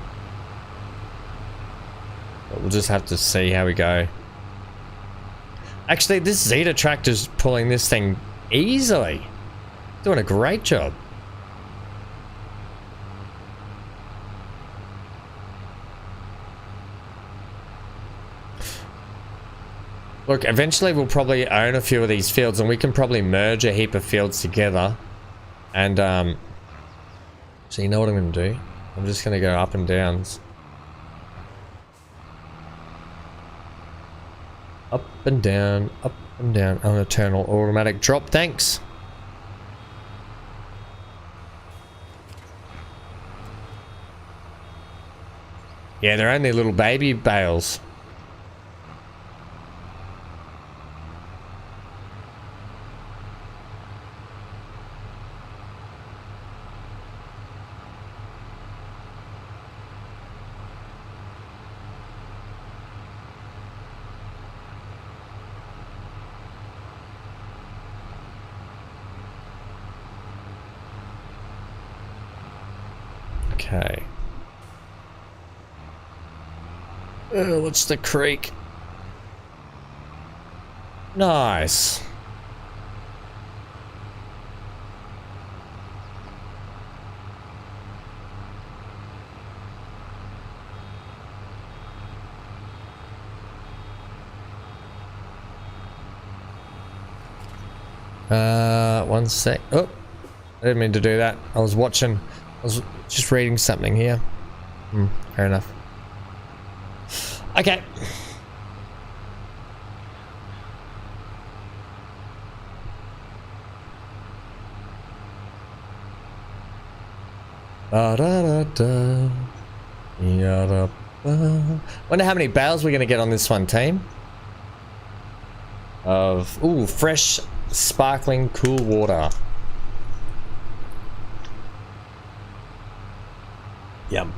but we'll just have to see how we go. Actually, this Zeta tractor's pulling this thing easily. Doing a great job. Look, eventually we'll probably own a few of these fields, and we can probably merge a heap of fields together. And, so you know what I'm going to do? I'm just going to go up and downs. Up and down, up and down. I'm going to turn on automatic drop, thanks. Yeah, they're only little baby bales. Okay. What's the creek? Nice. One sec. Oh, I didn't mean to do that. I was just reading something here. Fair enough. Okay. Da-da-da-da. Ya-da-ba. Wonder how many bales we're gonna get on this one, team. Of fresh, sparkling, cool water. Yum.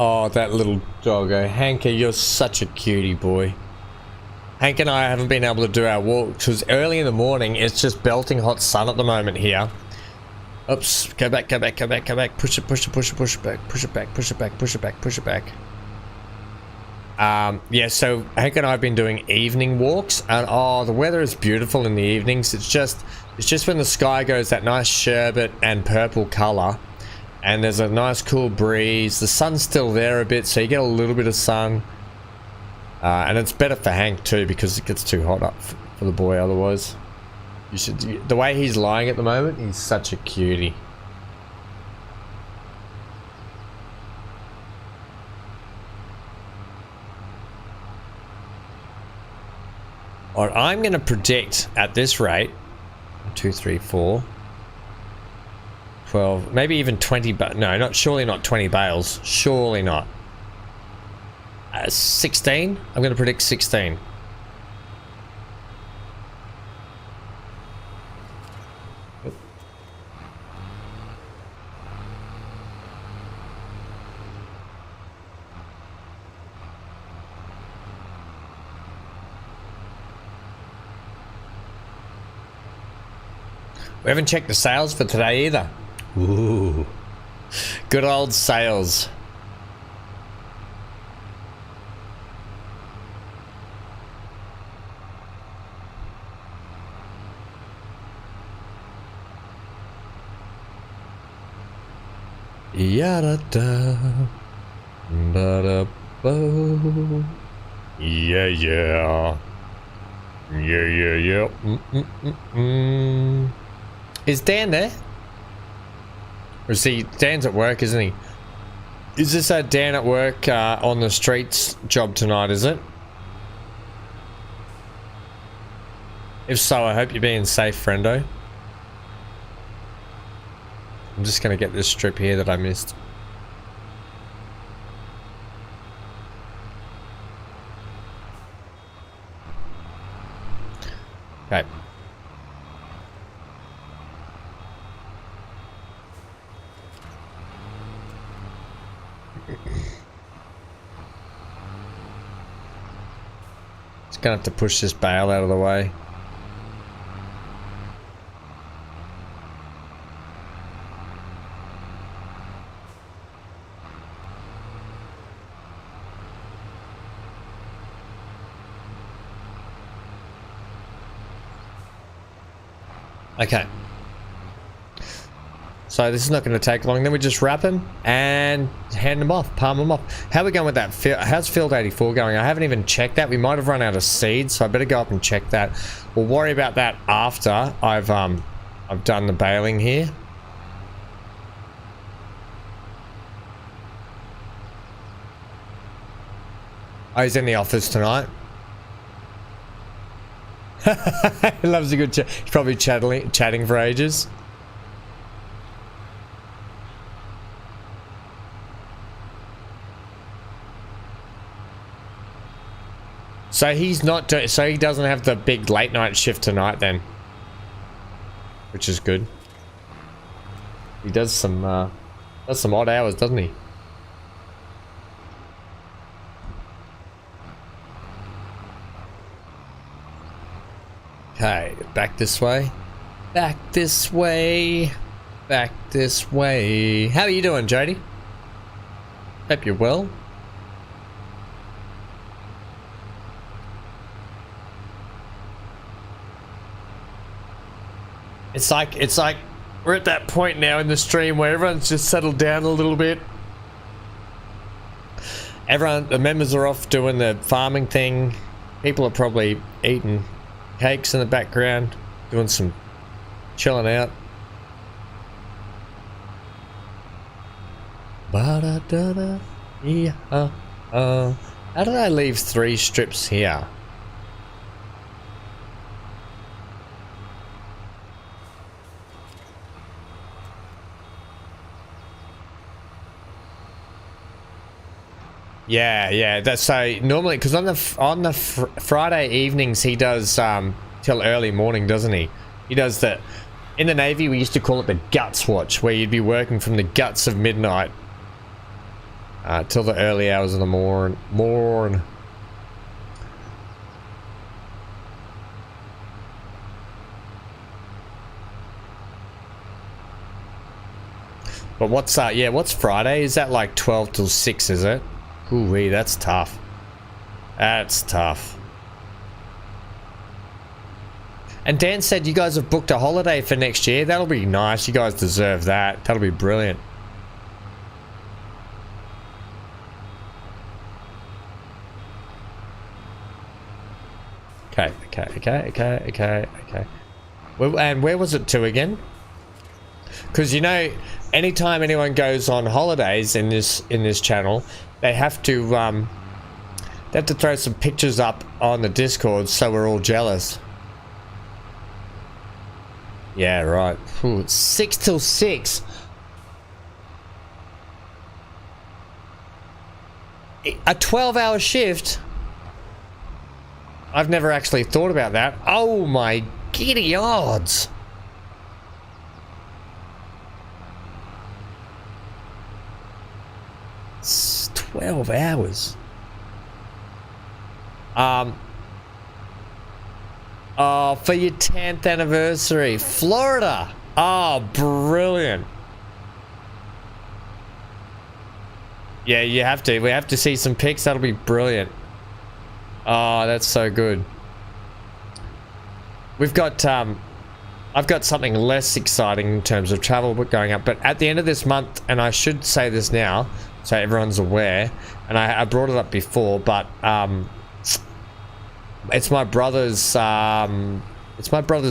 Oh, that little doggo. Hanker, you're such a cutie boy. Hank and I haven't been able to do our walk because early in the morning. It's just belting hot sun at the moment here. Oops. Go back, go back, go back, go back. Push it, push it, push it, push it back, push it back, push it back, push it back, push it back. Yeah, so Hank and I have been doing evening walks, and oh, the weather is beautiful in the evenings. It's just when the sky goes that nice sherbet and purple color. And there's a nice cool breeze. The sun's still there a bit, so you get a little bit of sun. And it's better for Hank too, because it gets too hot up for the boy otherwise. The way he's lying at the moment, he's such a cutie. Alright, I'm going to predict at this rate, 2, 3, 4... 12, maybe even 20, but no, surely not 20 bales. Surely not. 16? I'm going to predict 16. We haven't checked the sales for today either. Ooh, good old sales. Ya-da-da, da-da-bo. Yeah, yeah. Yeah, yeah, yeah. Is Dan there? Or see, Dan's at work, isn't he? Is this a Dan at work on the streets job tonight, is it? If so, I hope you're being safe, friendo. I'm just going to get this strip here that I missed. Okay. Just gonna have to push this bale out of the way. Okay. So this is not going to take long. Then we just wrap him and hand him off, palm him off. How are we going with that? How's field 84 going? I haven't even checked that. We might have run out of seeds, so I better go up and check that. We'll worry about that after I've done the baling here. Oh, he's in the office tonight. He loves a good chat. He's probably chatting for ages. So he's not so he doesn't have the big late night shift tonight then, which is good. He does some odd hours, doesn't he? Okay, back this way. Back this way. Back this way. How are you doing, Jody? Hope you're well. It's like we're at that point now in the stream where everyone's just settled down a little bit. Everyone, the members are off doing the farming thing. People are probably eating cakes in the background, doing some chilling out. Ba-da-da-da, yeah, how did I leave 3 strips here? Yeah, that's so normally because on the Friday evenings he does till early morning, doesn't he? He does the, in the Navy we used to call it the guts watch, where you'd be working from the guts of midnight till the early hours of the morn. But what's yeah, what's Friday? Is that like 12 till 6, is it? Ooh-wee, that's tough. That's tough. And Dan said you guys have booked a holiday for next year. That'll be nice. You guys deserve that. That'll be brilliant. Okay. Well, and where was it to again? Because you know, anytime anyone goes on holidays in this channel, they have to throw some pictures up on the Discord so we're all jealous. Yeah, right. Ooh, it's 6 till 6. A 12-hour shift? I've never actually thought about that. Oh my giddy odds. 12 hours. Oh, for your 10th anniversary, Florida. Oh, brilliant. Yeah, you have to. We have to see some pics. That'll be brilliant. Oh, that's so good. We've got I've got something less exciting in terms of travel going up, but at the end of this month, and I should say this now so everyone's aware, and I brought it up before, but it's my brother's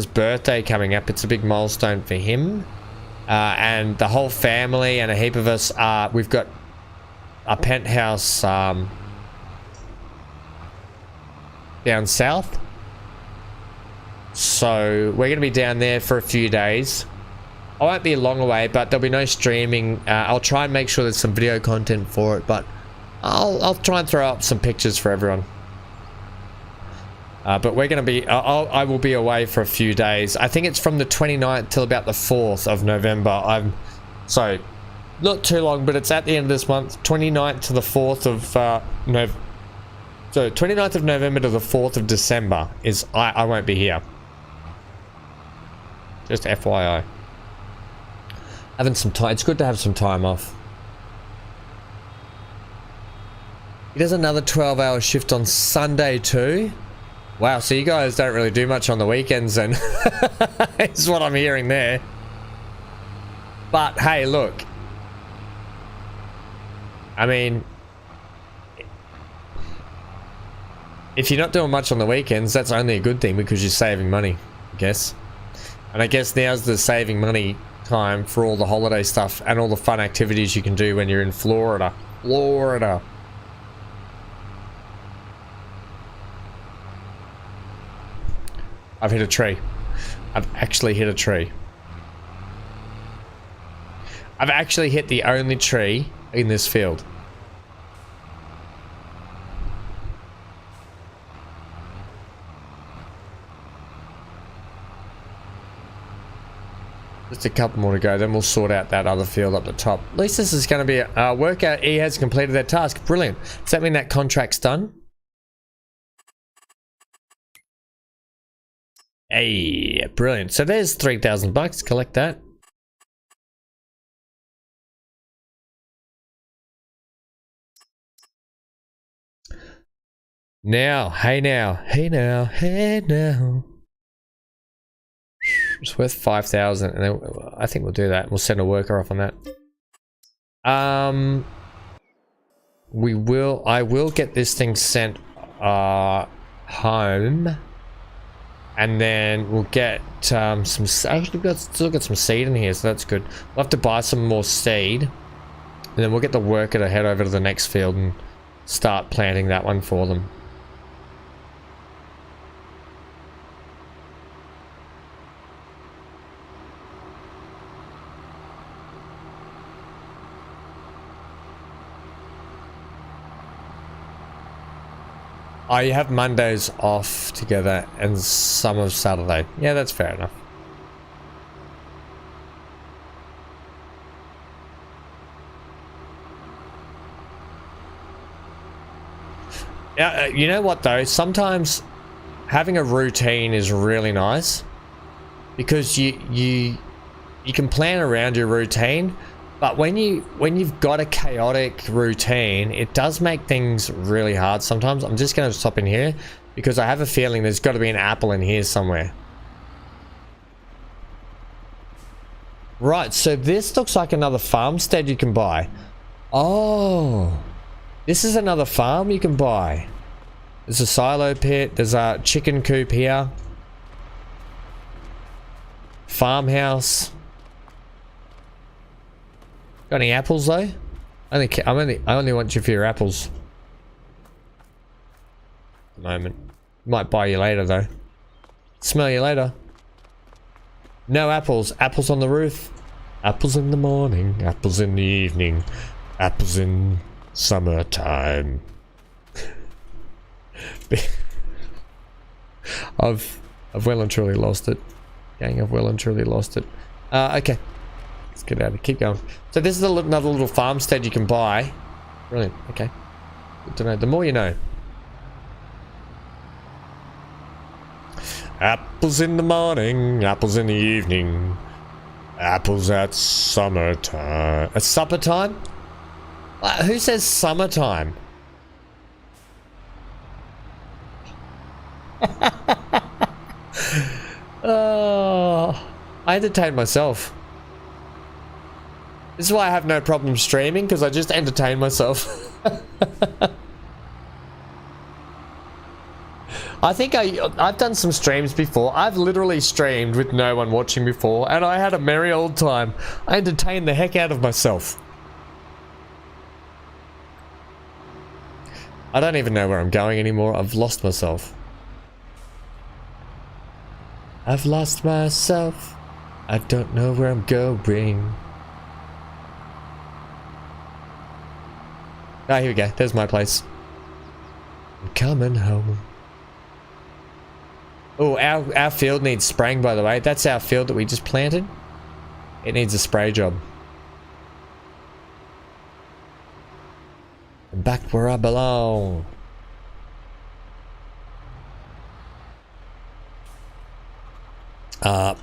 birthday coming up. It's a big milestone for him, and the whole family and a heap of us. We've got a penthouse down south, so we're gonna be down there for a few days. I won't be long away, but there'll be no streaming. I'll try and make sure there's some video content for it, but I'll try and throw up some pictures for everyone. But we're gonna be I will be away for a few days. I think it's from the 29th till about the 4th of November. So not too long, but it's at the end of this month, 29th to the 4th of so 29th of November to the 4th of December is I won't be here. Just FYI. Having some time. It's good to have some time off. He does another 12-hour shift on Sunday too. Wow, so you guys don't really do much on the weekends and is what I'm hearing there. But hey, look. I mean, if you're not doing much on the weekends, that's only a good thing because you're saving money, I guess. And I guess now's the saving money time for all the holiday stuff and all the fun activities you can do when you're in Florida. Florida. I've hit a tree. I've actually hit a tree. I've actually hit the only tree in this field. Just a couple more to go, then we'll sort out that other field up the top. At least this is going to be a workout. E has completed their task. Brilliant. Does that mean that contract's done? Hey, brilliant. So there's 3,000 bucks. Collect that. Now, hey now, hey now, hey now. It's worth 5,000, and then I think we'll do that. We'll send a worker off on that. I will get this thing sent home, and then we'll get some. Actually, we've still got some seed in here, so that's good. We'll have to buy some more seed, and then we'll get the worker to head over to the next field and start planting that one for them. Oh, you have Mondays off together and some of Saturday. Yeah, that's fair enough. Yeah, you know what though? Sometimes having a routine is really nice because you can plan around your routine. But when you've got a chaotic routine, it does make things really hard sometimes. I'm just going to stop in here because I have a feeling there's got to be an apple in here somewhere. Right, so this looks like another farmstead you can buy. Oh, this is another farm you can buy. There's a silo pit. There's a chicken coop here. Farmhouse. Got any apples though? I only want you for your apples. At the moment. Might buy you later though. Smell you later. No apples. Apples on the roof. Apples in the morning. Apples in the evening. Apples in summertime. I've well and truly lost it. Gang, I've well and truly lost it. Okay. Let's get out of here. Keep going. So this is another little farmstead you can buy. Brilliant. Okay. Good to know. The more you know. Apples in the morning. Apples in the evening. Apples at summertime. At supper time? Who says summertime? Oh, I entertain myself. This is why I have no problem streaming, because I just entertain myself. I think I've done some streams before. I've literally streamed with no one watching before, and I had a merry old time. I entertained the heck out of myself. I don't even know where I'm going anymore. I've lost myself. I've lost myself. I don't know where I'm going. Ah, here we go. There's my place. I'm coming home. Oh, our field needs spraying, by the way. That's our field that we just planted. It needs a spray job. I'm back where I belong.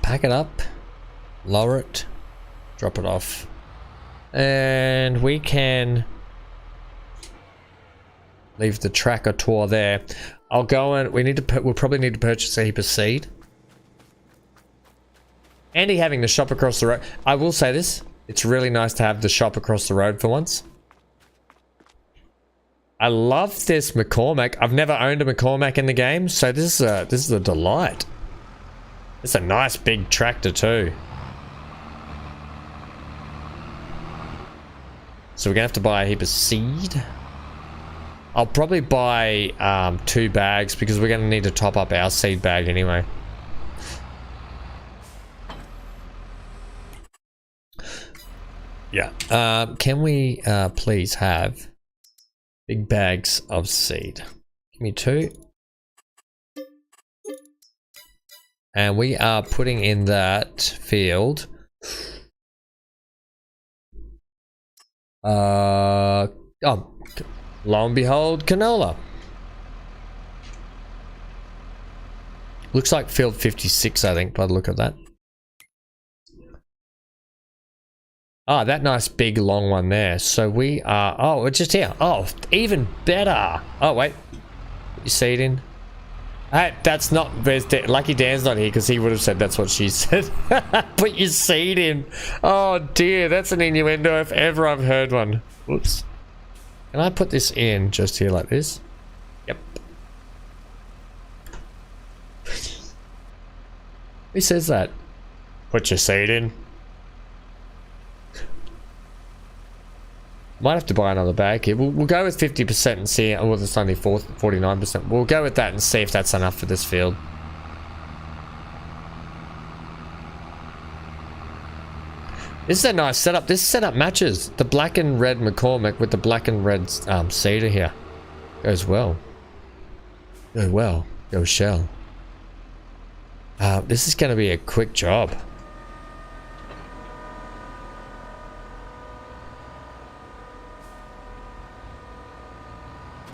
Pack it up. Lower it. Drop it off. And we can leave the tractor tour there. I'll go and we'll probably need to purchase a heap of seed. Andy having the shop across the road. I will say this. It's really nice to have the shop across the road for once. I love this McCormack. I've never owned a McCormack in the game, so this is a delight. It's a nice big tractor too. So we're gonna have to buy a heap of seed. I'll probably buy 2 bags because we're gonna need to top up our seed bag anyway. Yeah. Can we please have big bags of seed? Give me 2. And we are putting in that field. Oh, lo and behold, canola. Looks like field 56, I think, by the look of that. Ah, that nice big long one there. So we are, oh, it's just here. Oh, even better. Oh, wait. Put your seed in. Hey, that's not, Lucky Dan's not here because he would have said that's what she said. Put your seed in. Oh dear, that's an innuendo if ever I've heard one. Whoops. Can I put this in just here like this? Yep. Who says that? Put your seed in. Might have to buy another bag here. We'll go with 50% and see. Oh, well, it's only 49%. We'll go with that and see if that's enough for this field. This is a nice setup. This setup matches the black and red McCormick with the black and red cedar here. Goes well. Go well. Go shell. This is going to be a quick job.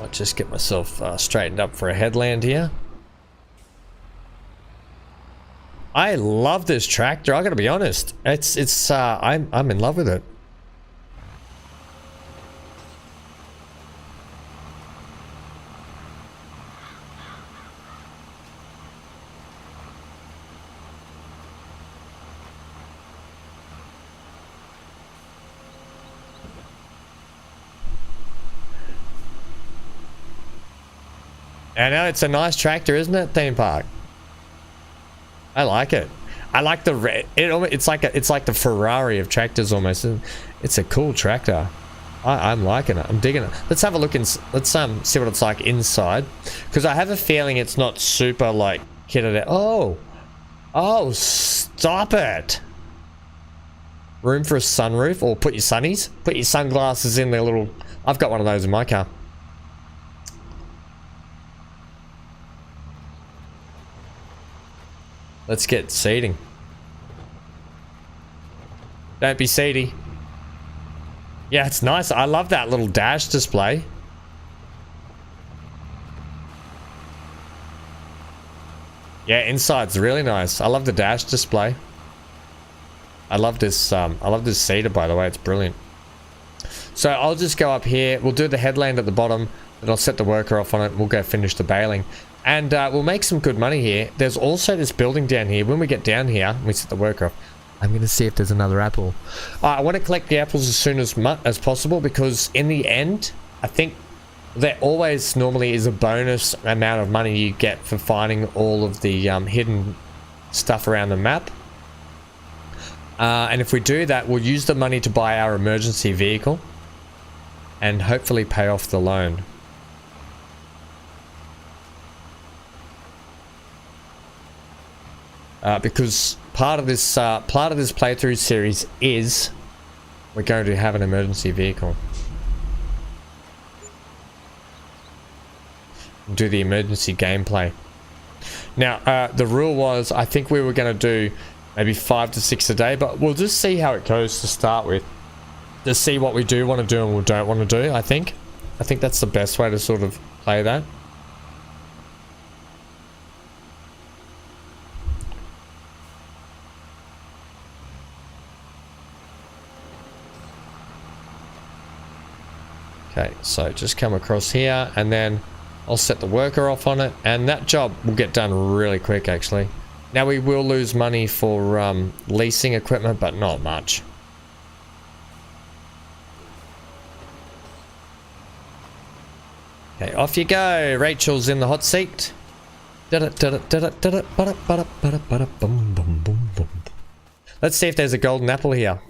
I'll just get myself straightened up for a headland here. I love this tractor. I gotta be honest. I'm in love with it. I know it's a nice tractor, isn't it, theme park? I like it. I like the red. It's like the Ferrari of tractors almost. It's a cool tractor. I'm liking it. I'm digging it. Let's have a look and let's see what it's like inside, because I have a feeling it's not super like kitted out. Oh, stop it! Room for a sunroof, or put your sunnies, put your sunglasses in their little. I've got one of those in my car. Let's get seating. Don't be seedy. Yeah, it's nice. I love that little dash display. Yeah, inside's really nice. I love the dash display. I love this cedar, by the way. It's brilliant. So I'll just go up here. We'll do the headland at the bottom, and I'll set the worker off on it. We'll go finish the baling. And we'll make some good money here. There's also this building down here. When we get down here, we set the worker off. I'm going to see if there's another apple. I want to collect the apples as soon as possible, because in the end, I think there always normally is a bonus amount of money you get for finding all of the hidden stuff around the map. And if we do that, we'll use the money to buy our emergency vehicle and hopefully pay off the loan. Because part of this playthrough series is we're going to have an emergency vehicle. Do the emergency gameplay. Now, the rule was, I think we were going to do maybe 5 to 6 a day, but we'll just see how it goes to start with. Just see what we do want to do and what we don't want to do, I think. I think that's the best way to sort of play that. Okay, so just come across here, and then I'll set the worker off on it, and that job will get done really quick, actually. Now, we will lose money for leasing equipment, but not much. Okay, off you go. Rachel's in the hot seat. Let's see if there's a golden apple here.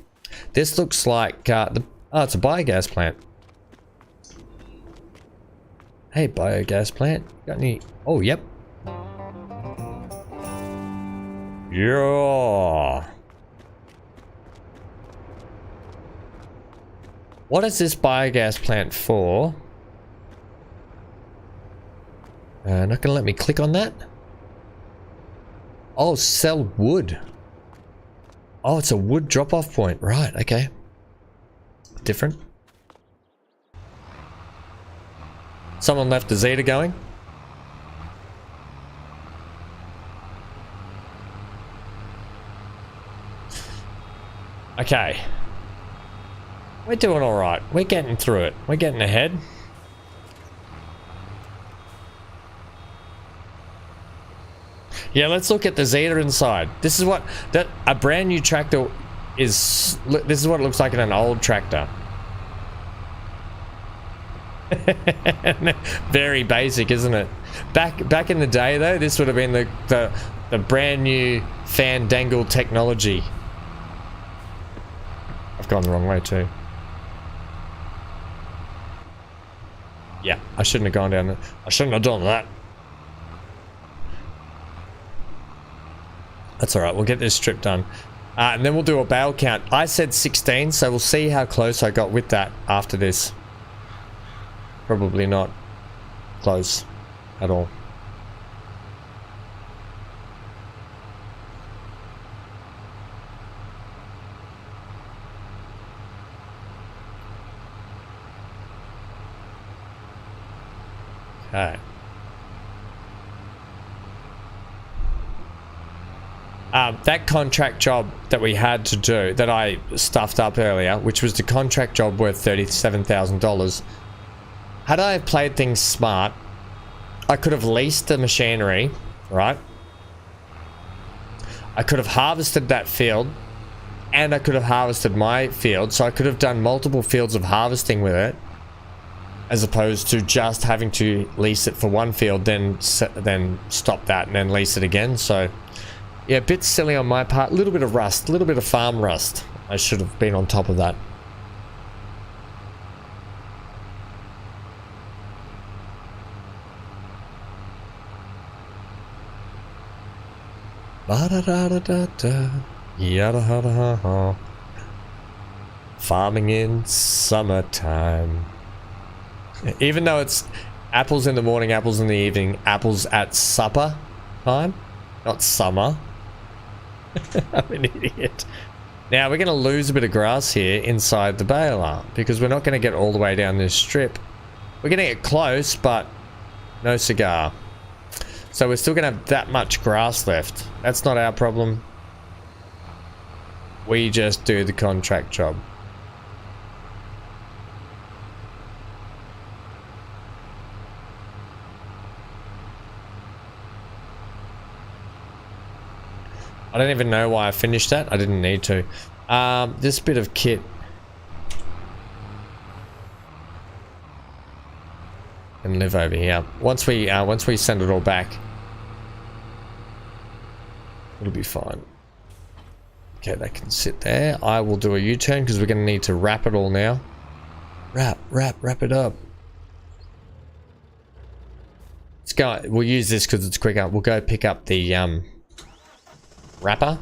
This looks like oh, it's a biogas plant. Hey, biogas plant. Got any? Oh, yep. Yeah. What is this biogas plant for? Not gonna let me click on that. Oh, sell wood. Oh, it's a wood drop-off point. Right, okay. Different. Someone left the Zeta going. Okay. We're doing all right. We're getting through it. We're getting ahead. Yeah, let's look at the Zeta inside. This is what a brand new tractor is. This is what it looks like in an old tractor. Very basic, isn't it? Back in the day, though, this would have been the brand new fandangle technology. I've gone the wrong way too. Yeah, I shouldn't have gone down there. I shouldn't have done that. That's alright, we'll get this strip done. And then we'll do a bale count. I said 16, so we'll see how close I got with that after this. Probably not close at all. Okay. That contract job that we had to do, that I stuffed up earlier, which was the contract job worth $37,000. Had I played things smart, I could have leased the machinery, right? I could have harvested that field, and I could have harvested my field, so I could have done multiple fields of harvesting with it, as opposed to just having to lease it for one field, then stop that and then lease it again. So yeah, a bit silly on my part. A little bit of rust, a little bit of farm rust. I should have been on top of that. Ba-da-da-da-da-da. Yada-ha-da-ha-ha. Farming in summertime. Even though it's apples in the morning, apples in the evening, apples at supper time, not summer. I'm an idiot. Now we're going to lose a bit of grass here inside the baler because we're not going to get all the way down this strip. We're going to get close, but no cigar. So we're still going to have that much grass left. That's not our problem. We just do the contract job. I don't even know why I finished that. I didn't need to. This bit of kit. And live over here. Once we send it all back, it'll be fine. Okay, that can sit there. I will do a U-turn because we're going to need to wrap it all now. Wrap it up. Let's go. We'll use this because it's quicker. We'll go pick up the wrapper,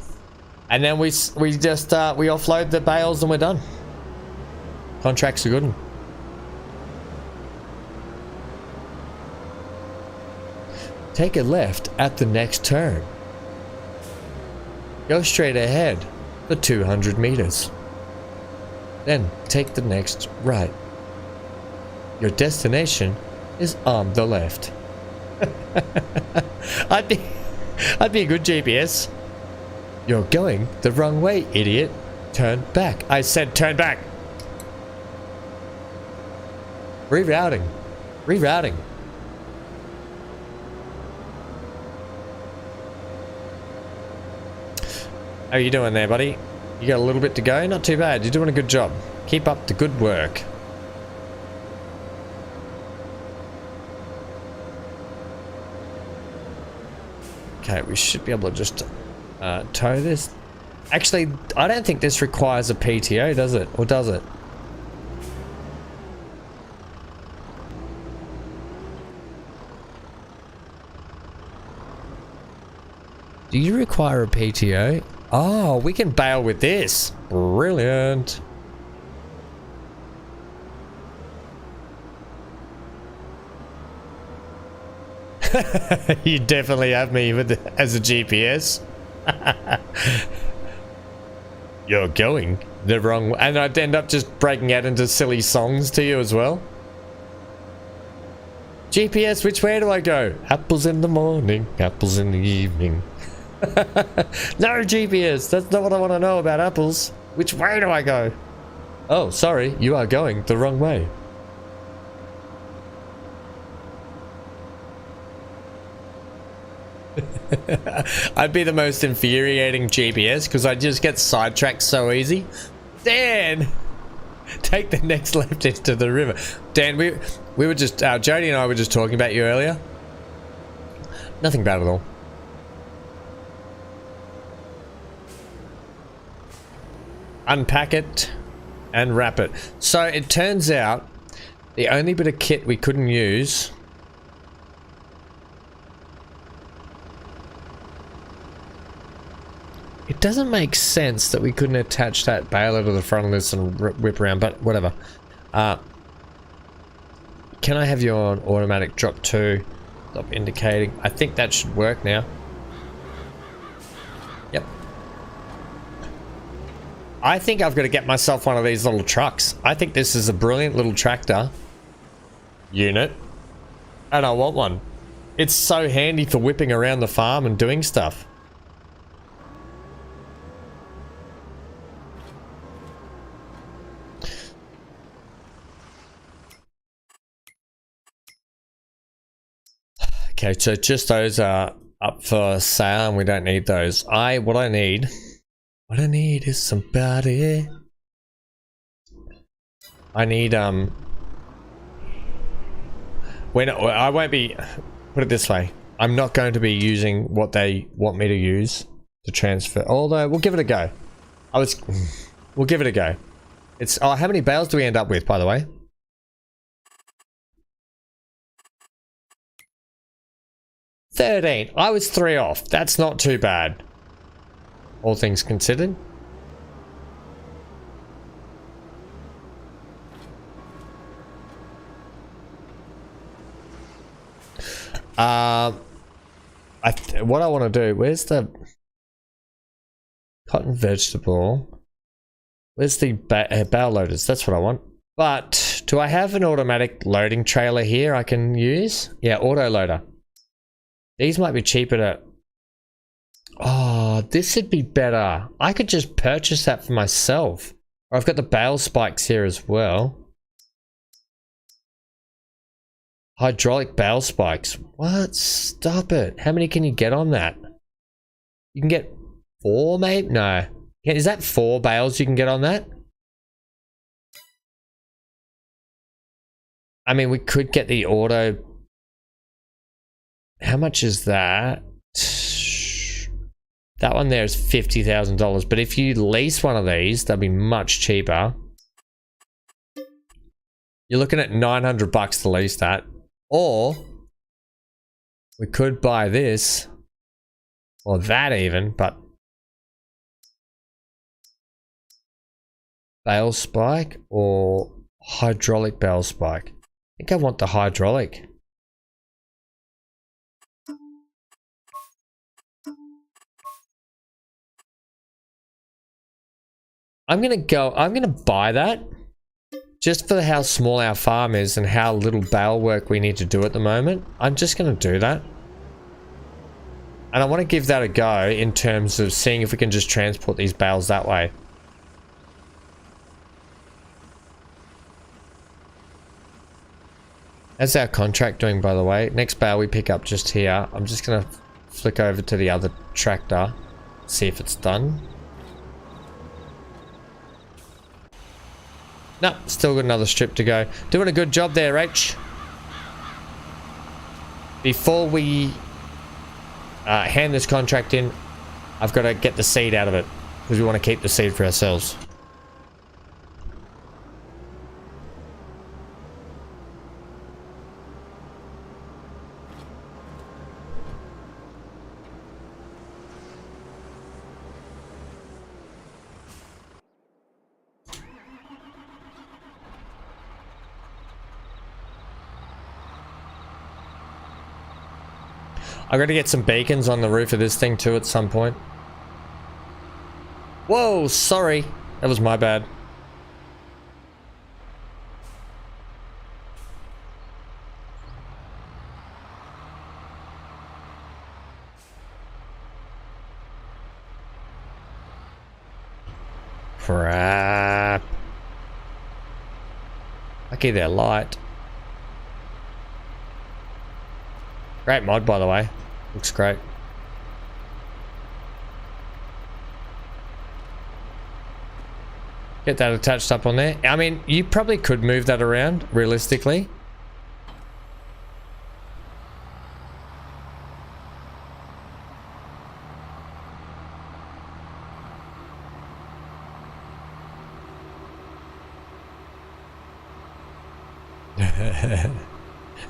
and then we just we offload the bales and we're done. Contracts are good. Take a left at the next turn. Go straight ahead for 200 meters. Then take the next right. Your destination is on the left. I'd be a good GPS. You're going the wrong way, idiot. Turn back. I said turn back. Rerouting. How are you doing there, buddy? You got a little bit to go? Not too bad. You're doing a good job. Keep up the good work. Okay, we should be able to just tow this. Actually, I don't think this requires a PTO, does it? Or does it? Do you require a PTO? Oh, we can bail with this. Brilliant. You definitely have me as a GPS. You're going the wrong way. And I'd end up just breaking out into silly songs to you as well. GPS, which way do I go? Apples in the morning, apples in the evening. No, GPS, that's not what I want to know about apples. Which way do I go? Oh, sorry, you are going the wrong way. I'd be the most infuriating GPS because I just get sidetracked so easy. Dan, Take the next left into the river. Dan, we were just, Jody and I were just talking about you earlier. Nothing bad at all. Unpack it and wrap it. So it turns out the only bit of kit we couldn't use it doesn't make sense that we couldn't attach that baler to the front of this and whip around, but whatever. Can I have you on automatic drop 2? Stop indicating. I think that should work now. Yep. I think I've got to get myself one of these little trucks. I think this is a brilliant little tractor unit, and I want one. It's so handy for whipping around the farm and doing stuff. Okay, so just those are up for sale and we don't need those. What I need is somebody. I need, I won't be, put it this way. I'm not going to be using what they want me to use to transfer, although we'll give it a go. We'll give it a go. It's, how many bales do we end up with, by the way? 13. I was 3 off. That's not too bad. All things considered. What I want to do, where's the cotton vegetable? Where's the bale loaders? That's what I want. But do I have an automatic loading trailer here I can use? Yeah, auto loader. These might be cheaper to... Oh, this would be better. I could just purchase that for myself. Or I've got the bale spikes here as well. Hydraulic bale spikes. What? Stop it. How many can you get on that? You can get 4, maybe? No. Is that 4 bales you can get on that? I mean, we could get the auto... How much is that? That one there is $50,000. But if you lease one of these, that'd be much cheaper. You're looking at $900 to lease that. Or we could buy this. Or that even, but bale spike or hydraulic bale spike. I think I want the hydraulic. I'm gonna buy that just for how small our farm is and how little bale work we need to do at the moment. I'm just gonna do that. And I want to give that a go in terms of seeing if we can just transport these bales that way. How's our contract doing, by the way? Next bale we pick up just here. I'm just gonna flick over to the other tractor, see if it's done. No, still got another strip to go. Doing a good job there, Rach. Before we hand this contract in, I've got to get the seed out of it because we want to keep the seed for ourselves. I got to get some beacons on the roof of this thing too at some point. Whoa, sorry. That was my bad. Crap. Okay, they're light. Great mod, by the way. Looks great. Get that attached up on there. I mean, you probably could move that around, realistically.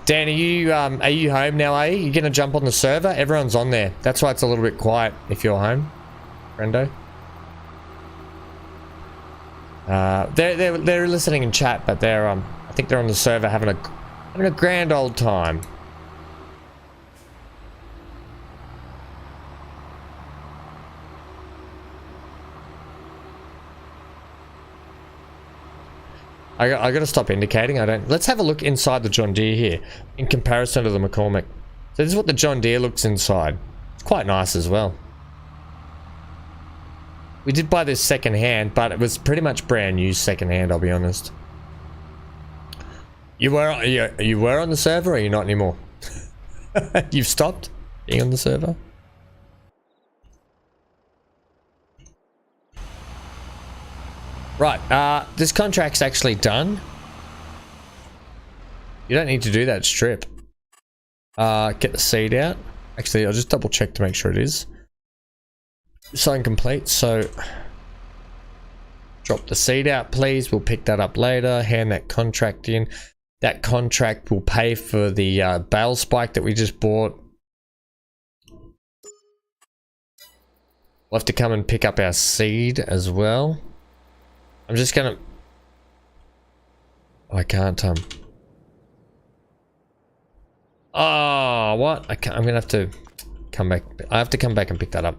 Dan, are you home now, are you? You gonna jump on the server? Everyone's on there. That's why it's a little bit quiet if you're home, friendo. They're listening in chat, but they're I think they're on the server having a grand old time. I gotta stop indicating. Let's have a look inside the John Deere here in comparison to the McCormick. So this is what the John Deere looks inside. It's quite nice as well. We did buy this second hand, but it was pretty much brand new second hand, I'll be honest. You were on the server, or are you not anymore? You've stopped being on the server? Right, this contract's actually done. You don't need to do that strip. Get the seed out. Actually, I'll just double check to make sure it is. Sign complete, so drop the seed out, please. We'll pick that up later. Hand that contract in. That contract will pay for the bale spike that we just bought. We'll have to come and pick up our seed as well. I'm just gonna... I can't, Oh, what? I can't, I'm gonna have to come back. I have to come back and pick that up.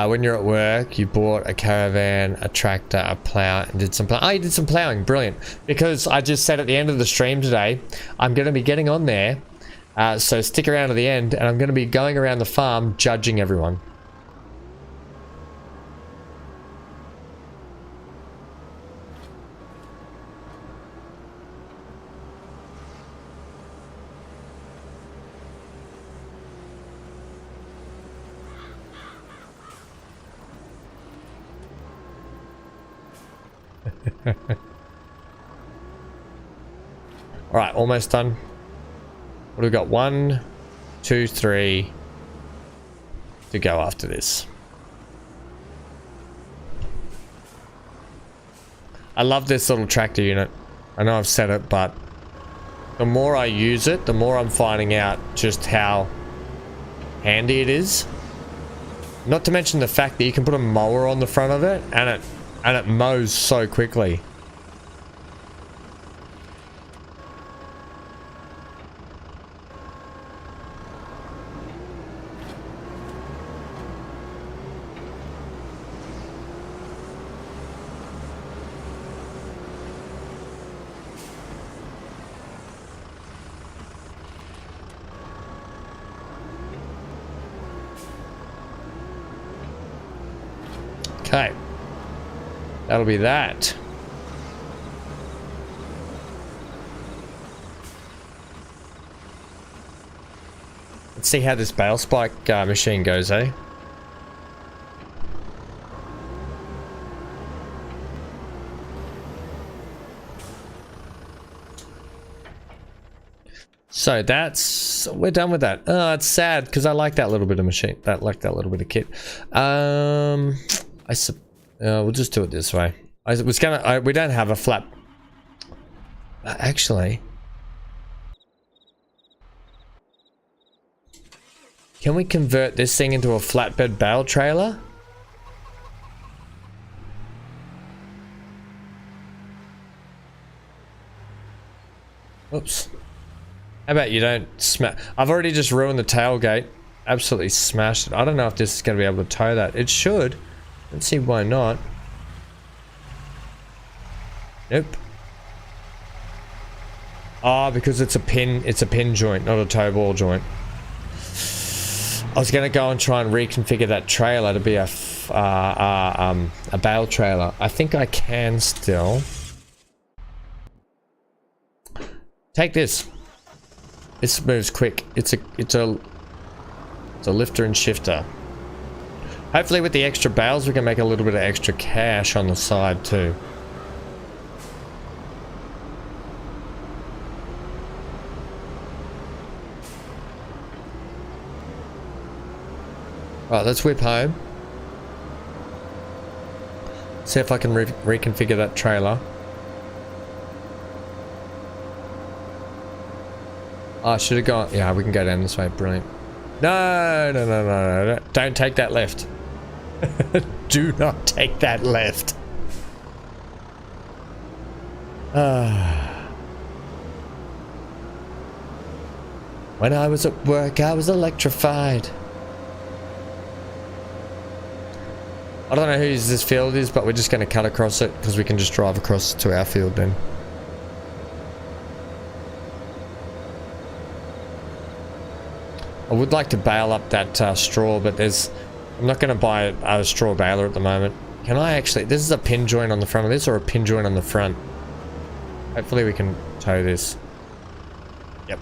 When you're at work, you bought a caravan, a tractor, a plow, and did some plowing. Oh, you did some plowing. Brilliant. Because I just said at the end of the stream today, I'm going to be getting on there. So stick around to the end, and I'm going to be going around the farm judging everyone. Alright, almost done. What do we got? 1, 2, 3 to go after this. I love this little tractor unit. I know I've said it, but the more I use it, the more I'm finding out just how handy it is. Not to mention the fact that you can put a mower on the front of it and it mows so quickly. Okay, that'll be that. Let's see how this bale spike machine goes, eh? So we're done with that. Oh, it's sad because I like that little bit of machine. That little bit of kit. We'll just do it this way. We don't have a flat. Actually, can we convert this thing into a flatbed bale trailer? Oops. How about you don't smash? I've already just ruined the tailgate. Absolutely smashed it. I don't know if this is going to be able to tow that. It should. Let's see why not. Nope. Oh, because it's a pin joint, not a tow ball joint. I was gonna go and try and reconfigure that trailer to be a bale trailer. I think I can still. Take this. This moves quick. It's a lifter and shifter. Hopefully with the extra bales we can make a little bit of extra cash on the side too. Right, let's whip home. See if I can reconfigure that trailer. Oh, I should have gone. Yeah, we can go down this way. Brilliant. No. Don't take that left. Do not take that left. When I was at work, I was electrified. I don't know whose this field is, but we're just going to cut across it because we can just drive across to our field then. I would like to bale up that straw, but I'm not going to buy a straw baler at the moment. Can I actually... This is a pin joint on the front of this or a pin joint on the front? Hopefully we can tow this. Yep.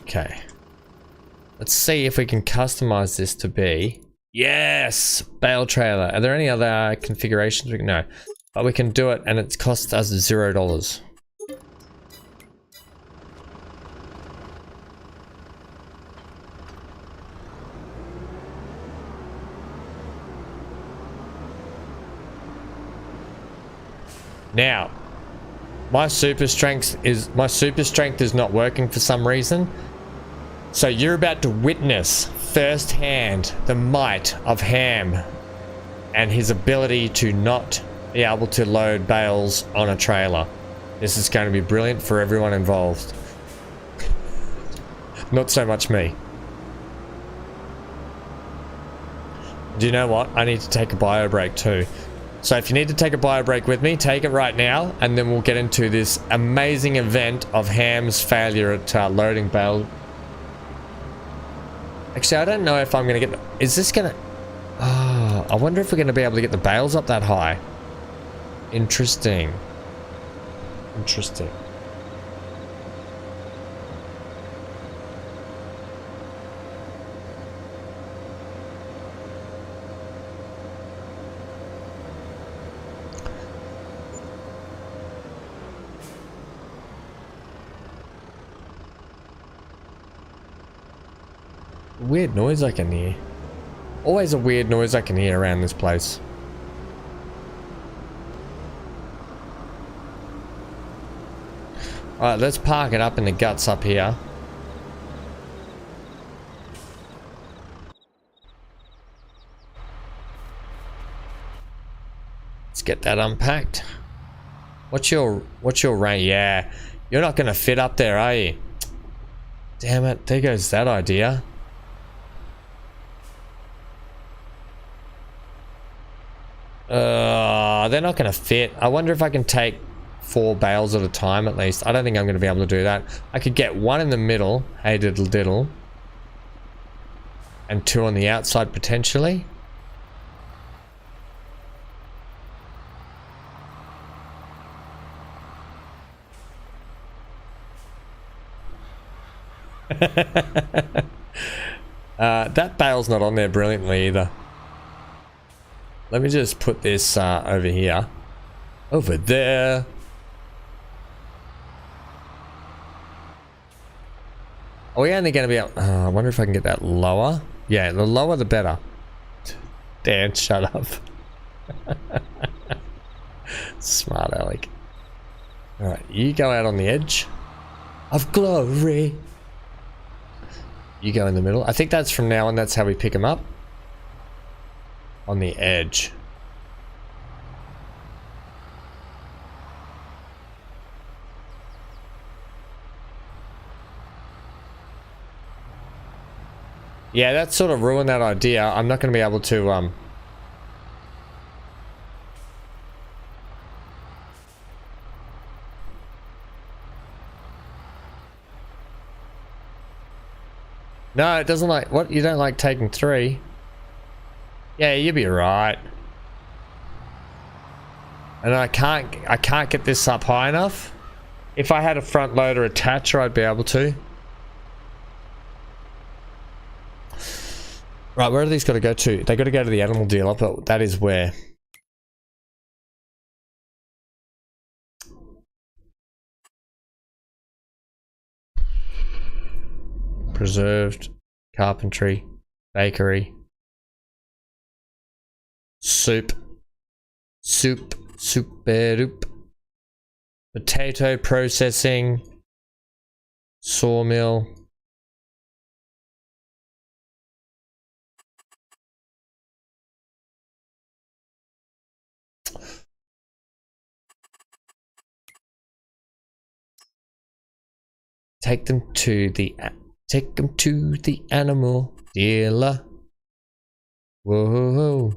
Okay, let's see if we can customize this to be, yes, bale trailer. Are there any other configurations? No, but we can do it and it costs us $0. Now, my super strength is not working for some reason. So you're about to witness firsthand the might of Ham and his ability to not be able to load bales on a trailer. This is going to be brilliant for everyone involved. Not so much me. Do you know what? I need to take a bio break too. So if you need to take a bio break with me, take it right now, and then we'll get into this amazing event of Ham's failure at loading bale. Actually, I don't know if I'm going to get... Is this going to... Oh, I wonder if we're going to be able to get the bales up that high. Interesting. Interesting. Weird noise I can hear. Always a weird noise I can hear around this place. Alright, let's park it up in the guts up here. Let's get that unpacked. What's your range? Yeah, you're not gonna fit up there, are you? Damn it, there goes that idea. They're not going to fit. I wonder if I can take 4 bales at a time at least. I don't think I'm going to be able to do that. I could get 1 in the middle, hey diddle diddle, and 2 on the outside potentially. That bale's not on there brilliantly either. Let me just put this over here. Over there. Are we only going to be able... I wonder if I can get that lower. Yeah, the lower the better. Dan, shut up. Smart Alec. Alright, you go out on the edge of glory. You go in the middle. I think that's from now on, that's how we pick them up. On the edge. Yeah, that sort of ruined that idea. I'm not going to be able to No, it doesn't like... What? You don't like taking 3? Yeah, you'll be right. And I can't get this up high enough. If I had a front loader attacher, I'd be able to. Right, where are these got to go to? They got to go to the animal dealer, but that is where. Preserved, carpentry, bakery, soup, potato processing, sawmill. Take them to the animal dealer. Whoa.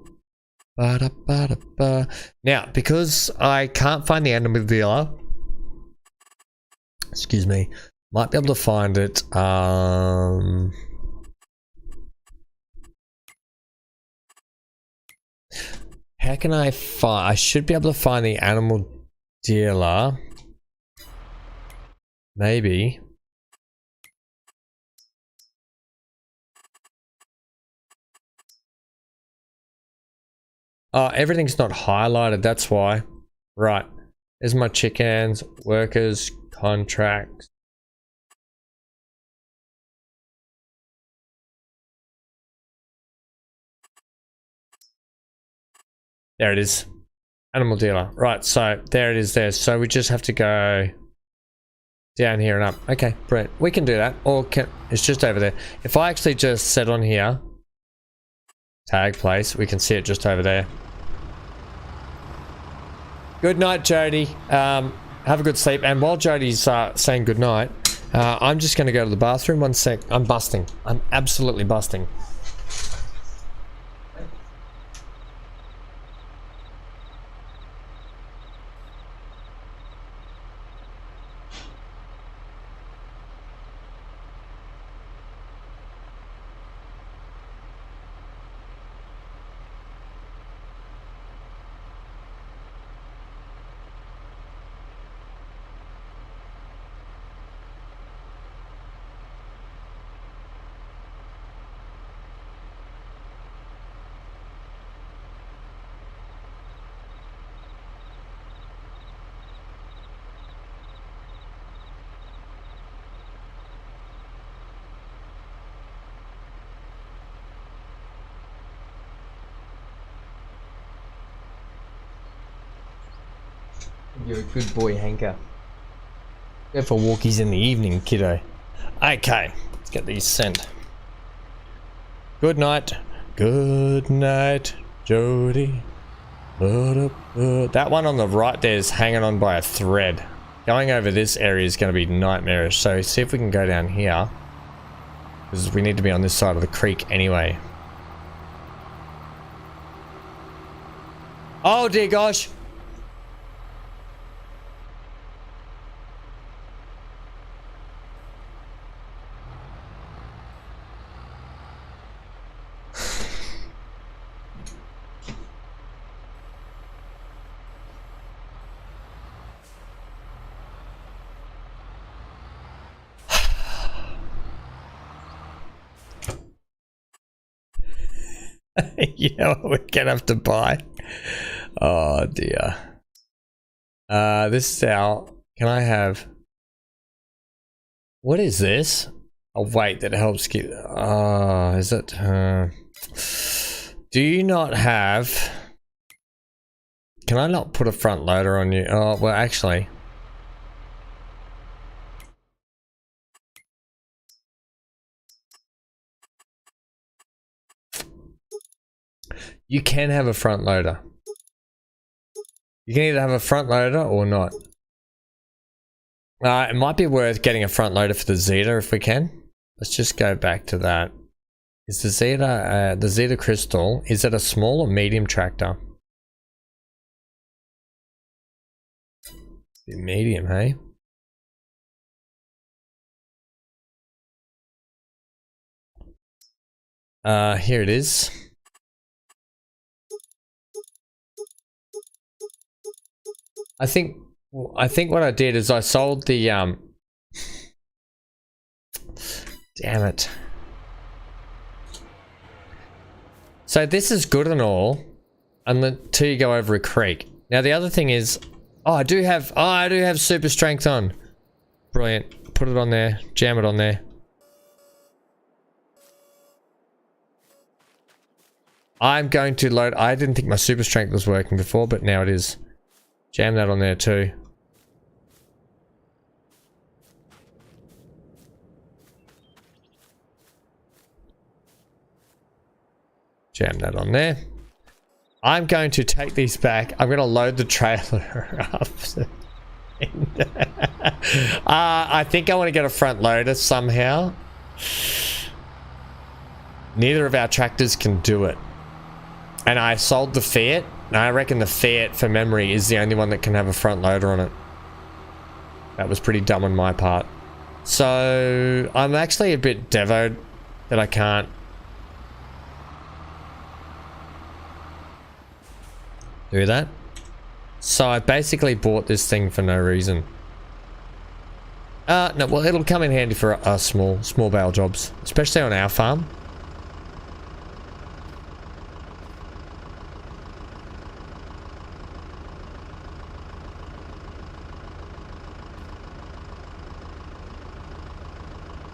Ba-da-ba-da-ba. Now, because I can't find the animal dealer, excuse me, might be able to find it. How can I find? I should be able to find the animal dealer. Maybe. Oh, everything's not highlighted, that's why. Right. There's my chickens, workers, contracts. There it is. Animal dealer. Right, so there it is there. So we just have to go down here and up. Okay, brilliant. We can do that. Or it's just over there. If I actually just set on here, tag place, we can see it just over there. Good night, Jody. Have a good sleep. And while Jody's saying good night, I'm just going to go to the bathroom. 1 sec. I'm busting. I'm absolutely busting. You're a good boy, Hanker. Go for walkies in the evening, kiddo. Okay, let's get these sent. Good night. Good night, Jody. That one on the right there is hanging on by a thread. Going over this area is going to be nightmarish. So see if we can go down here. Because we need to be on this side of the creek anyway. Oh dear gosh. You know what we're gonna have to buy? Oh dear. This is our... Can I have... What is this? Oh wait, that helps keep... is it... Do you not have... Can I not put a front loader on you? Oh, well actually... You can have a front loader. You can either have a front loader or not. It might be worth getting a front loader for the Zeta if we can. Let's just go back to that. Is the Zeta Crystal, is it a small or medium tractor? Medium, hey? Here it is. I think what I did is I sold the damn it. So this is good and all until you go over a creek. Now the other thing is, I do have super strength on. Brilliant. Put it on there. Jam it on there. I'm going to load. I didn't think my super strength was working before, but now it is. Jam that on there too. Jam that on there. I'm going to take these back. I'm going to load the trailer up. I think I want to get a front loader somehow. Neither of our tractors can do it. And I sold the Fiat. And I reckon the Fiat, for memory, is the only one that can have a front loader on it. That was pretty dumb on my part. So I'm actually a bit devoed that I can't do that. So I basically bought this thing for no reason. No, well, it'll come in handy for small bale jobs, especially on our farm.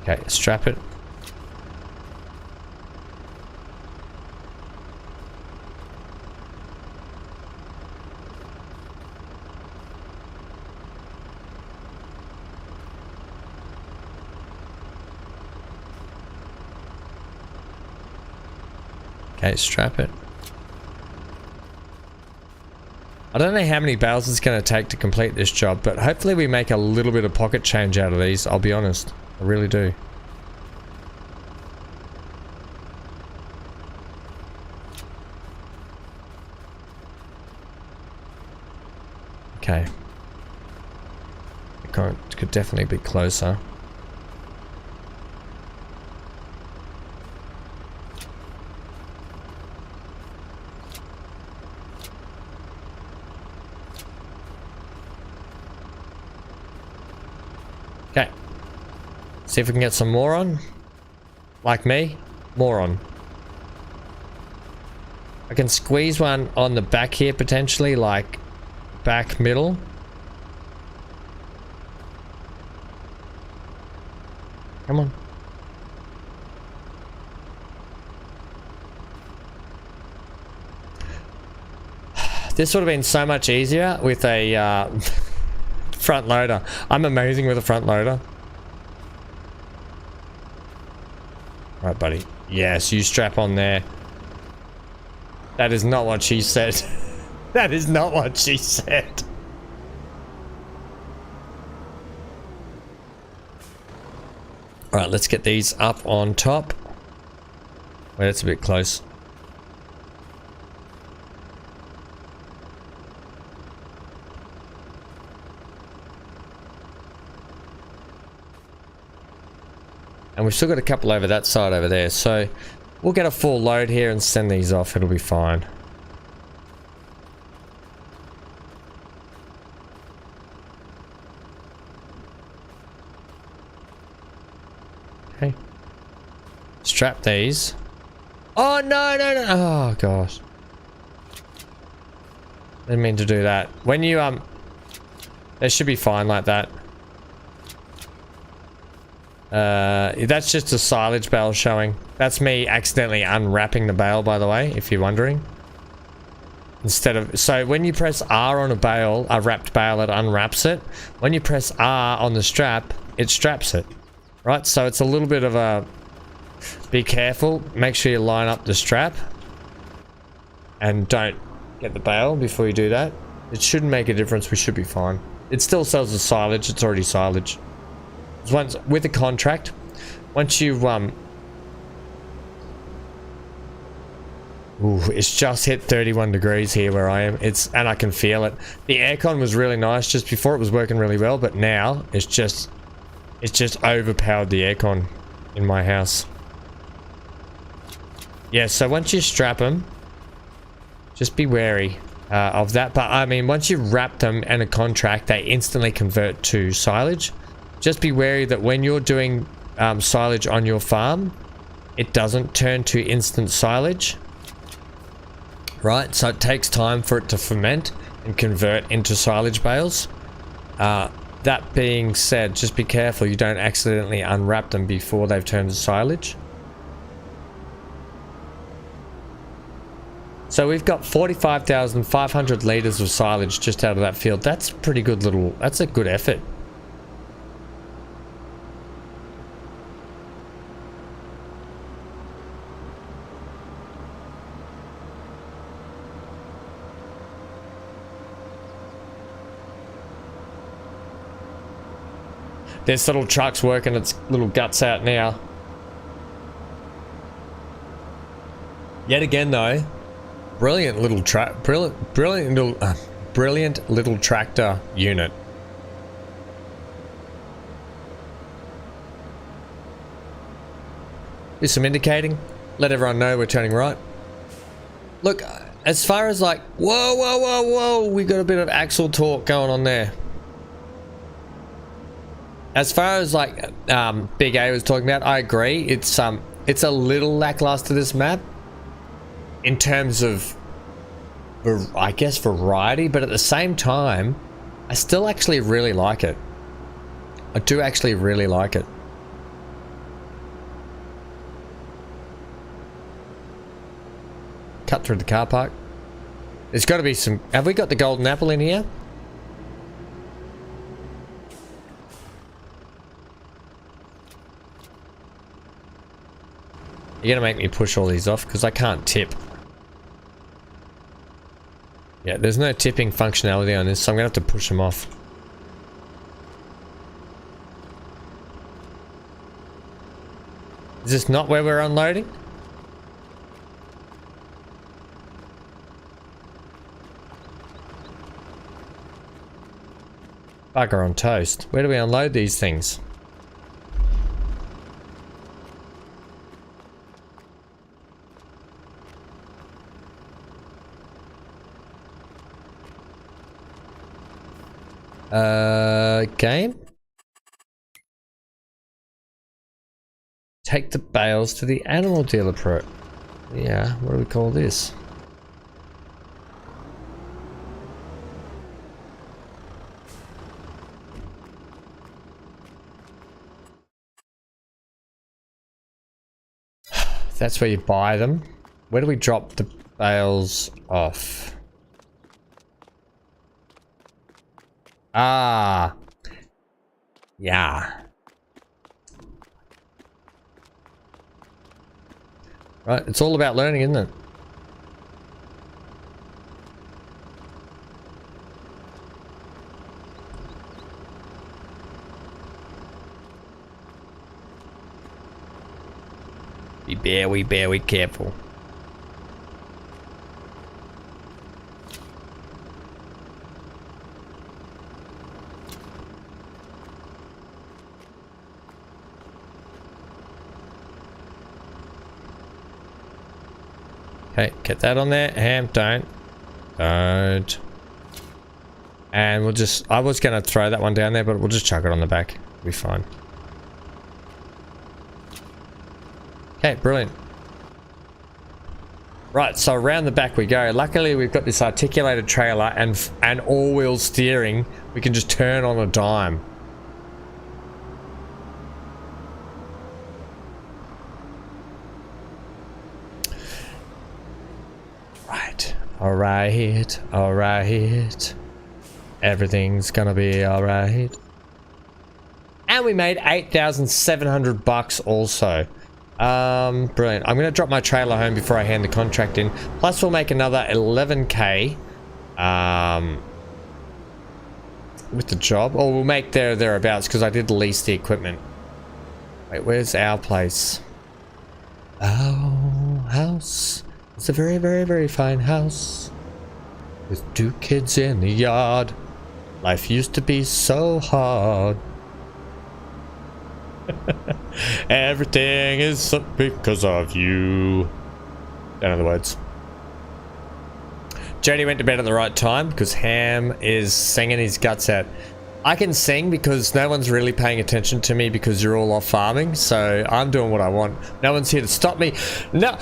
Okay, strap it. Okay, strap it. I don't know how many bales it's going to take to complete this job, but hopefully we make a little bit of pocket change out of these, I'll be honest. I really do. Okay. It could definitely be closer. Okay. See if we can get some more on. Like me, more on. I can squeeze one on the back here potentially, like back middle. Come on. This would have been so much easier with a front loader. I'm amazing with a front loader. Right, buddy. Yes, you strap on there. That is not what she said. That is not what she said. Alright, let's get these up on top. Wait, that's a bit close. And we've still got a couple over that side over there, so we'll get a full load here and send these off. It'll be fine. Okay. Strap these. Oh, no, no, no. Oh, gosh. Didn't mean to do that. When you, they should be fine like that. That's just a silage bale showing. That's me accidentally unwrapping the bale, by the way, if you're wondering. Instead of, so when you press R on a bale, a wrapped bale, it unwraps it. When you press R on the strap, it straps it. Right, so it's a little bit of a, be careful, make sure you line up the strap. And don't get the bale before you do that. It shouldn't make a difference, we should be fine. It still sells as silage, it's already silage. Once with a contract, once you ooh, it's just hit 31 degrees here where I am. And I can feel it. The aircon was really nice just before, it was working really well, but now it's just overpowered the aircon in my house. Yeah, so once you strap them, just be wary of that. But I mean, once you wrap them in a contract, they instantly convert to silage. Just be wary that when you're doing silage on your farm, it doesn't turn to instant silage. Right, so it takes time for it to ferment and convert into silage bales. That being said, just be careful you don't accidentally unwrap them before they've turned to silage. So we've got 45,500 litres of silage just out of that field. That's pretty good that's a good effort. This little truck's working its little guts out now. Yet again though, brilliant little tractor unit. Do some indicating. Let everyone know we're turning right. Look, as far as like, whoa, we got a bit of axle torque going on there. As far as like Big A was talking about, I agree. It's a little lackluster, this map, in terms of, I guess, variety, but at the same time, I still actually really like it. I do actually really like it. Cut through the car park. There's got to be some. Have we got the golden apple in here? You're gonna make me push all these off because I can't tip. Yeah, there's no tipping functionality on this, so I'm gonna have to push them off. Is this not where we're unloading? Bugger on toast. Where do we unload these things? Game? Take the bales to the animal dealer pro. Yeah, what do we call this? That's where you buy them. Where do we drop the bales off? Ah. Yeah. Right, it's all about learning, isn't it? Be very careful. Okay, get that on there. Ham, don't. And we'll just... I was going to throw that one down there, but we'll just chuck it on the back. It'll be fine. Okay, brilliant. Right, so around the back we go. Luckily, we've got this articulated trailer and all-wheel steering. We can just turn on a dime. Alright, alright. Everything's gonna be alright. And we made 8,700 bucks also. Brilliant. I'm gonna drop my trailer home before I hand the contract in. Plus we'll make another 11k with the job. Or we'll make thereabouts because I did lease the equipment. Wait, where's our place? Our house. It's a very, very, very fine house with 2 kids in the yard. Life used to be so hard. Everything is because of you. Don't know the words. Jody went to bed at the right time because Ham is singing his guts out. I can sing because no one's really paying attention to me because you're all off farming, so I'm doing what I want. No one's here to stop me. No,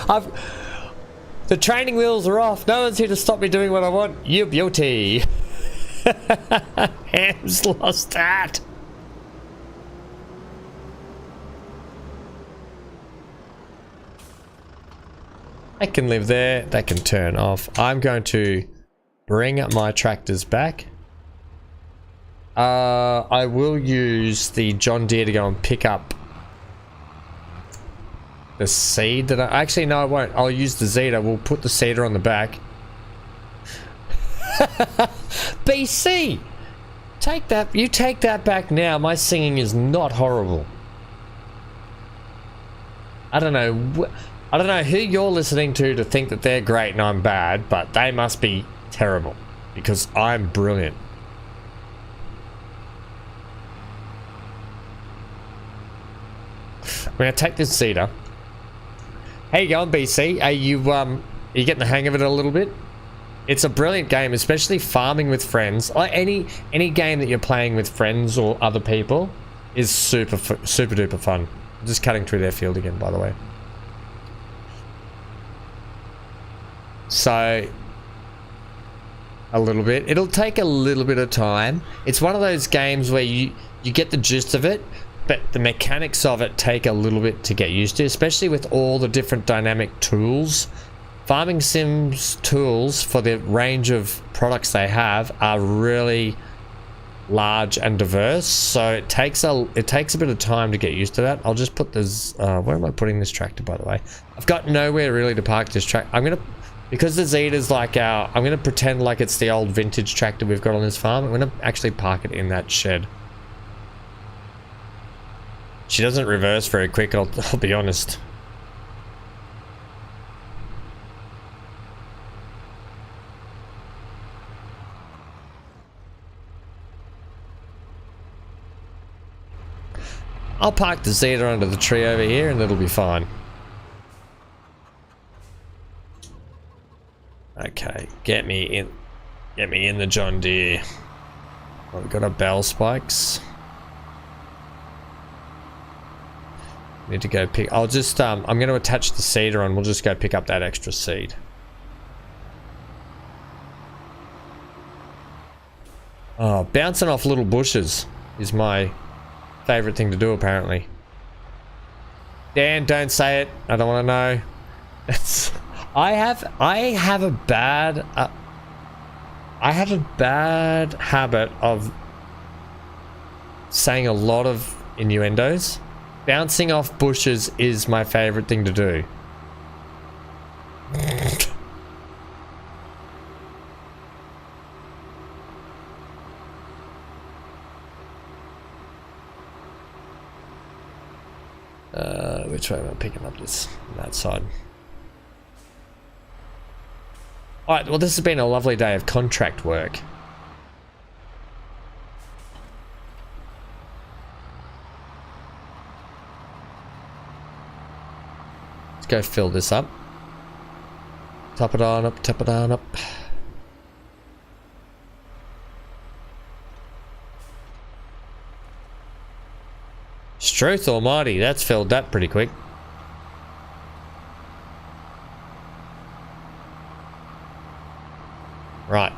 the training wheels are off. No one's here to stop me doing what I want. You beauty. Ham's lost that. That can live there. That can turn off. I'm going to bring my tractors back. I will use the John Deere to go and pick up the seed that actually, no, I won't. I'll use the Zeta. We'll put the seeder on the back. BC! Take that. You take that back now. My singing is not horrible. I don't know. I don't know who you're listening to think that they're great and I'm bad, but they must be terrible because I'm brilliant. I'm gonna take this Zeta. How you going, BC? Are you getting the hang of it a little bit? It's a brilliant game, especially farming with friends. Like any game that you're playing with friends or other people is super duper fun. I'm just cutting through their field again, by the way. So a little bit. It'll take a little bit of time. It's one of those games where you get the gist of it, but the mechanics of it take a little bit to get used to, especially with all the different dynamic tools. Farming Sims tools, for the range of products they have, are really large and diverse, so it takes a bit of time to get used to that. I'll just put this where am I putting this tractor, by the way? I've got nowhere really to park this tractor. Because the Zeta's like I'm gonna pretend like it's the old vintage tractor we've got on this farm. I'm gonna actually park it in that shed. She doesn't reverse very quick, I'll be honest. I'll park the Zeta under the tree over here and it'll be fine. Okay, get me in the John Deere. Oh, we've got our bell spikes. Need to go pick. I'll just I'm going to attach the seeder and we'll just go pick up that extra seed. Oh, bouncing off little bushes is my favorite thing to do, apparently. Dan, don't say it. I don't want to know. It's I have a bad habit of saying a lot of innuendos. Bouncing off bushes is my favorite thing to do. Which way am I picking up this? On that side. Alright, well this has been a lovely day of contract work. Let's go fill this up. Top it on up, top it on up. Struth almighty, that's filled that pretty quick. Right.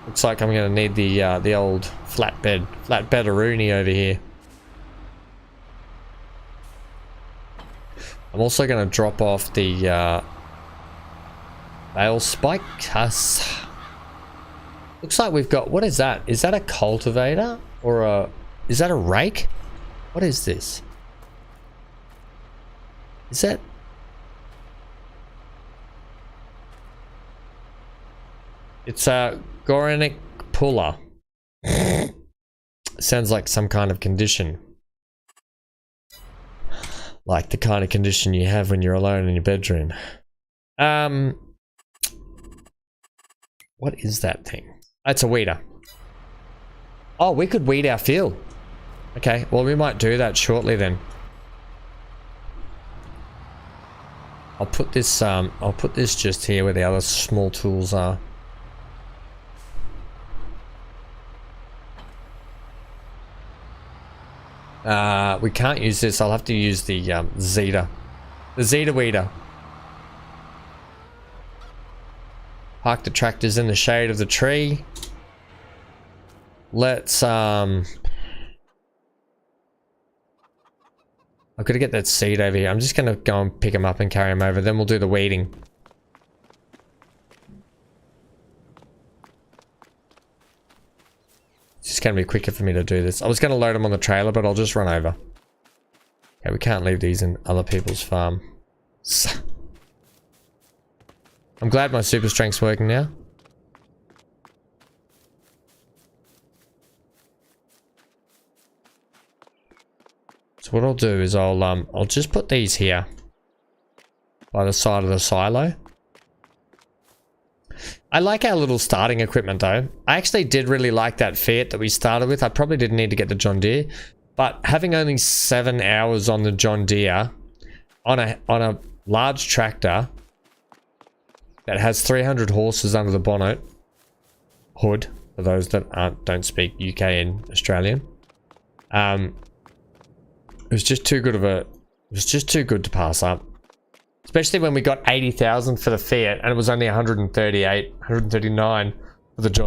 Looks like I'm gonna need the old flatbed-a-rooney over here. I'm also gonna drop off the bale spike. Looks like we've got, what is that? Is that a cultivator or is that a rake? What is this? Is that? It's a Goranic puller. Sounds like some kind of condition. Like the kind of condition you have when you're alone in your bedroom. What is that thing? It's a weeder. Oh, we could weed our field. Okay, well we might do that shortly then. I'll put this just here where the other small tools are. We can't use this. I'll have to use the Zeta. The Zeta Weeder. Park the tractors in the shade of the tree. Let's I've got to get that seed over here. I'm just gonna go and pick them up and carry them over. Then we'll do the weeding. It's just gonna be quicker for me to do this. I was gonna load them on the trailer, but I'll just run over. Okay, we can't leave these in other people's farm. I'm glad my super strength's working now. So what I'll do is I'll just put these here by the side of the silo. I like our little starting equipment though. I actually did really like that Fiat that we started with. I probably didn't need to get the John Deere, but having only 7 hours on the John Deere on a large tractor that has 300 horses under the bonnet hood, for those that don't speak UK and Australian, it was just too good to pass up. Especially when we got 80,000 for the Fiat and it was only 138, 139 for the John.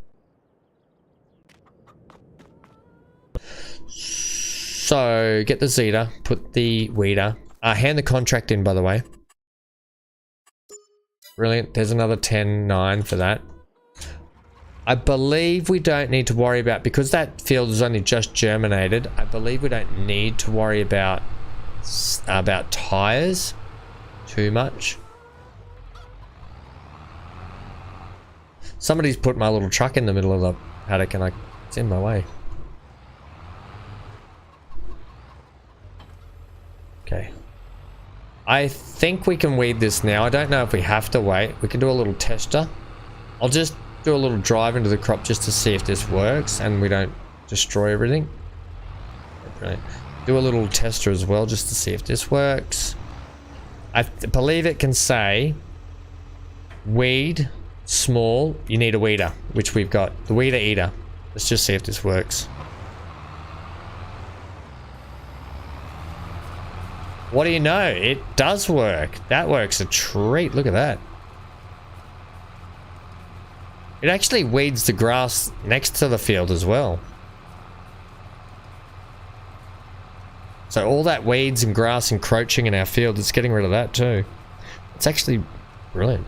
So get the Zeta, put the weeder, hand the contract in by the way. Brilliant, there's another 10.9 for that. I believe we don't need to worry about, because that field is only just germinated, I believe we don't need to worry about tires too much. Somebody's put my little truck in the middle of the paddock and it's in my way. Okay. I think we can weed this now. I don't know if we have to wait. We can do a little tester. I'll just do a little drive into the crop just to see if this works and we don't destroy everything. Brilliant. Do a little tester as well just to see if this works. I believe it can say weed small, you need a weeder, which we've got. The weeder eater. Let's just see if this works. What do you know? It does work. That works a treat. Look at that. It actually weeds the grass next to the field as well. So all that weeds and grass encroaching in our field, it's getting rid of that too. It's actually brilliant.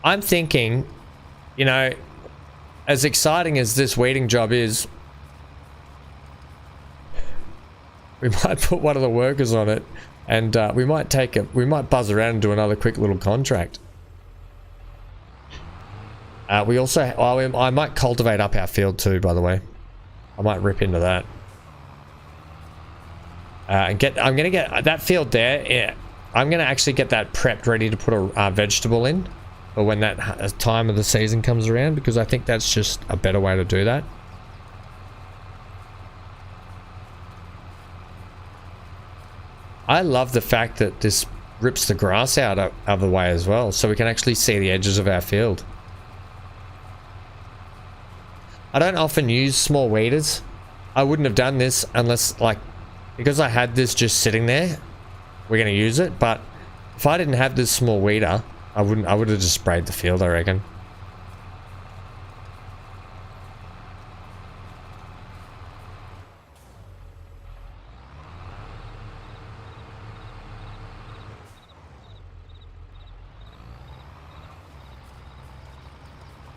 I'm thinking, you know, as exciting as this weeding job is, we might put one of the workers on it and we might buzz around and do another quick little contract. We also, I might cultivate up our field too, by the way. I might rip into that. I'm gonna get that field there. Yeah, I'm gonna actually get that prepped, ready to put a vegetable in. Or when that time of the season comes around, because I think that's just a better way to do that. I love the fact that this rips the grass out of the way as well, so we can actually see the edges of our field. I don't often use small weeders. I wouldn't have done this unless, like, because I had this just sitting there, we're going to use it, but if I didn't have this small weeder, I would have just sprayed the field, I reckon.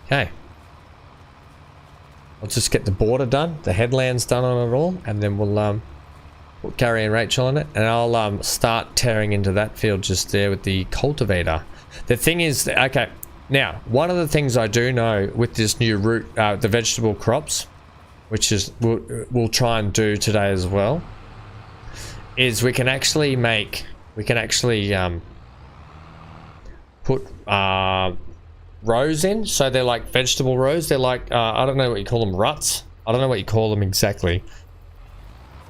Okay. I'll just get the border done, the headlands done on it all, and then we'll put Carrie and Rachel on it, and I'll start tearing into that field just there with the cultivator. The thing is, okay, now, one of the things I do know with this new root, the vegetable crops, which is we'll try and do today as well, is we can actually make we can actually put rows in. So they're like vegetable rows. They're like, I don't know what you call them, ruts. I don't know what you call them exactly.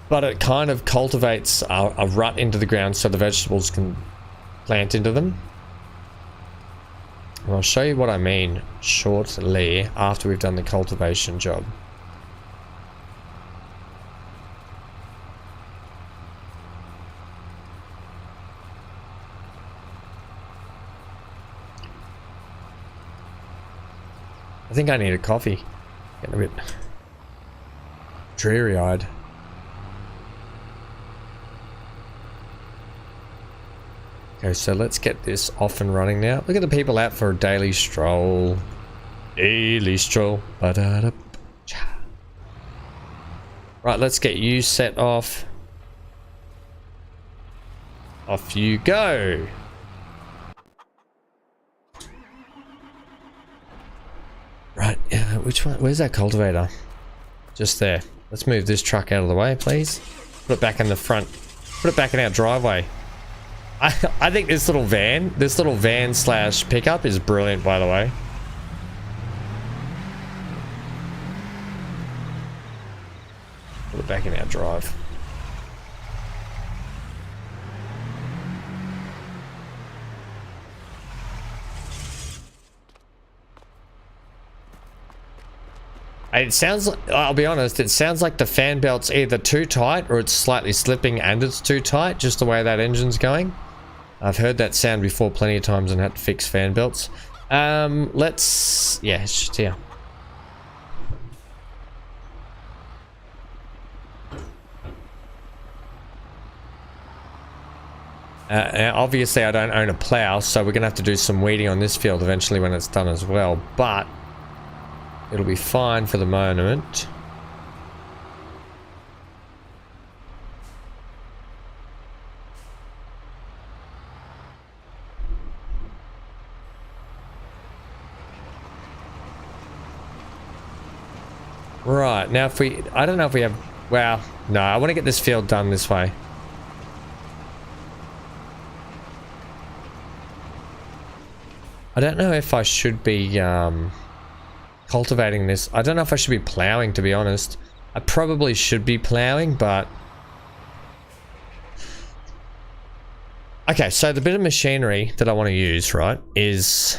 But it kind of cultivates a rut into the ground so the vegetables can plant into them. And I'll show you what I mean shortly after we've done the cultivation job. I think I need a coffee. Getting a bit dreary-eyed. Okay, so let's get this off and running now. Look at the people out for a daily stroll. Daily stroll. Ba-da-da-cha. Right, let's get you set off. Off you go. Right, which one? Where's that cultivator? Just there. Let's move this truck out of the way, please. Put it back in the front. Put it back in our driveway. I think this little van slash pickup is brilliant, by the way. Put it back in our drive. It sounds like, I'll be honest, it sounds like the fan belt's either too tight or it's slightly slipping and it's too tight, just the way that engine's going. I've heard that sound before plenty of times and had to fix fan belts. Yeah, it's just here. Obviously I don't own a plow, so we're gonna have to do some weeding on this field eventually when it's done as well, but it'll be fine for the moment. Right, now if we, I don't know if we have, well, no, I want to get this field done this way. I don't know if I should be cultivating this. I don't know if I should be plowing, to be honest. I probably should be plowing, but... Okay, so the bit of machinery that I want to use, right, is...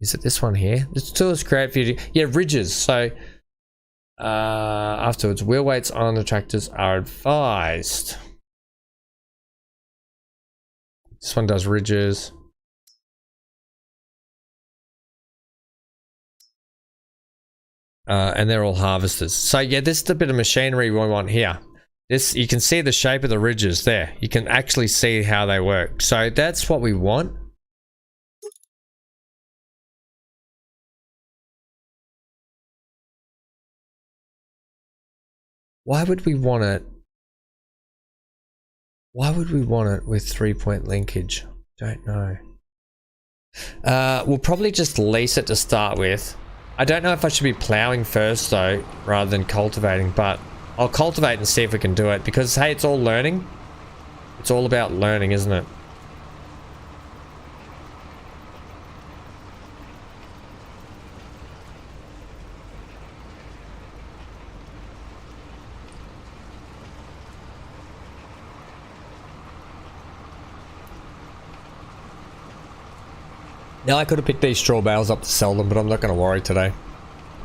Is it this one here? This tool is great for you to... Yeah, ridges. So, afterwards, wheel weights on the tractors are advised. This one does ridges. And they're all harvesters. So yeah, this is the bit of machinery we want here. This, you can see the shape of the ridges there. You can actually see how they work. So that's what we want. Why would we want it? Why would we want it with 3-point linkage? Don't know. We'll probably just lease it to start with. I don't know if I should be plowing first though, rather than cultivating, but I'll cultivate and see if we can do it, because hey, it's all learning. It's all about learning, isn't it? Now I could have picked these straw bales up to sell them, but I'm not going to worry today.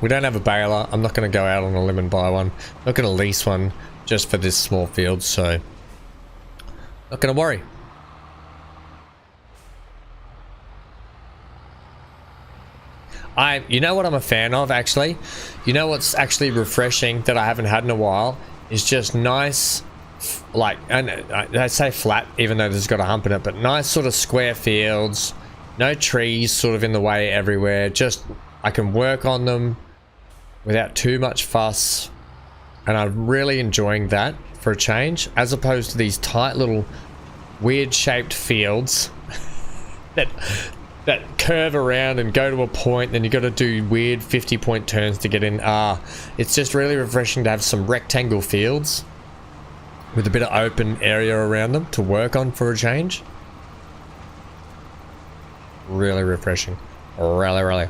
We don't have a baler. I'm not going to go out on a limb and buy one. I'm not going to lease one just for this small field, so not going to worry. You know what I'm a fan of, actually? You know what's actually refreshing that I haven't had in a while is just nice, like, and I say flat, even though there's got a hump in it, but nice sort of square fields. No trees sort of in the way everywhere. Just, I can work on them without too much fuss. And I'm really enjoying that for a change, as opposed to these tight little weird shaped fields that curve around and go to a point, then you got to do weird 50-point turns to get in. It's just really refreshing to have some rectangle fields. with a bit of open area around them to work on for a change. Really refreshing. Really.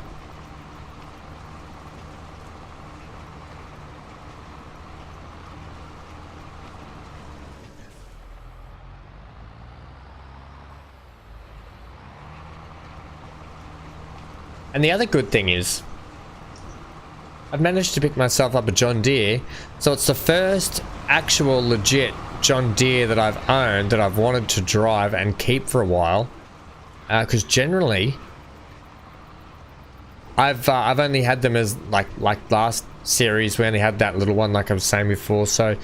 And the other good thing is, I've managed to pick myself up a John Deere, so it's the first actual legit John Deere that I've owned that I've wanted to drive and keep for a while. Because generally, I've only had them as like last series. We only had that little one, like I was saying before. So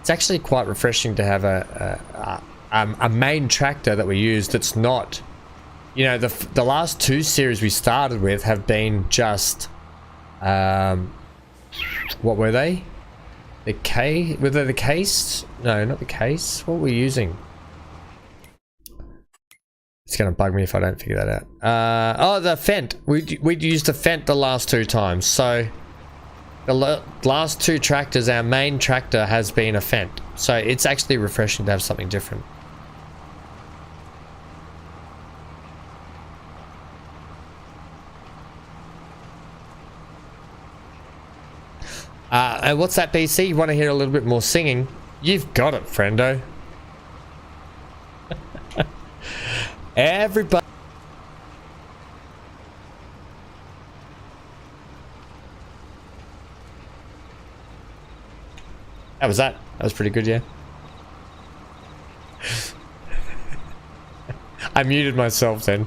it's actually quite refreshing to have a main tractor that we use that's not. You know, the last two series we started with have been just, what were they? Were they the case? No, not the case. What were we using? It's gonna bug me if I don't figure that out. Oh, the Fendt. We'd used the Fendt the last two times. So the last two tractors, our main tractor has been a Fendt. So it's actually refreshing to have something different. And what's that, BC? You want to hear a little bit more singing? You've got it, friendo. Everybody. How was that? That was pretty good, yeah. I muted myself then.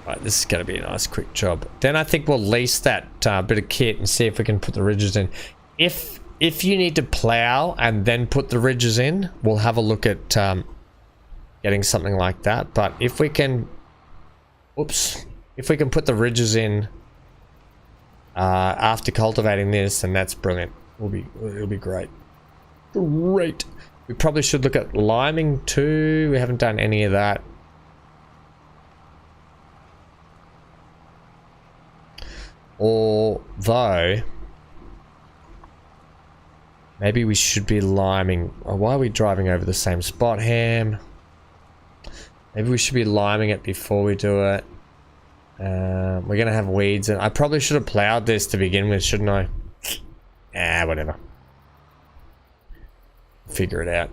Right, this is going to be a nice quick job. Then I think we'll lease that bit of kit and see if we can put the ridges in. If you need to plow and then put the ridges in, we'll have a look at getting something like that. But if we can, if we can put the ridges in after cultivating this, then that's brilliant. It'll be great. Great. We probably should look at liming too. We haven't done any of that. Although maybe we should be liming. Why are we driving over the same spot, Ham? Maybe we should be liming it before we do it. We're gonna have weeds, and I probably should have plowed this to begin with, shouldn't I? Whatever. Figure it out.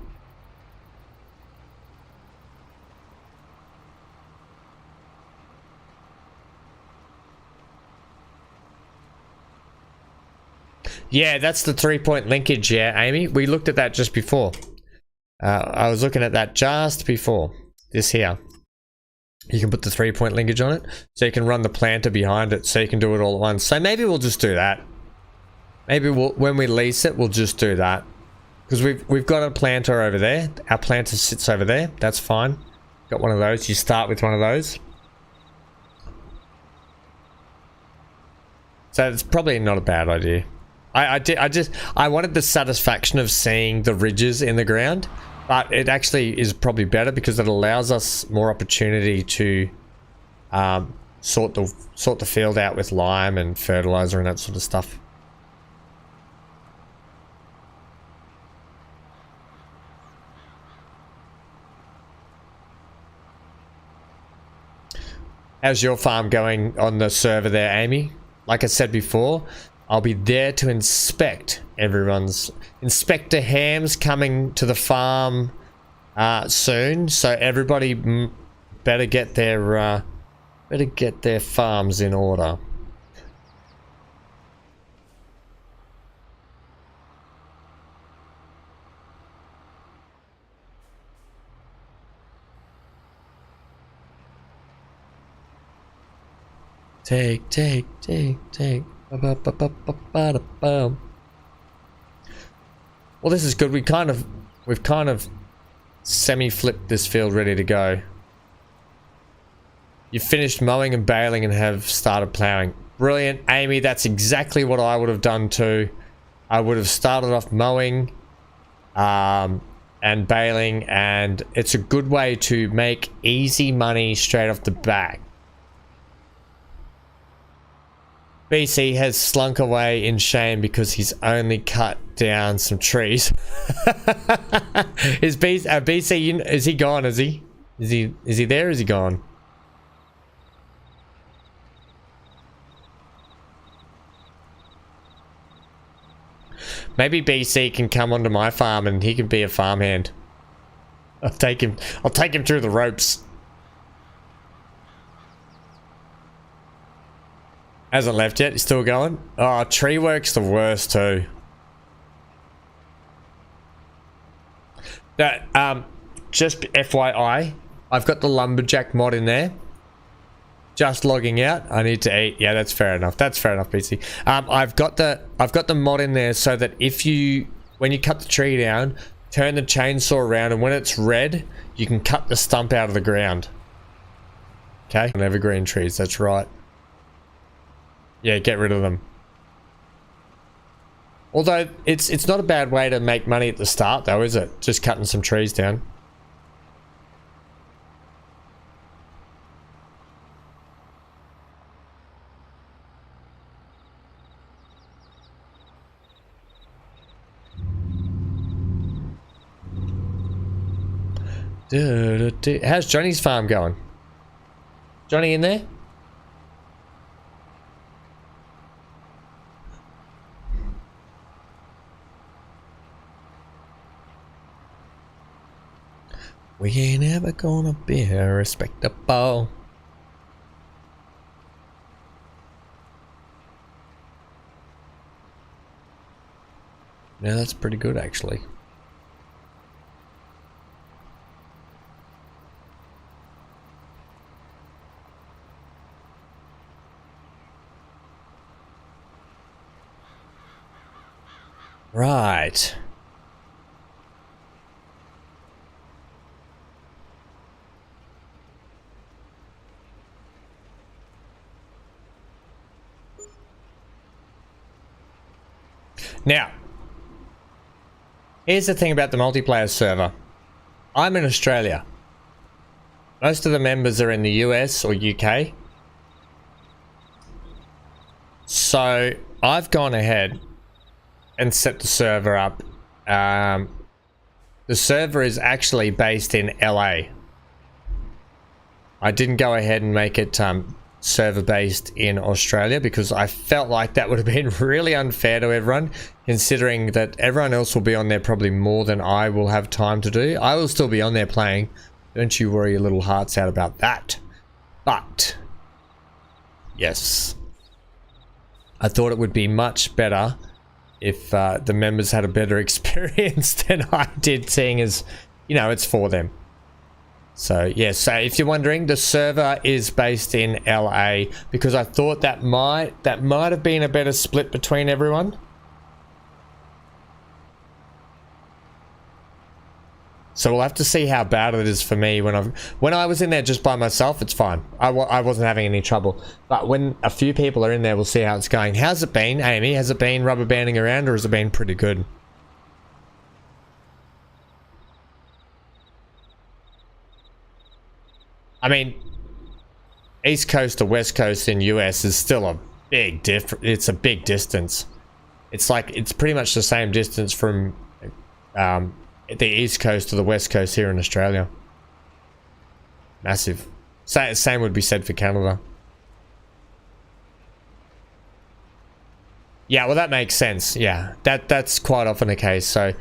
Yeah, that's the 3-point linkage, yeah, Amy. We looked at that just before. I was looking at that just before. This here. You can put the 3-point linkage on it, so you can run the planter behind it, so you can do it all at once. So maybe we'll just do that. Maybe when we lease it, we'll just do that. Because we've got a planter over there. Our planter sits over there. That's fine. Got one of those. You start with one of those. So it's probably not a bad idea. I wanted the satisfaction of seeing the ridges in the ground, but it actually is probably better because it allows us more opportunity to sort the field out with lime and fertilizer and that sort of stuff. How's your farm going on the server there, Amy? Like I said before, I'll be there to inspect everyone's. Inspector Ham's coming to the farm soon, so everybody better get their farms in order. Take. Well, this is good. We've kind of semi-flipped this field ready to go. You finished mowing and baling and have started plowing. Brilliant, Amy. That's exactly what I would have done too. I would have started off mowing, and baling, and it's a good way to make easy money straight off the bat. BC has slunk away in shame because he's only cut down some trees. Is BC, is he gone? Is he there? Is he gone? Maybe BC can come onto my farm and he can be a farmhand. I'll take him through the ropes. Hasn't left yet. He's still going. Oh, tree work's the worst too. That just FYI, I've got the lumberjack mod in there. Just logging out. I need to eat. Yeah, that's fair enough. That's fair enough, BC. I've got the mod in there so that when you cut the tree down, turn the chainsaw around, and when it's red, you can cut the stump out of the ground. Okay, on evergreen trees. That's right. Yeah, get rid of them. Although it's not a bad way to make money at the start, though, is it? Just cutting some trees down. How's Johnny's farm going? Johnny in there? We ain't ever gonna be respectable. Yeah, that's pretty good actually. Right. Now, here's the thing about the multiplayer server. I'm in Australia. Most of the members are in the US or UK. So I've gone ahead and set the server up. The server is actually based in LA. I didn't go ahead and make it server based in Australia because I felt like that would have been really unfair to everyone, considering that everyone else will be on there probably more than I will have time to do. I will still be on there playing. Don't you worry your little hearts out about that. But yes, I thought it would be much better if the members had a better experience than I did, seeing as, you know, it's for them. So yeah, so if you're wondering, the server is based in LA because I thought that might have been a better split between everyone. So we'll have to see how bad it is for me when I was in there just by myself. It's fine. I wasn't having any trouble. But when a few people are in there, we'll see how it's going. How's it been, Amy? Has it been rubber banding around, or has it been pretty good? I mean, East Coast to West Coast in US is still a big it's a big distance. It's like, it's pretty much the same distance from the East Coast to the West Coast here in Australia. Massive. Same would be said for Canada. Yeah, well, that makes sense. Yeah, that's quite often the case. So,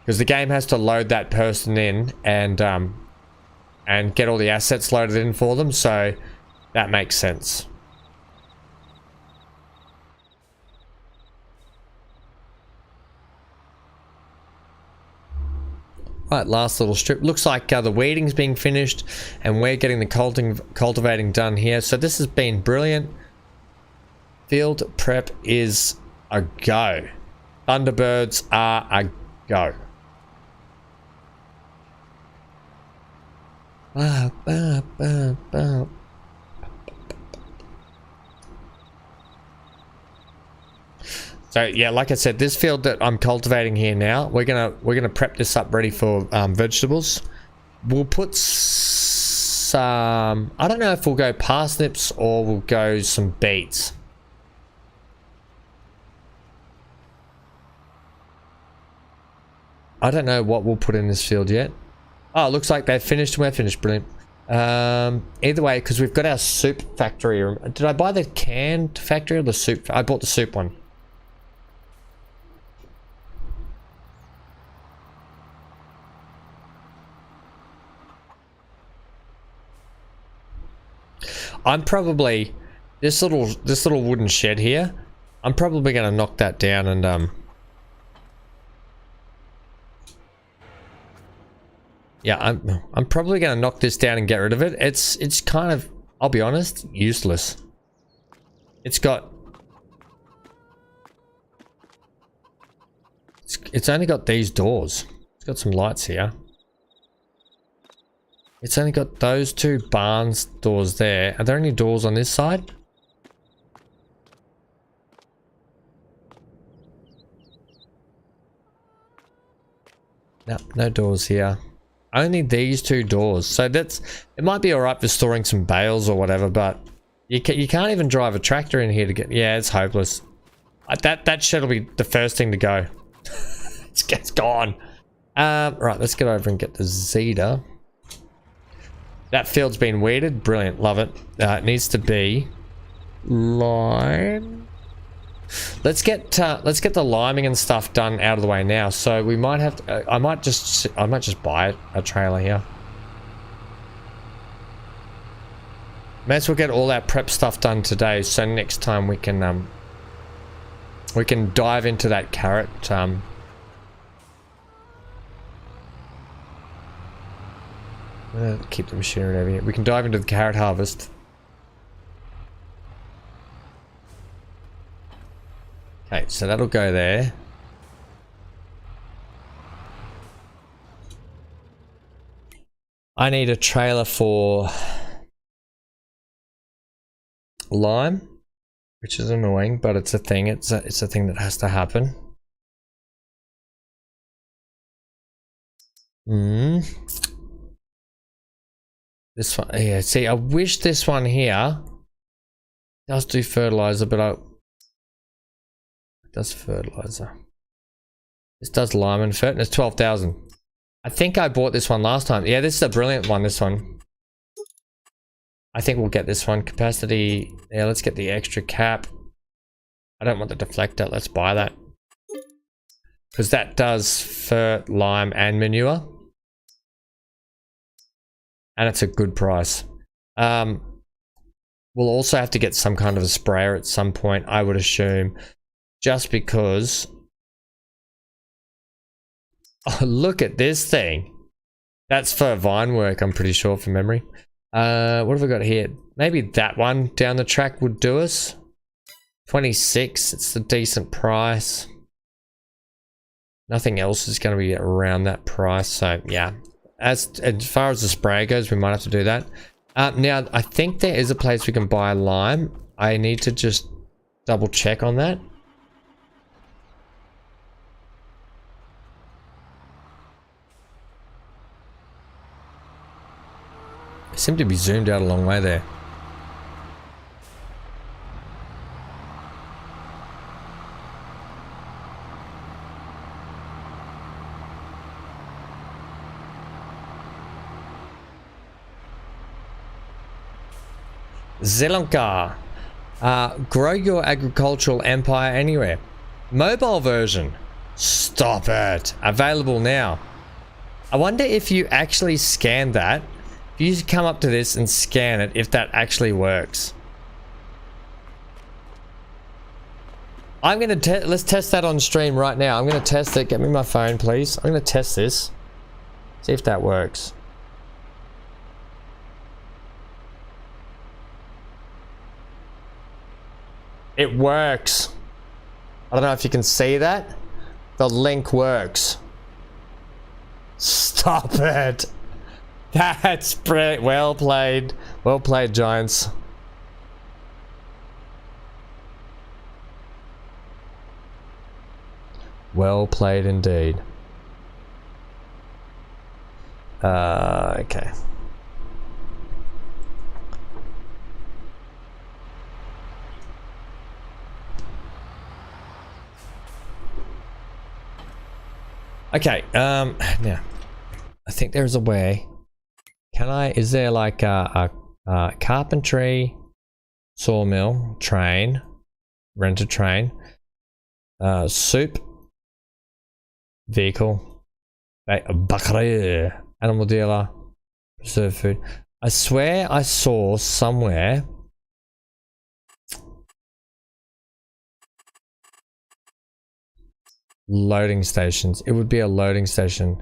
because the game has to load that person in and get all the assets loaded in for them, so that makes sense. Right, last little strip. Looks like the weeding's being finished and we're getting the cultivating done here. So this has been brilliant. Field prep is a go. Thunderbirds are a go. So So yeah, like I said, this field that I'm cultivating here now, we're gonna prep this up ready for vegetables. We'll put some, I don't know if we'll go parsnips or we'll go some beets. I don't know what we'll put in this field yet. Oh, it looks like they've finished. We're finished. Brilliant. Either way, because we've got our soup factory. Did I buy the canned factory or the soup? I bought the soup one. I'm probably this little wooden shed here. I'm probably gonna knock that down and yeah, I'm probably gonna knock this down and get rid of it. It's kind of, I'll be honest, useless. It's only got these doors. It's got some lights here. It's only got those two barns doors there. Are there any doors on this side? No, no doors here. Only these two doors. So it might be alright for storing some bales or whatever, but you can't even drive a tractor in here to get, yeah, it's hopeless. That shed will be the first thing to go. It's gone. Right, let's get over and get the Zeta. That field's been weeded. Brilliant. Love it. It needs to be lime. Let's get the liming and stuff done out of the way now. So we might have to, I might just buy a trailer here. May as well get all that prep stuff done today, so next time we can dive into that carrot keep the machinery over here. We can dive into the carrot harvest. Okay, so that'll go there. I need a trailer for lime, which is annoying, but it's a thing. It's a thing that has to happen. This one, yeah. See, I wish this one here does do fertilizer, but it does fertilizer. This does lime and fert, and it's 12,000. I think I bought this one last time. Yeah, this is a brilliant one. This one. I think we'll get this one. Capacity. Yeah, let's get the extra cap. I don't want the deflector. Let's buy that. Because that does fert, lime, and manure. And it's a good price. We'll also have to get some kind of a sprayer at some point, I would assume. Just because... Oh, look at this thing. That's for vine work, I'm pretty sure, from memory. What have we got here? Maybe that one down the track would do us. 26, it's a decent price. Nothing else is going to be around that price, so yeah. As far as the spray goes, we might have to do that. Now, I think there is a place we can buy lime. I need to just double check on that. I seem to be zoomed out a long way there. Zielonka. Grow your agricultural empire anywhere. Mobile version. Stop it. Available now. I wonder if you actually scan that. If you come up to this and scan it, if that actually works. I'm gonna let's test that on stream right now. I'm gonna test it. Get me my phone, please. I'm gonna test this. See if that works. It works. I don't know if you can see that. The link works. Stop it. That's brilliant. Well played. Well played, Giants. Well played indeed. Okay. Okay, now, I think there's a way. Is there like a carpentry, sawmill, train, rent a train, soup, vehicle, bakri, animal dealer, preserved food. I swear I saw somewhere loading stations. It would be a loading station.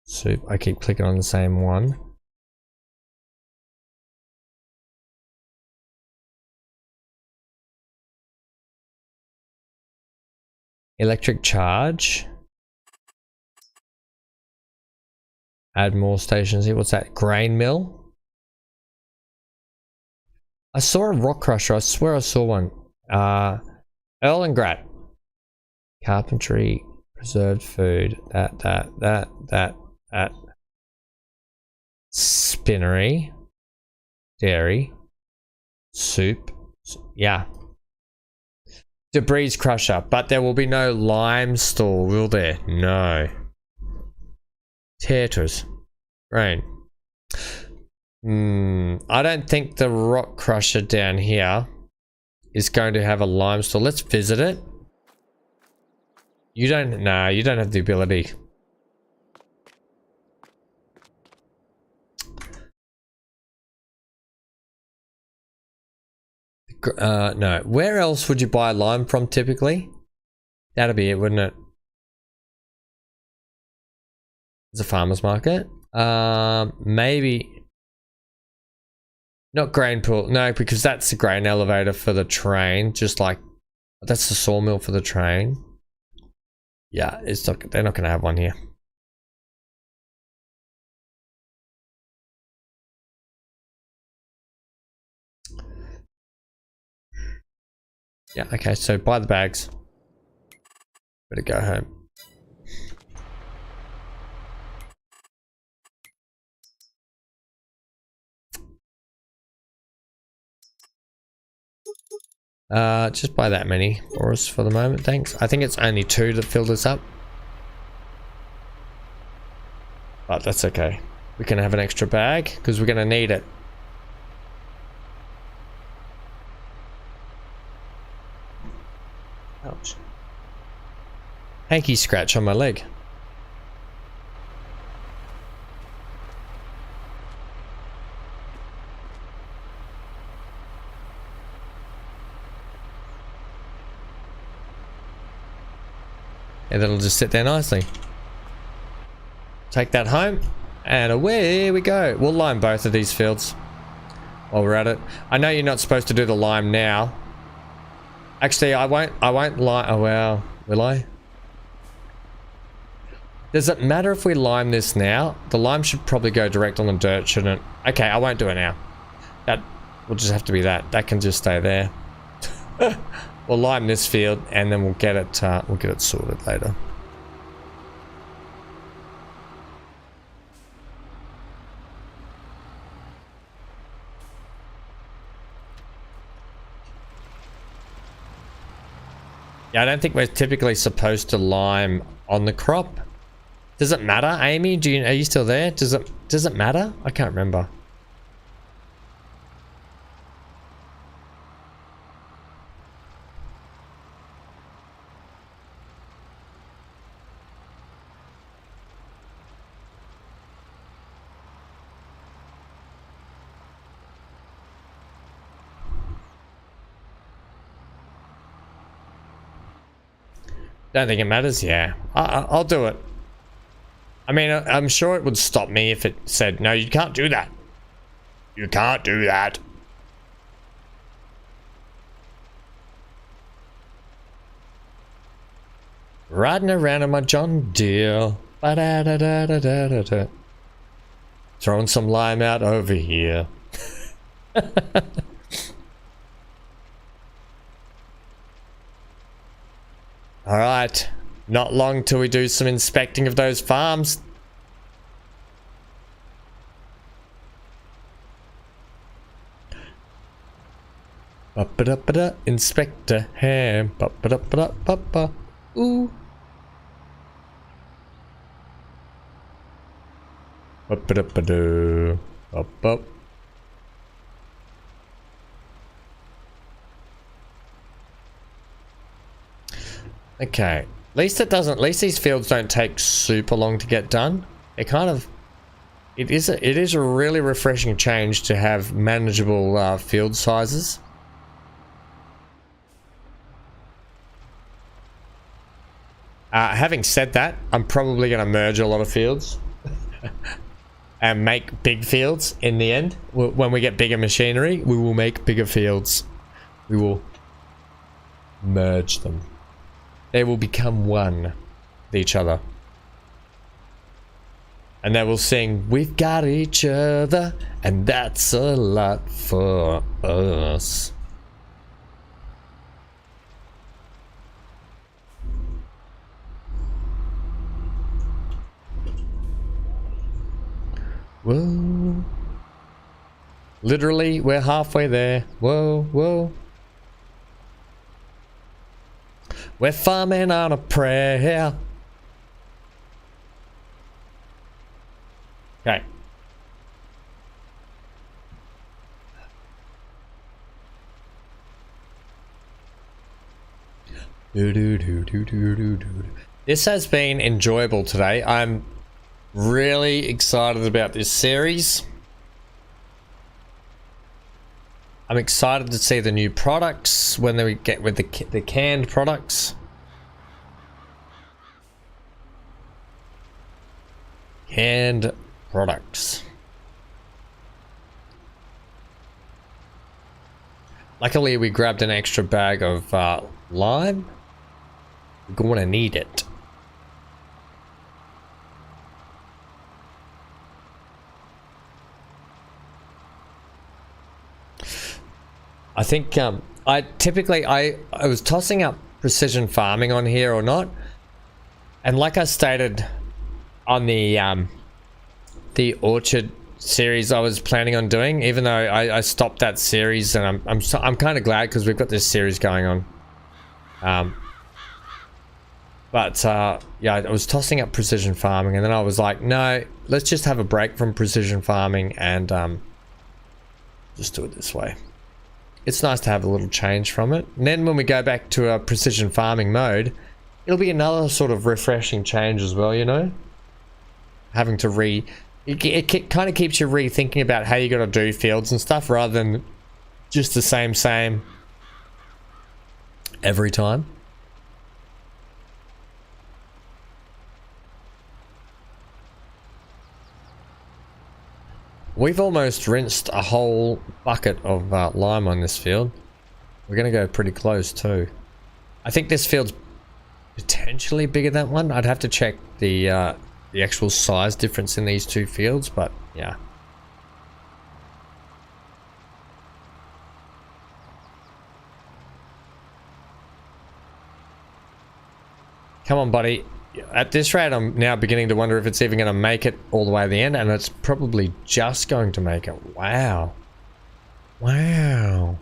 Soup. I keep clicking on the same one. Electric charge. Add more stations here. What's that? Grain mill. I saw a rock crusher. I swear I saw one. Earl and Grat. Carpentry, preserved food. That. Spinnery. Dairy. Soup. Yeah. Debris crusher. But there will be no lime store, will there? No. Taters. Rain. I don't think the rock crusher down here is going to have a lime store. Let's visit it. You don't have the ability. No. Where else would you buy lime from typically? That'd be it, wouldn't it? It's a farmer's market. Maybe not grain pool. No, because that's the grain elevator for the train. Just like that's the sawmill for the train. Yeah, it's not. They're not going to have one here. Yeah. Okay. So buy the bags. Better go home. Just buy that many for us for the moment, thanks. I think it's only 2 to fill this up. But that's okay. We can have an extra bag because we're going to need it. Ouch. Hanky scratch on my leg. And that'll just sit there nicely. Take that home and away we go. We'll lime both of these fields while we're at it. I know you're not supposed to do the lime now. Actually, I won't lime. Oh, well, will I? Does it matter if we lime this now? The lime should probably go direct on the dirt, shouldn't it? Okay, I won't do it now. That will just have to be that. That can just stay there. We'll lime this field and then we'll get it sorted later. Yeah, I don't think we're typically supposed to lime on the crop. Does it matter, Amy? Are you still there? Does it matter? I can't remember. Don't think it matters. Yeah, I'll do it. I mean, I'm sure it would stop me if it said, no, you can't do that. You can't do that. Riding around in my John Deere. Ba-da-da-da-da-da-da. Throwing some lime out over here. All right. Not long till we do some inspecting of those farms. Ba-ba-da-ba-da, Inspector Ham. Ba-ba-da-ba-da-ba-ba. Ooh. Ba-ba-da-ba-da. Ba-ba. Okay. At least it doesn't. At least these fields don't take super long to get done. It kind of. It is a really refreshing change to have manageable field sizes. Having said that, I'm probably going to merge a lot of fields and make big fields in the end. When we get bigger machinery, we will make bigger fields. We will merge them. They will become one with each other. And they will sing, "We've got each other, and that's a lot for us." Whoa. Literally, we're halfway there. Whoa, whoa. We're farming on a prayer. Okay. This has been enjoyable today. I'm really excited about this series. I'm excited to see the new products when we get with the canned products. Canned products. Luckily, we grabbed an extra bag of lime. We're going to need it. I think I was tossing up precision farming on here or not, and like I stated on the orchard series I was planning on doing, even though I stopped that series, and I'm kind of glad because we've got this series going on. But yeah, I was tossing up precision farming, and then I was like, no, let's just have a break from precision farming and just do it this way. It's nice to have a little change from it. And then when we go back to a precision farming mode, it'll be another sort of refreshing change as well, you know? Having to it kind of keeps you rethinking about how you got to do fields and stuff rather than just the same every time. We've almost rinsed a whole bucket of lime on this field. We're going to go pretty close too. I think this field's potentially bigger than that one. I'd have to check the actual size difference in these two fields, but yeah. Come on, buddy. At this rate, I'm now beginning to wonder if it's even going to make it all the way to the end, and it's probably just going to make it. Wow. Wow.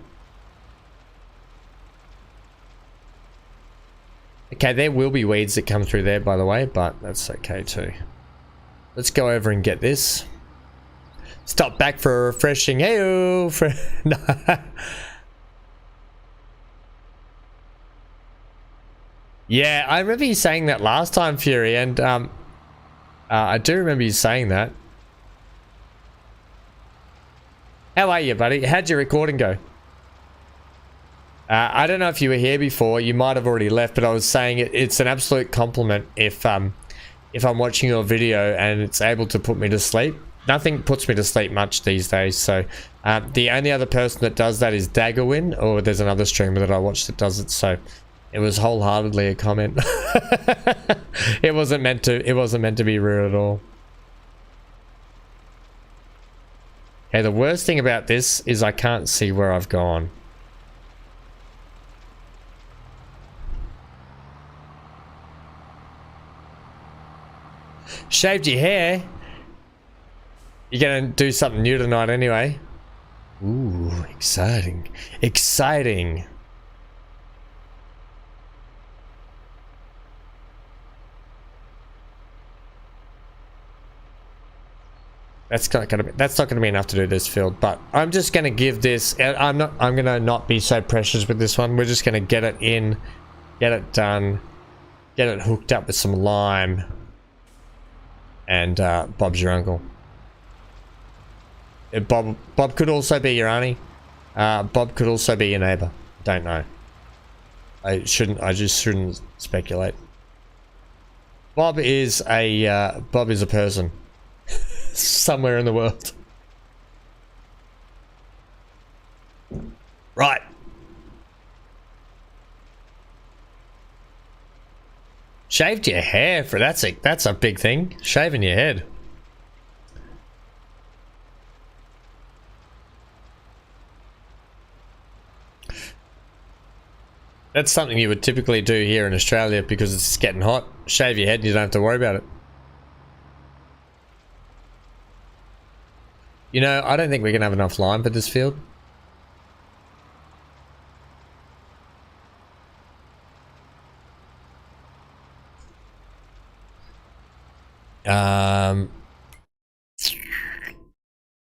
Okay, there will be weeds that come through there, by the way, but that's okay too. Let's go over and get this. Stop back for a refreshing. Hey-o! Yeah, I remember you saying that last time, Fury, and I do remember you saying that. How are you, buddy? How'd your recording go? I don't know if you were here before. You might have already left, but I was saying it's an absolute compliment if I'm watching your video and it's able to put me to sleep. Nothing puts me to sleep much these days, so the only other person that does that is Daggerwin, or there's another streamer that I watch that does it, so it was wholeheartedly a comment. It wasn't meant to be rude at all. Okay, the worst thing about this is I can't see where I've gone. Shaved your hair? You're gonna do something new tonight anyway. Ooh, exciting. Exciting. That's not gonna be enough to do this field, but I'm just gonna give this, I'm gonna not be so precious with this one. We're just gonna get it in, get it done, get it hooked up with some lime, and Bob's your uncle. Bob could also be your auntie. Bob could also be your neighbor. Don't know. I just shouldn't speculate. Bob is a person. Somewhere in the world. Right. Shaved your hair for that's a big thing. Shaving your head. That's something you would typically do here in Australia because it's getting hot. Shave your head and you don't have to worry about it. You know, I don't think we're going to have enough lime for this field.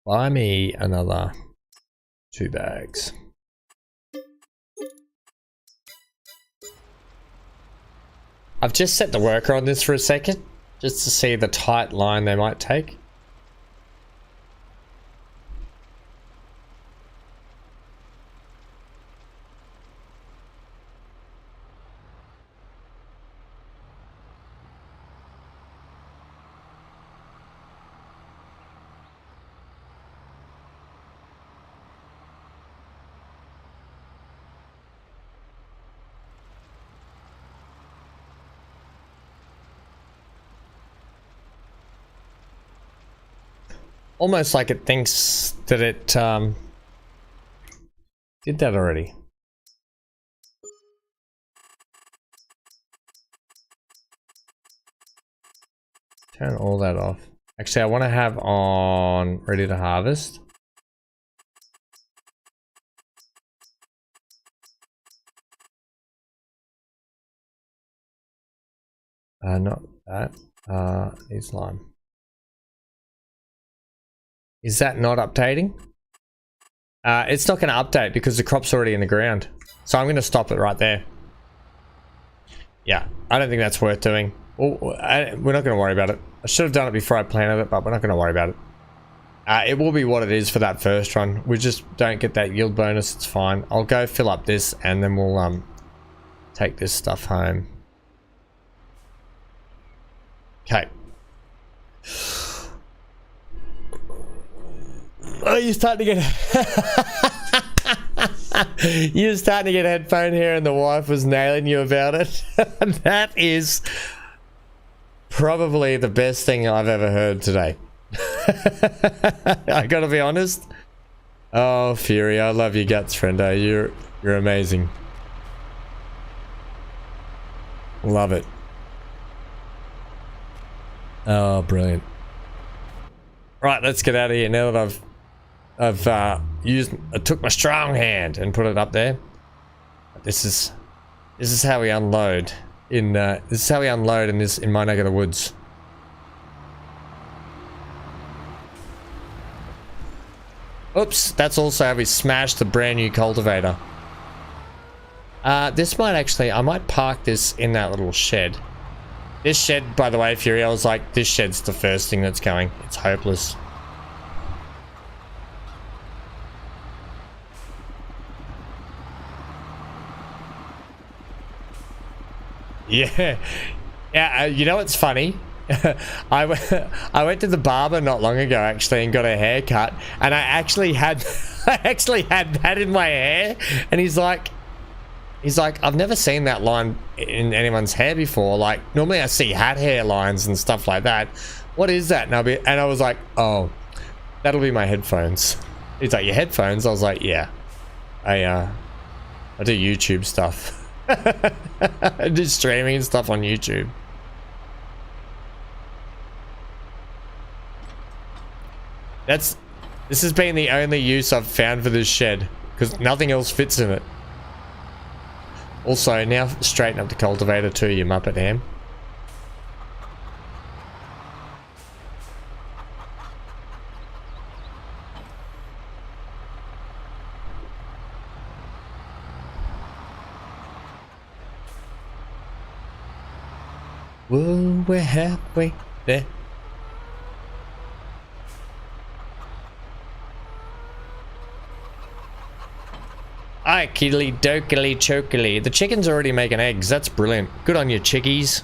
Buy me another 2 bags. I've just set the worker on this for a second, just to see the tight line they might take. Almost like it thinks that it did that already. Turn all that off. Actually, I want to have on ready to harvest. Not that. Needs lime. Is that not updating? It's not going to update because the crop's already in the ground. So I'm going to stop it right there. Yeah, I don't think that's worth doing. We're not going to worry about it. I should have done it before I planted it, but we're not going to worry about it. It will be what it is for that first run. We just don't get that yield bonus. It's fine. I'll go fill up this and then we'll take this stuff home. Okay. Oh, you're starting to get you're starting to get headphone hair and the wife was nailing you about it. That is probably the best thing I've ever heard today. I gotta be honest. Oh, Fury, I love your guts, friendo. You're amazing. Love it. Oh, brilliant. Right, let's get out of here now that I took my strong hand and put it up there. This is how we unload in my neck of the woods. Oops, that's also how we smashed the brand new cultivator. This might actually, I might park this in that little shed. This shed, by the way, Fury, I was like, this shed's the first thing that's going. It's hopeless. Yeah. Yeah, you know what's funny? I went to the barber not long ago, actually, and got a haircut, and I actually had that in my hair, and he's like, I've never seen that line in anyone's hair before. Like, normally I see hat hair lines and stuff like that. What is that? And I was like, oh, that'll be my headphones. He's like, your headphones? I was like, yeah. I do YouTube stuff. I do streaming and stuff on YouTube. This has been the only use I've found for this shed, because nothing else fits in it. Also, now straighten up the cultivator too, you muppet ham. Whoa, we're halfway there. Alright, kiddly dokily chokily. The chicken's already making eggs. That's brilliant. Good on you, chickies.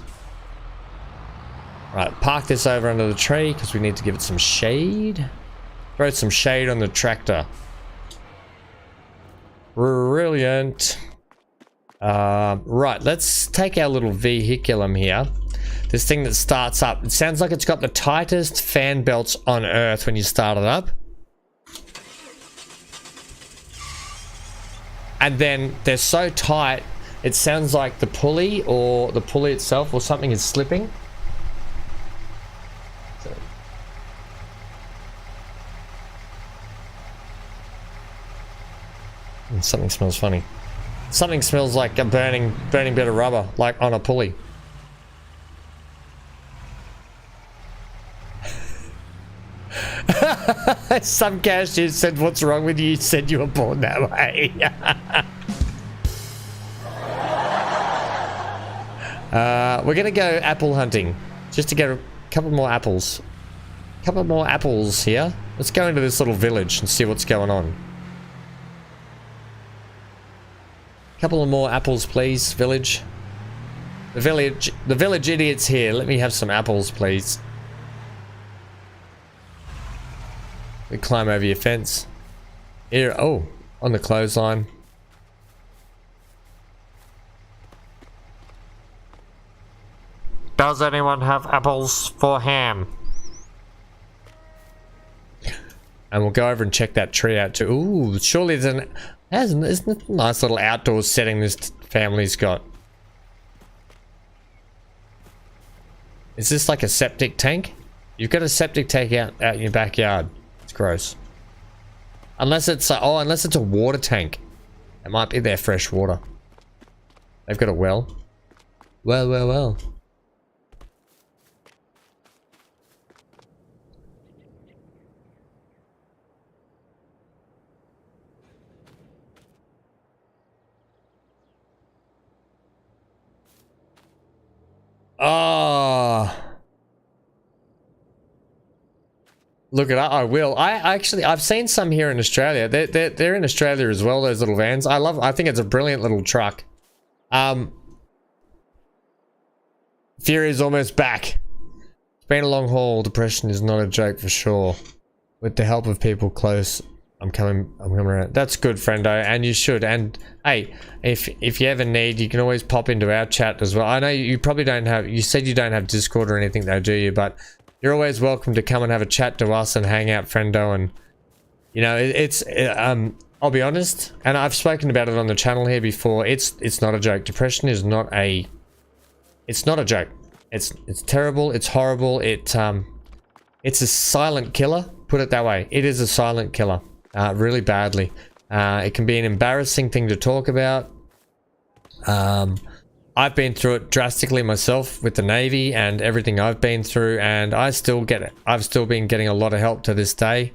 Right, park this over under the tree because we need to give it some shade. Throw some shade on the tractor. Brilliant. Right, let's take our little vehiculum here. This thing that starts up. It sounds like it's got the tightest fan belts on earth when you start it up. And then they're so tight, it sounds like the pulley or the pulley itself or something is slipping. And something smells funny. Something smells like a burning bit of rubber, like on a pulley. Some cashier said, "What's wrong with you?" You said you were born that way. We're gonna go apple hunting, just to get a couple more apples. Couple more apples here. Let's go into this little village and see what's going on. Couple of more apples, please, village. The village idiots here. Let me have some apples, please. We climb over your fence. Here, oh, on the clothesline. Does anyone have apples for ham? And we'll go over and check that tree out too. Ooh, surely there's isn't it a nice little outdoor setting this family's got? Is this like a septic tank? You've got a septic tank out in your backyard. It's gross. Unless it's unless it's a water tank. It might be their fresh water. They've got a well. Well. Oh. Look it up. I will. I've seen some here in Australia. They're in Australia as well, those little vans. I think it's a brilliant little truck. Fury's almost back. It's been a long haul. Depression is not a joke for sure. With the help of people close, I'm coming around. That's good, friendo, and you should. And hey, if you ever need, you can always pop into our chat as well. I know you probably don't have. You said you don't have Discord or anything though, do you? But you're always welcome to come and have a chat to us and hang out, friendo. And you know, I'll be honest, and I've spoken about it on the channel here before. It's not a joke. Depression is not a. It's not a joke. It's terrible. It's horrible. It's a silent killer. Put it that way. It is a silent killer. Really badly. It can be an embarrassing thing to talk about. I've been through it drastically myself with the Navy and everything I've been through, and I still get it. I've still been getting a lot of help to this day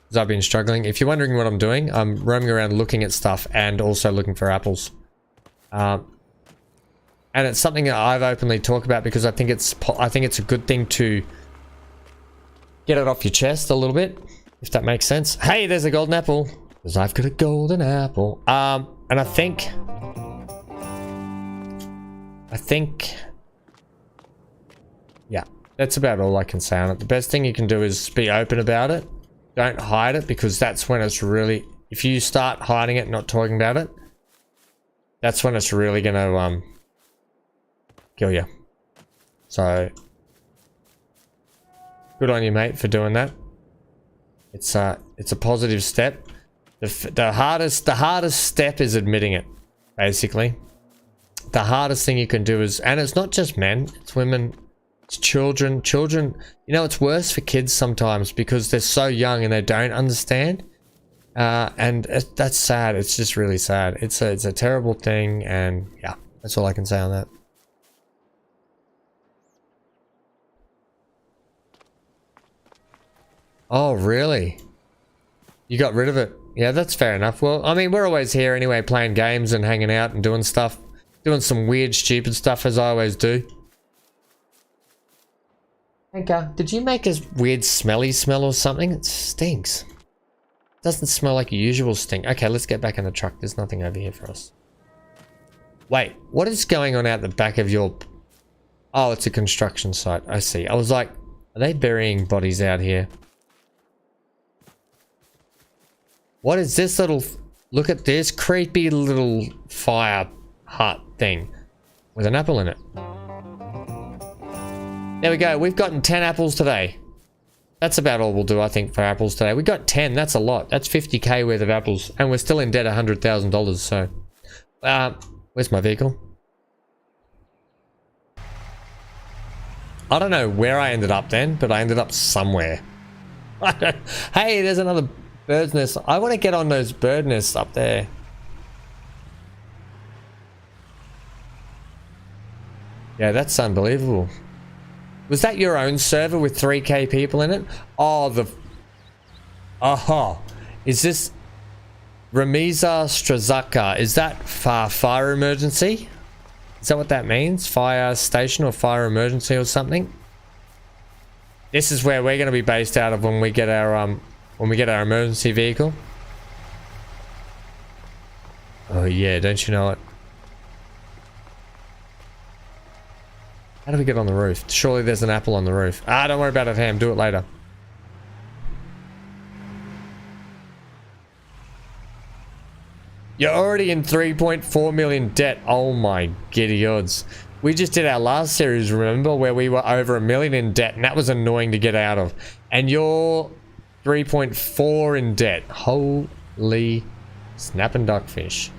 because I've been struggling. If you're wondering what I'm doing, I'm roaming around looking at stuff and also looking for apples. And it's something that I've openly talked about because I think it's a good thing to get it off your chest a little bit, if that makes sense. Hey, there's a golden apple. Because I've got a golden apple. And I think, yeah, that's about all I can say on it. The best thing you can do is be open about it. Don't hide it, because that's when it's really, if you start hiding it, not talking about it, that's when it's really gonna, kill you. So, good on you, mate, for doing that. It's a positive step. The hardest step is admitting it, basically. The hardest thing you can do is, and it's not just men, it's women, children, you know, it's worse for kids sometimes because they're so young and they don't understand. And that's sad. It's just really sad. It's a terrible thing, and yeah, that's all I can say on that. Oh, really? You got rid of it? Yeah, that's fair enough. Well, I mean, we're always here anyway, playing games and hanging out and doing stuff. Doing some weird, stupid stuff, as I always do. Hanka, did you make a weird smelly smell or something? It stinks. Doesn't smell like a usual stink. Okay, let's get back in the truck. There's nothing over here for us. Wait, what is going on out the back of your... Oh, it's a construction site. I see. I was like, are they burying bodies out here? What is this little... Look at this creepy little fire hut thing with an apple in it. There we go. We've gotten 10 apples today. That's about all we'll do, I think, for apples today. We got 10. That's a lot. That's 50k worth of apples. And we're still in debt $100,000, so... where's my vehicle? I don't know where I ended up then, but I ended up somewhere. Hey, there's another bird's nest. I want to get on those bird nests up there. Yeah, that's unbelievable. Was that your own server with 3k people in it? Oh, the... Aha. Is this... Remiza Strazaka. Is that fire emergency? Is that what that means? Fire station or fire emergency or something? This is where we're going to be based out of when we get our emergency vehicle. Oh yeah, don't you know it? How do we get on the roof? Surely there's an apple on the roof. Ah, don't worry about it, Ham. Do it later. You're already in 3.4 million debt. Oh my giddy odds. We just did our last series, remember, where we were over $1 million in debt, and that was annoying to get out of. And you're 3.4 in debt. Holy snapping duckfish.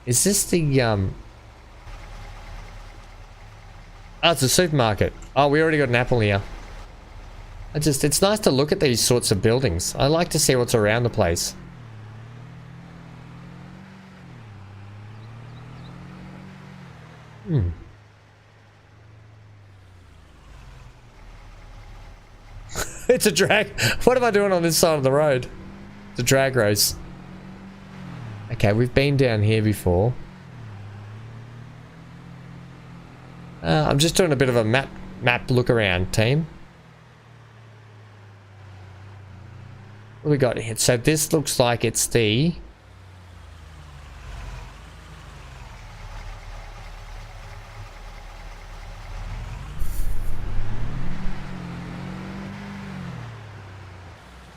Is this the Oh, it's a supermarket. Oh, we already got an apple here. It's nice to look at these sorts of buildings. I like to see what's around the place. It's a drag. What am I doing on this side of the road? It's a drag race. Okay, we've been down here before. I'm just doing a bit of a map look around, team. What do we got here? So this looks like it's the...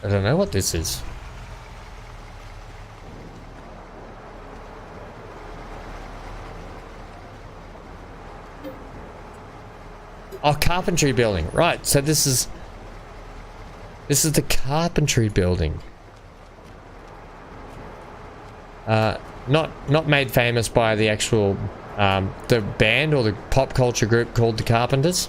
I don't know what this is. Oh, carpentry building. Right, so this is the carpentry building. Not made famous by the actual the band or the pop culture group called the Carpenters.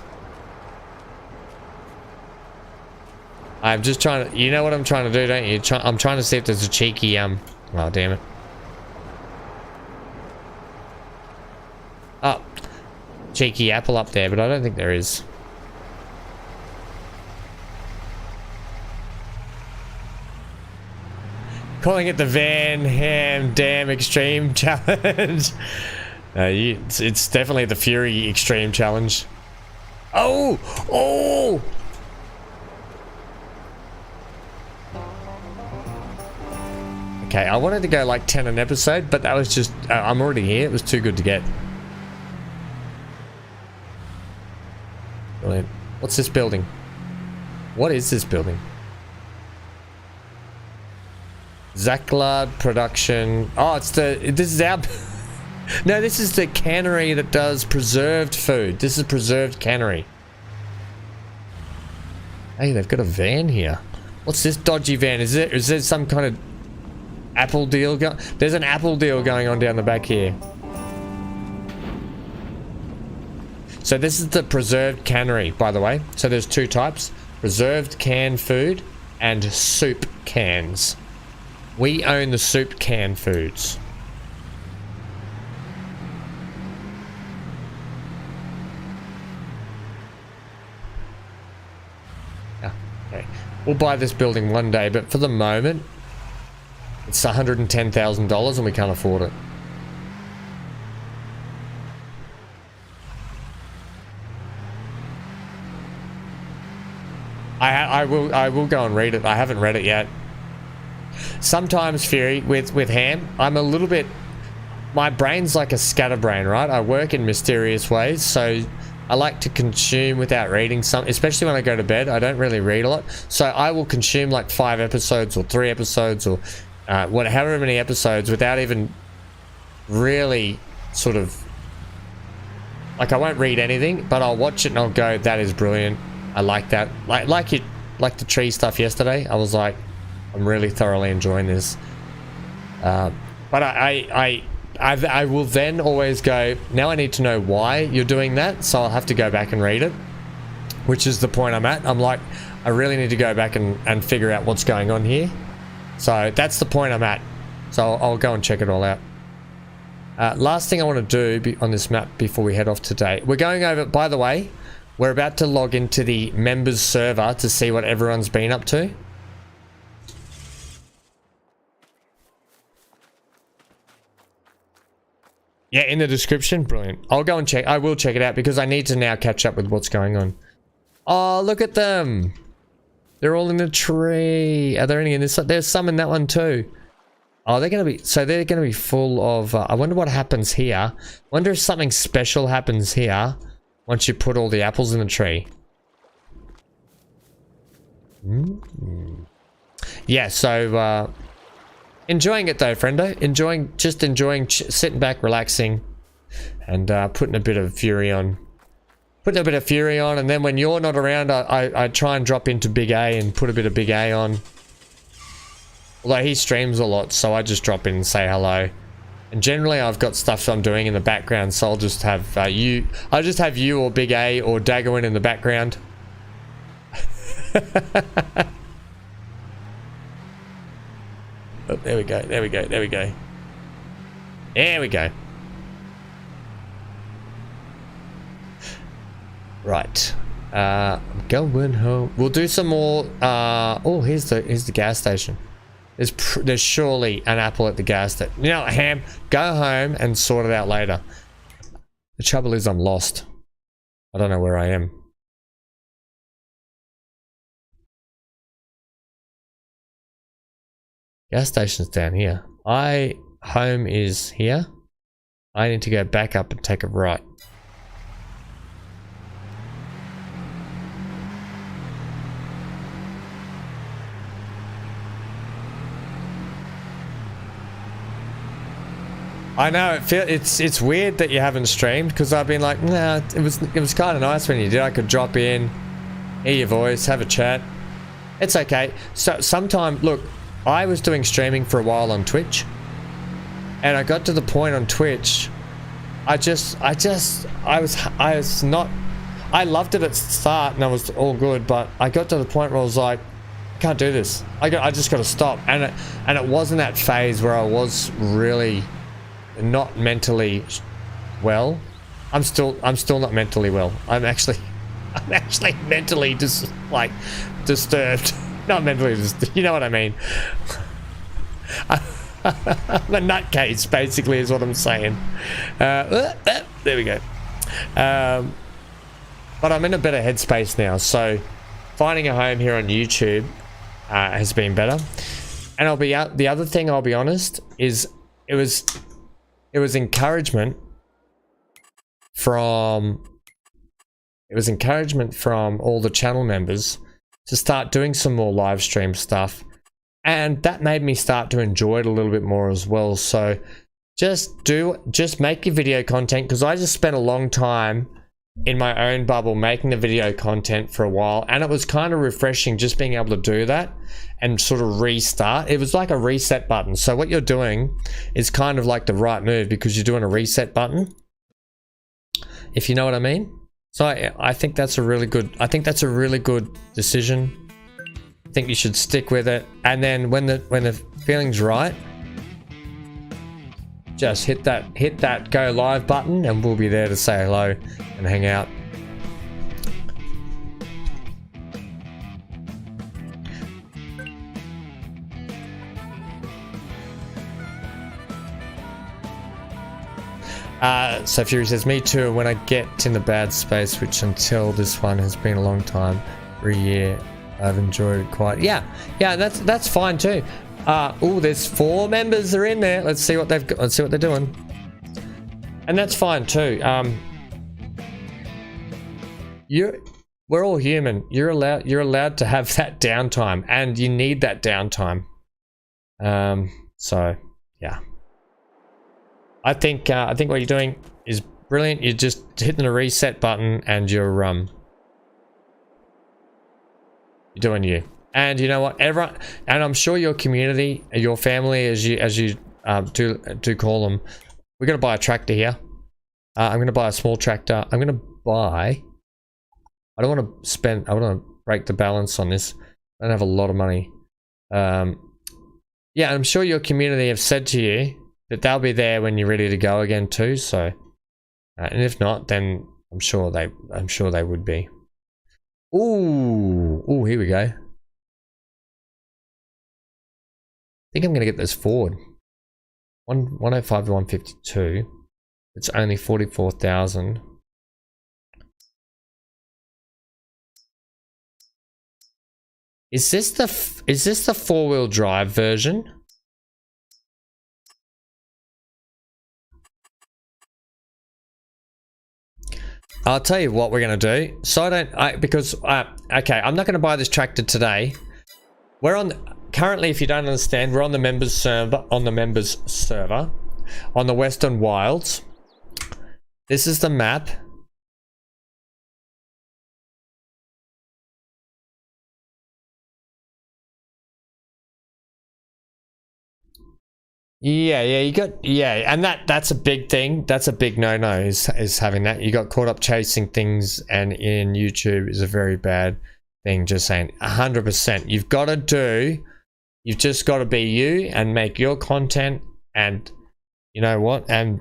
I'm just trying to, you know what I'm trying to do, don't you? I'm trying to see if there's a cheeky oh damn it. Oh, cheeky apple up there, but I don't think there is. Calling it the Van Ham Dam Extreme Challenge. It's definitely the Fury Extreme Challenge. Oh! Okay, I wanted to go like 10 an episode, but that was just... I'm already here. It was too good to get. Brilliant. What's this building? What is this building? MacLeod production. Oh, it's the... This is our... No, this is the cannery that does preserved food. This is preserved cannery. Hey, they've got a van here. What's this dodgy van? Is there some kind of... apple deal there's an apple deal going on down the back here. So this is the preserved cannery, by the way. So there's two types: preserved canned food and soup cans. We own the soup can foods. Yeah, okay. We'll buy this building one day, but for the moment, it's $110,000 and we can't afford it. I will go and read it. I haven't read it yet. Sometimes, Fury, with Ham, I'm a little bit... My brain's like a scatterbrain, right? I work in mysterious ways, so I like to consume without reading something, especially when I go to bed. I don't really read a lot. So I will consume like 5 episodes or 3 episodes or however many episodes without even really sort of... Like, I won't read anything, but I'll watch it and I'll go, that is brilliant. I like that. Like the tree stuff yesterday. I was like, I'm really thoroughly enjoying this. But I will then always go, now I need to know why you're doing that, so I'll have to go back and read it, which is the point I'm at. I'm like, I really need to go back and figure out what's going on here. So that's the point I'm at. So I'll go and check it all out. Last thing I want to do on this map before we head off today. We're going over, by the way, we're about to log into the members server to see what everyone's been up to. Yeah, in the description. Brilliant. I'll go and check. I will check it out because I need to now catch up with what's going on. Oh, look at them. They're all in the tree. Are there any in this? There's some in that one too. Oh, they're going to be... So they're going to be full of... I wonder what happens here. I wonder if something special happens here once you put all the apples in the tree. Yeah, so... enjoying it though, friendo. Enjoying sitting back, relaxing, and putting a bit of fury on. And then when you're not around, I try and drop into Big A and put a bit of Big A on. Although he streams a lot, so I just drop in and say hello. And generally I've got stuff I'm doing in the background, so I'll just have you or Big A or Daggerwin in the background. Oh, there we go. Right. I'm going home. We'll do some more. Oh, here's the gas station. There's surely an apple at the gas station. You know what, Ham? Go home and sort it out later. The trouble is I'm lost. I don't know where I am. Gas station's down here. Home is here. I need to go back up and take a right. I know it's weird that you haven't streamed because I've been like, nah, it was kind of nice when you did. I could drop in, hear your voice, have a chat. It's okay. So sometime, look, I was doing streaming for a while on Twitch, and I got to the point on Twitch. I loved it at the start and I was all good, but I got to the point where I was like, I can't do this. I just got to stop. And it wasn't that phase where I was really not mentally well. I'm still not mentally well. I'm actually mentally just like disturbed. Not mentally disturbed. You know what I mean? I'm a nutcase, basically, is what I'm saying. There we go. But I'm in a better headspace now, so finding a home here on YouTube has been better. And I'll be out. The other thing, I'll be honest, is it was encouragement from all the channel members to start doing some more live stream stuff, and that made me start to enjoy it a little bit more as well. So just make your video content, because I just spent a long time in my own bubble making the video content for a while, and it was kind of refreshing just being able to do that and sort of restart. It was like a reset button. So what you're doing is kind of like the right move, because you're doing a reset button, if you know what I mean. So I think that's a really good. I think that's a really good decision. I think you should stick with it. And then when the feeling's right, just hit that go live button, and we'll be there to say hello and hang out. So Fury says, me too, when I get in the bad space, which until this one has been a long time, for a year, I've enjoyed it quite. Yeah, that's fine too. Oh, there's 4 members are in there. Let's see what they've got. Let's see what they're doing. And that's fine too. We're all human. You're allowed to have that downtime, and you need that downtime. So yeah. I think what you're doing is brilliant. You're just hitting the reset button, and you're doing you. And you know what, everyone, and I'm sure your community, your family, as you do call them, we're gonna buy a tractor here. I'm gonna buy a small tractor. I'm gonna buy. I don't want to spend. I want to break the balance on this. I don't have a lot of money. Yeah, I'm sure your community have said to you that they'll be there when you're ready to go again too. So, and if not, then I'm sure they would be. Ooh, here we go. I think I'm gonna get this forward. 105 to 152. It's only 44,000. Is this the 4-wheel drive version? I'll tell you what we're gonna do. So okay, I'm not gonna buy this tractor today. We're on currently, if you don't understand, we're on the members server on the Western Wilds. This is the map. And that's a big thing. That's a big no-no is having that. You got caught up chasing things, and in YouTube is a very bad thing. Just saying, 100%. You've just got to be you and make your content, and you know what? And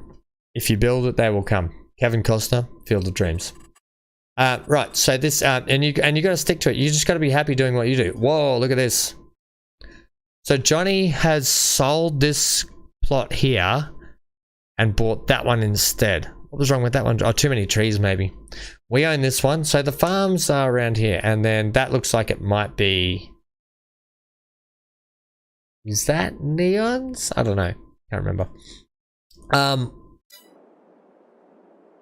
if you build it, they will come. Kevin Costner, Field of Dreams. Right. So this, and you got to stick to it. You just got to be happy doing what you do. Whoa! Look at this. So Johnny has sold this plot here and bought that one instead. What was wrong with that one? Oh, too many trees maybe. We own this one. So the farms are around here, and then that looks like it might be... Is that Neons? I don't know. Can't remember.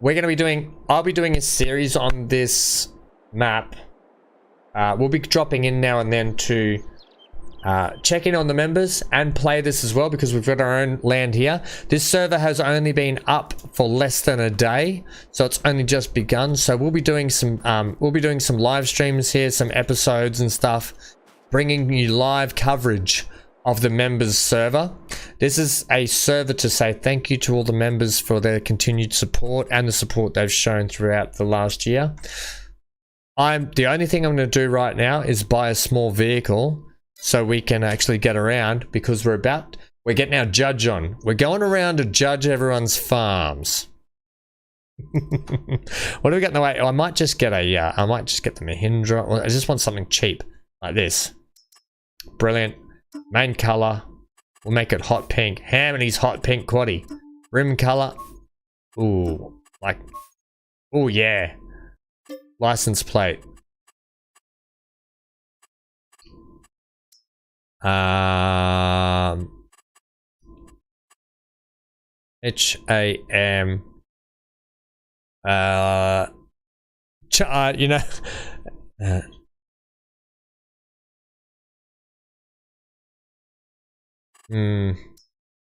We're going to be doing... I'll be doing a series on this map. We'll be dropping in now and then to... check in on the members and play this as well, because we've got our own land here. This server has only been up for less than a day, so it's only just begun. So we'll be doing some live streams here, some episodes and stuff, bringing you live coverage of the members server. This is a server to say thank you to all the members for their continued support and the support they've shown throughout the last year. The only thing I'm going to do right now is buy a small vehicle so we can actually get around, because we're getting our judge on. We're going around to judge everyone's farms. What do we got in the way? Oh, I might just get the Mahindra. I just want something cheap like this. Brilliant. Main color. We'll make it hot pink. Ham and his hot pink quaddy. Rim color. Ooh, oh yeah. License plate. HAM. You know.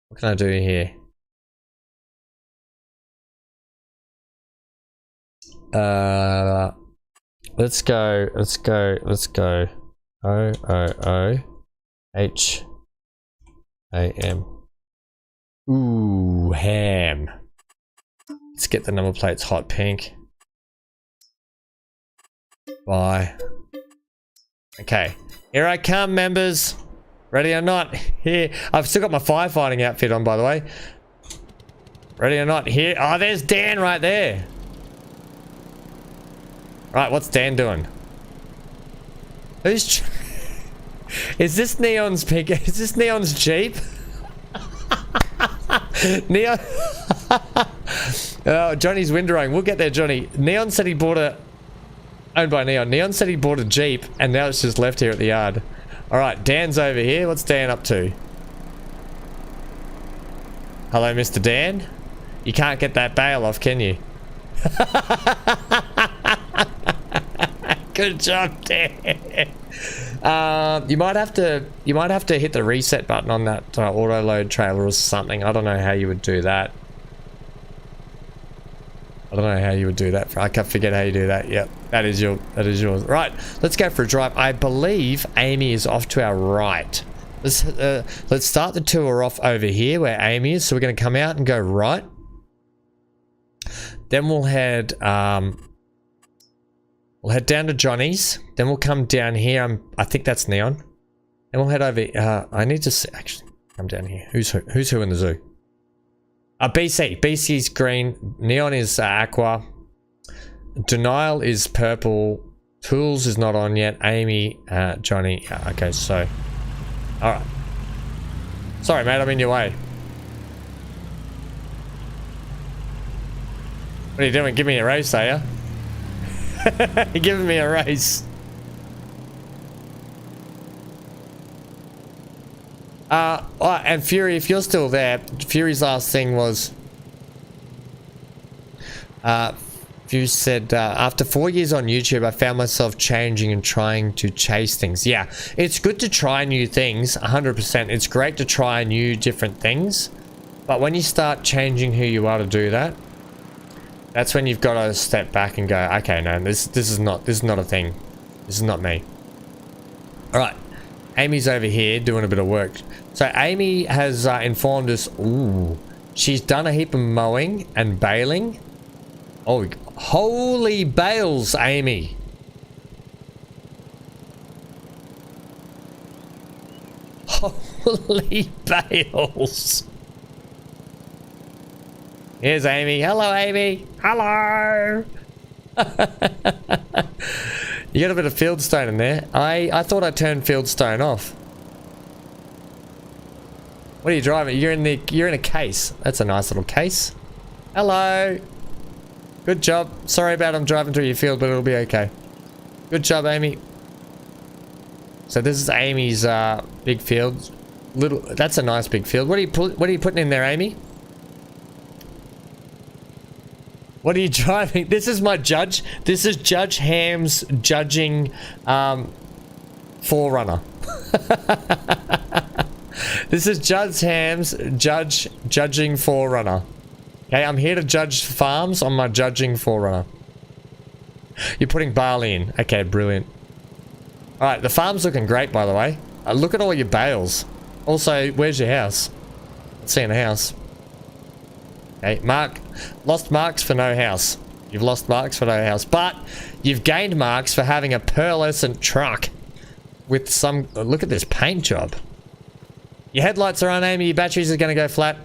What can I do here? Let's go. HAM. Ooh, ham. Let's get the number plates hot pink. Bye. Okay. Here I come, members. Ready or not? Here. I've still got my firefighting outfit on, by the way. Ready or not? Here. Oh, there's Dan right there. Right, what's Dan doing? Who's... Is this Neon's pig? Is this Neon's Jeep? Neon... Oh, Johnny's windrowing. We'll get there, Johnny. Neon said he bought a... Owned by Neon. Neon said he bought a Jeep, and now it's just left here at the yard. Alright, Dan's over here. What's Dan up to? Hello, Mr. Dan? You can't get that bail off, can you? Good job, Dan. You might have to hit the reset button on that auto load trailer or something. I don't know how you would do that. I don't know how you would do that. I can't forget how you do that. Yep, that is yours. Right, let's go for a drive. I believe Amy is off to our right. Let's start the tour off over here where Amy is. So we're going to come out and go right. Then we'll head down to Johnny's. Then we'll come down here. I think that's Neon. And we'll head over. I need to actually come down here. Who's who in the zoo? BC. BC's green. Neon is aqua. Denial is purple. Tools is not on yet. Amy, Johnny. Okay, so. Alright. Sorry, mate. I'm in your way. What are you doing? Give me a race, are you? You're giving me a race. Oh, and Fury, if you're still there, Fury's last thing was... Fury said, after 4 years on YouTube, I found myself changing and trying to chase things. Yeah, it's good to try new things, 100%. It's great to try new different things. But when you start changing who you are to do that, that's when you've got to step back and go, okay, no, this is not a thing. This is not me. All right, Amy's over here doing a bit of work. So Amy has informed us, ooh, she's done a heap of mowing and baling. Oh, holy bales, Amy. Holy bales. Here's Amy. Hello, Amy. Hello. You got a bit of fieldstone in there. I thought I turned fieldstone off. What are you driving? You're in a case. That's a nice little case. Hello. Good job. Sorry about I'm driving through your field, but it'll be okay. Good job, Amy. So this is Amy's big field. That's a nice big field. What are you putting in there, Amy? What are you driving? This is my judge. This is Judge Ham's judging Forerunner. This is Judge Ham's judging Forerunner. Okay, I'm here to judge farms on my judging Forerunner. You're putting barley in. Okay, brilliant. Alright, the farm's looking great, by the way. Look at all your bales. Also, where's your house? Let's see in a house. Okay, lost marks for no house. You've lost marks for no house. But you've gained marks for having a pearlescent truck with some... Look at this paint job. Your headlights are on, Amy. Your batteries are going to go flat.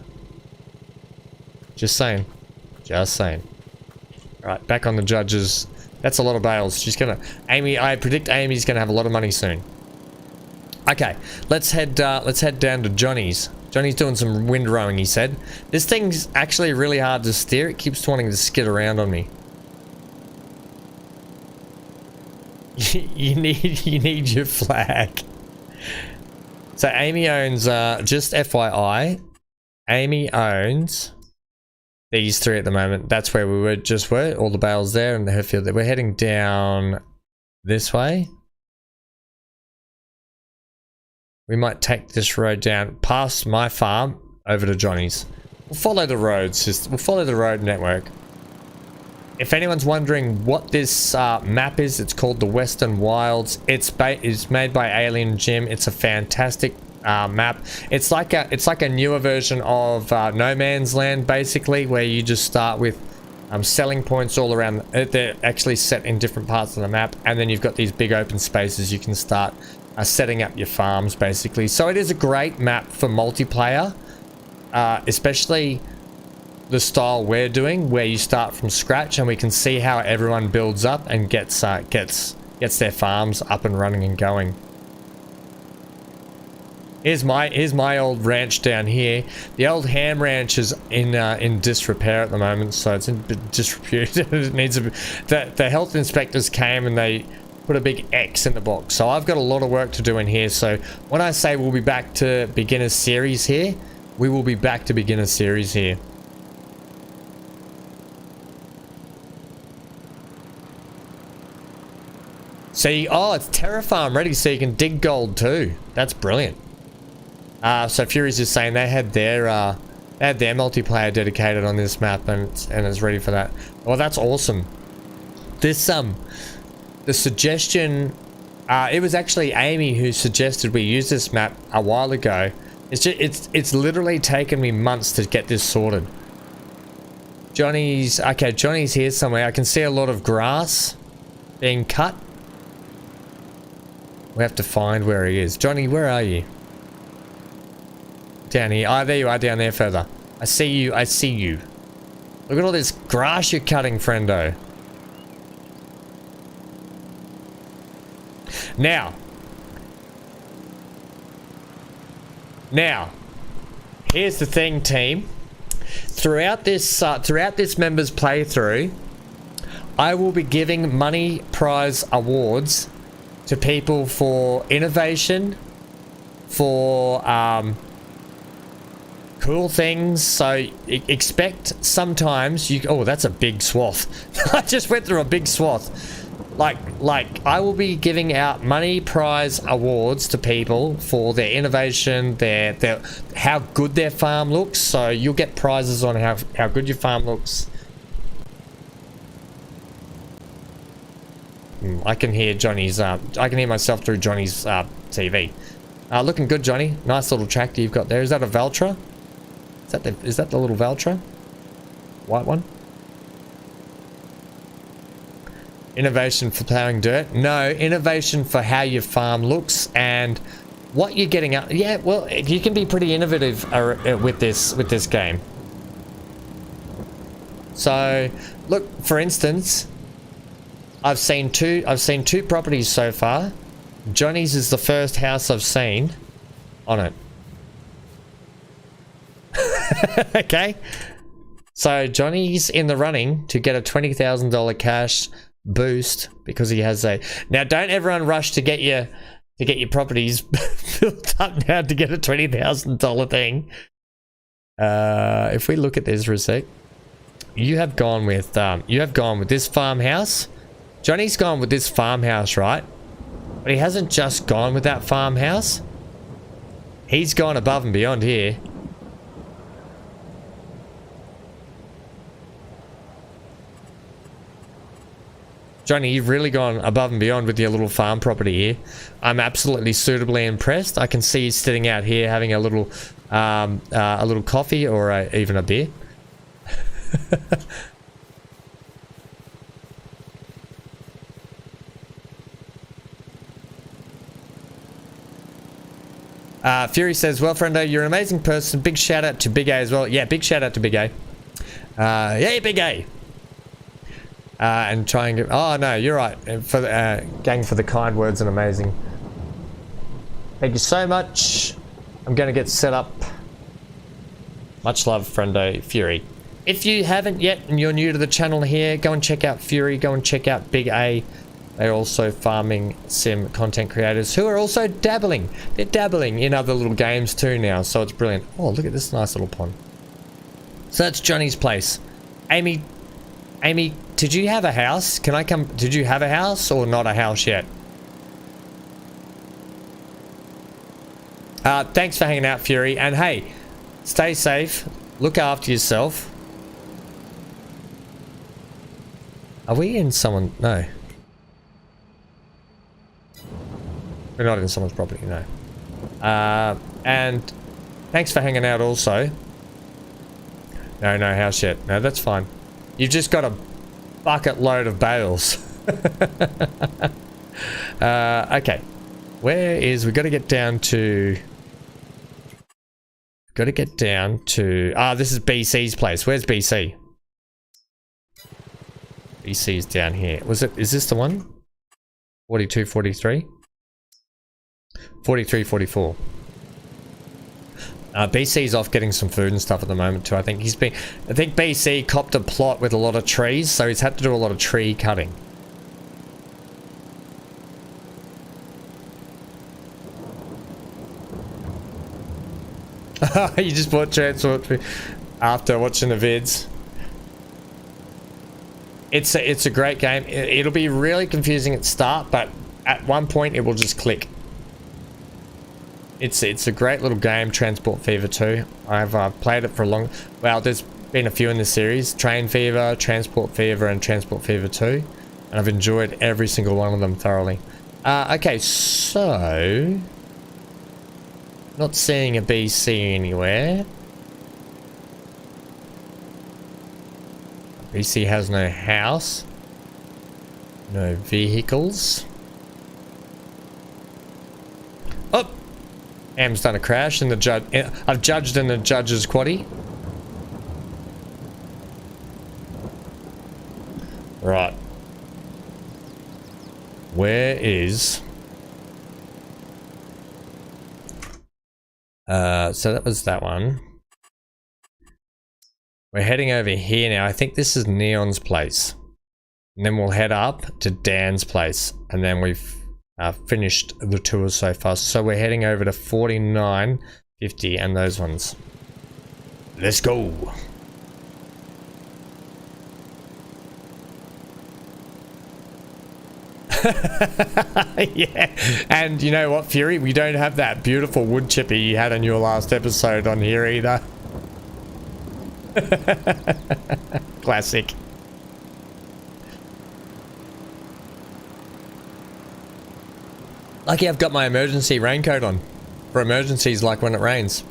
Just saying. Just saying. Alright, back on the judges. That's a lot of bales. She's gonna... Amy, I predict Amy's gonna have a lot of money soon. Okay, let's head down to Johnny's. Johnny's doing some windrowing, he said. This thing's actually really hard to steer. It keeps wanting to skid around on me. You need your flag. So Amy owns, just FYI, Amy owns these three at the moment. That's where we were, all the bales there and the her field. We're heading down this way. We might take this road down past my farm over to Johnny's. We'll follow the roads. We'll follow the road network. If anyone's wondering what this map is, it's called the Western Wilds. It's made by Alien Jim. It's a fantastic map. It's like a newer version of No Man's Land, basically, where you just start with selling points all around. They're actually set in different parts of the map, and then you've got these big open spaces you can start setting up your farms, basically. So it is a great map for multiplayer, especially the style we're doing, where you start from scratch, and we can see how everyone builds up and gets their farms up and running and going. Here's my old ranch down here. The old ham ranch is in disrepair at the moment, so it's in disrepute. It needs the health inspectors came and they put a big X in the box. So I've got a lot of work to do in here. So when I say we'll be back to beginner series here, we will be back to beginner series here. See, oh, it's Terra Farm ready, so you can dig gold too. That's brilliant. So Fury's just saying they had their multiplayer dedicated on this map, and it's ready for that. Well, that's awesome. This the suggestion, it was actually Amy who suggested we use this map a while ago. It's literally taken me months to get this sorted. Johnny's here somewhere. I can see a lot of grass being cut. We have to find where he is. Johnny, where are you? Down here. Oh, there you are, down there further. I see you. I see you. Look at all this grass you're cutting, friendo. Now, here's the thing, team. Throughout this members playthrough, I will be giving money prize awards to people for innovation, for cool things. So expect sometimes you. Oh, that's a big swath. I just went through a big swath. Like I will be giving out money prize awards to people for their innovation, their how good their farm looks. So you'll get prizes on how good your farm looks. I can hear Johnny's. I can hear myself through Johnny's TV. Looking good, Johnny. Nice little tractor you've got there. Is that a Valtra? Is that the little Valtra? White one? Innovation for plowing dirt? No, innovation for how your farm looks and what you're getting out. Yeah, well, you can be pretty innovative with this game. So, look, for instance, I've seen two properties so far. Johnny's is the first house I've seen on it. Okay, so Johnny's in the running to get a $20,000 cash boost because he has a. Now, don't everyone rush to get your properties built up now to get a $20,000 thing. If we look at this for a sec, you have gone with this farmhouse. Johnny's gone with this farmhouse, right? But he hasn't just gone with that farmhouse. He's gone above and beyond here. Johnny, you've really gone above and beyond with your little farm property here. I'm absolutely suitably impressed. I can see you sitting out here having a little coffee or even a beer. Fury says, well, friendo, you're an amazing person. Big shout out to Big A as well. Yeah, big shout out to Big A. Yay, Big A. And try and get. Oh no, you're right. For the gang for the kind words and amazing. Thank you so much. I'm gonna get set up. Much love, friendo Fury. If you haven't yet and you're new to the channel here, go and check out Fury. Go and check out Big A. They're also farming sim content creators who are also dabbling. They're dabbling in other little games too now, so it's brilliant. Oh, look at this nice little pond. So that's Johnny's place. Amy, did you have a house? Can I come? Did you have a house or not a house yet? Thanks for hanging out, Fury. And hey, stay safe. Look after yourself. Are we in someone? No. We're not in someone's property, no. And thanks for hanging out also. No house yet. No, that's fine. You've just got a bucket load of bales. Okay. Where is... We've got to get down to... this is BC's place. Where's BC? BC's down here. Is this the one? 42, 43? 43, 44. BC's off getting some food and stuff at the moment too. I think BC copped a plot with a lot of trees, so he's had to do a lot of tree cutting. You just bought transport after watching the vids. It's a great game. It'll be really confusing at start, but at one point it will just click. It's a great little game, Transport Fever 2. I've played it for a long... Well, there's been a few in the series. Train Fever, Transport Fever, and Transport Fever 2. And I've enjoyed every single one of them thoroughly. Okay, so... Not seeing a BC anywhere. BC has no house. No vehicles. Oh! Am's done a crash in the judge. I've judged in the judge's quaddie. Right. Where is... so that was that one. We're heading over here now. I think this is Neon's place. And then we'll head up to Dan's place. And then we've finished the tour so far. So we're heading over to 49, 50 and those ones. Let's go. Yeah, and you know what, Fury? We don't have that beautiful wood chippy you had in your last episode on here either. Classic. Lucky I've got my emergency raincoat on for emergencies like when it rains.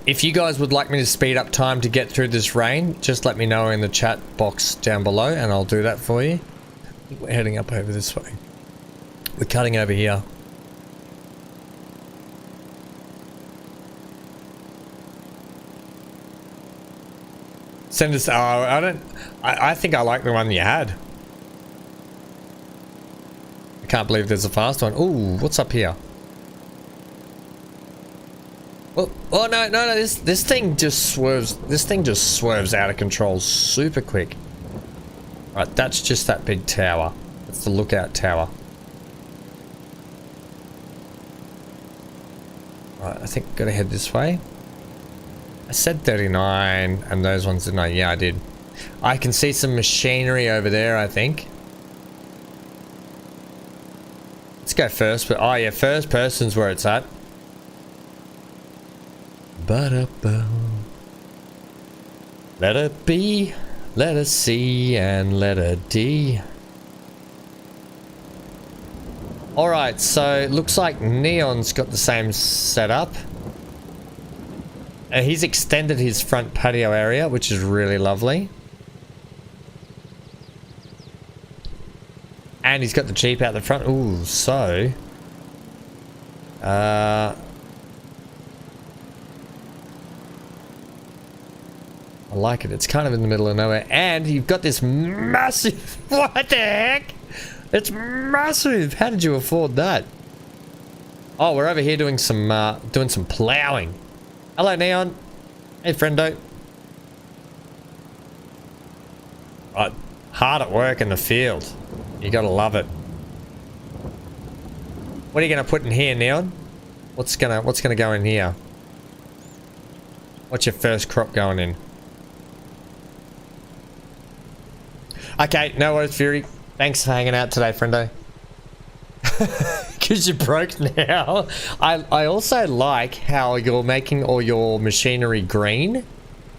If you guys would like me to speed up time to get through this rain, just let me know in the chat box down below and I'll do that for you. We're heading up over this way. We're cutting over here. Send us... Oh, I think I like the one you had. I can't believe there's a fast one. Ooh, what's up here? Oh no, this thing just swerves. This thing just swerves out of control super quick. Right, that's just that big tower. That's the lookout tower. Right, I think gotta head this way. I said 39 and those ones didn't I? Yeah, I did. I can see some machinery over there, I think. Let's go first, but oh yeah, first person's where it's at. Ba-da-ba. Let it be. Let us C and let a D. Alright, so it looks like Neon's got the same setup. He's extended his front patio area, which is really lovely. And he's got the Jeep out the front. Ooh, so... I like it. It's kind of in the middle of nowhere. And you've got this massive... What the heck? It's massive. How did you afford that? Oh, we're over here doing some plowing. Hello, Neon. Hey, friendo. Right. Hard at work in the field. You gotta love it. What are you gonna put in here, Neon? What's gonna go in here? What's your first crop going in? Okay, no worries, Fury. Thanks for hanging out today, friendo. Because you're broke now. I also like how you're making all your machinery green.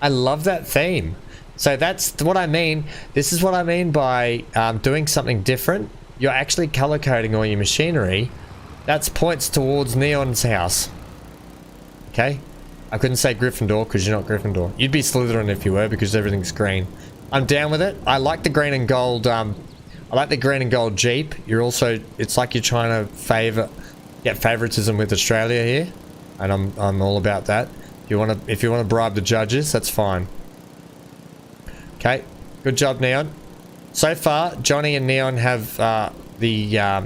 I love that theme. So that's what I mean. This is what I mean by doing something different. You're actually color coding all your machinery. That's points towards Neon's house. Okay? I couldn't say Gryffindor because you're not Gryffindor. You'd be Slytherin if you were because everything's green. I'm down with it. I like the green and gold. I like the green and gold Jeep. You're also, it's like you're trying to get favoritism with Australia here, and I'm all about that. If you want to bribe the judges, that's fine. Okay, good job, Neon. So far, Johnny and Neon have the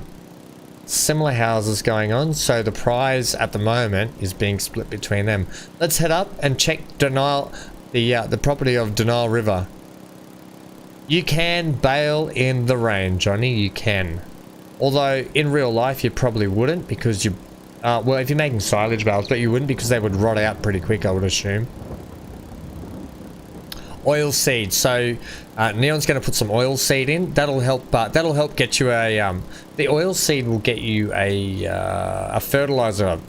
similar houses going on, so the prize at the moment is being split between them. Let's head up and check Denial, the property of Denial River. You can bail in the rain, Johnny. You can, although in real life you probably wouldn't, because you, well, if you're making silage bales, but you wouldn't because they would rot out pretty quick, I would assume. Oil seed. So Neon's going to put some oil seed in. That'll help. That'll help get you a. The oil seed will get you a fertilizer.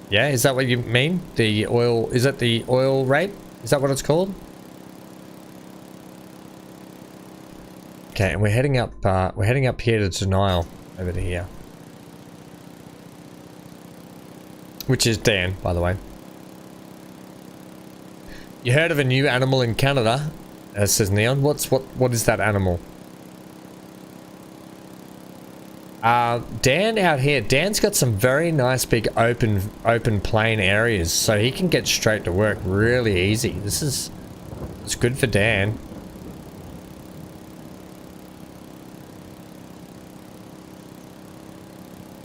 Yeah, is that what you mean? The oil. Is it the oil rape? Is that what it's called? Okay, and we're heading up. We're heading up here to Denial, over to here, which is Dan, by the way. You heard of a new animal in Canada? Says Neon. What is that animal? Dan out here. Dan's got some very nice big open plain areas, so he can get straight to work really easy. It's good for Dan.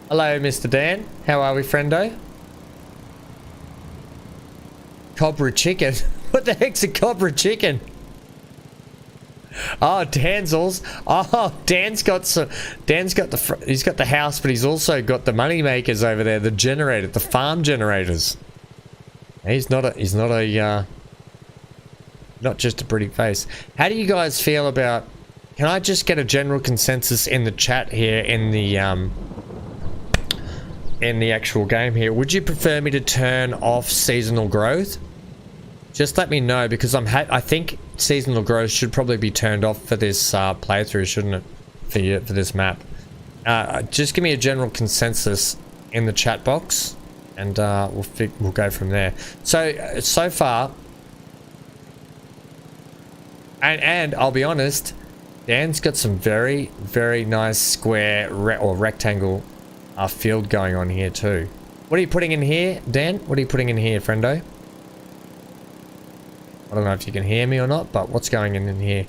Hello, Mr. Dan. How are we, friendo? Cobra chicken. What the heck's a cobra chicken? Oh, Dan's got the house, but he's also got the money makers over there, the generator, the farm generators. He's not just a pretty face. How do you guys feel about, can I just get a general consensus in the chat here in the actual game here? Would you prefer me to turn off seasonal growth? Just let me know, because I think seasonal growth should probably be turned off for this playthrough, shouldn't it? For this map. Just give me a general consensus in the chat box, and we'll go from there. So far, and I'll be honest, Dan's got some very, very nice square or rectangle field going on here too. What are you putting in here, Dan? What are you putting in here, friendo? I don't know if you can hear me or not, but what's going in here?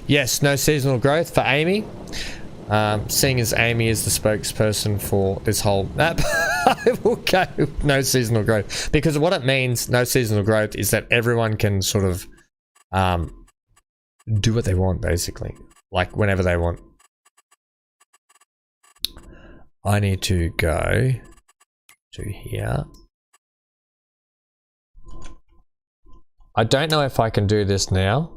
Yes, no seasonal growth for Amy. Seeing as Amy is the spokesperson for this whole map, I will go no seasonal growth. Because what it means, no seasonal growth, is that everyone can sort of do what they want, basically. Like, whenever they want. I need to go to here. I don't know if I can do this now.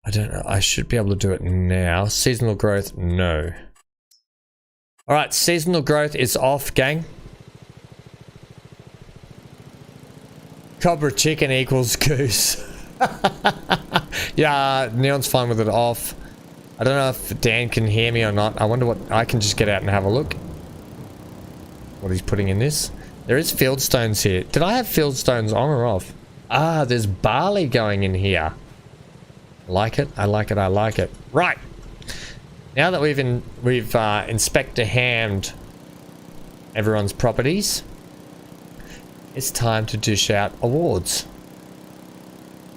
I don't know. I should be able to do it now. Seasonal growth, no. Alright, seasonal growth is off, gang. Cobra chicken equals goose. Yeah, Neon's fine with it off. I don't know if Dan can hear me or not. I wonder what... I can just get out and have a look. What he's putting in this. There is field stones here. Did I have field stones on or off? Ah, there's barley going in here. I like it. I like it. I like it. Right. Now that we've inspector hammed everyone's properties, it's time to dish out awards.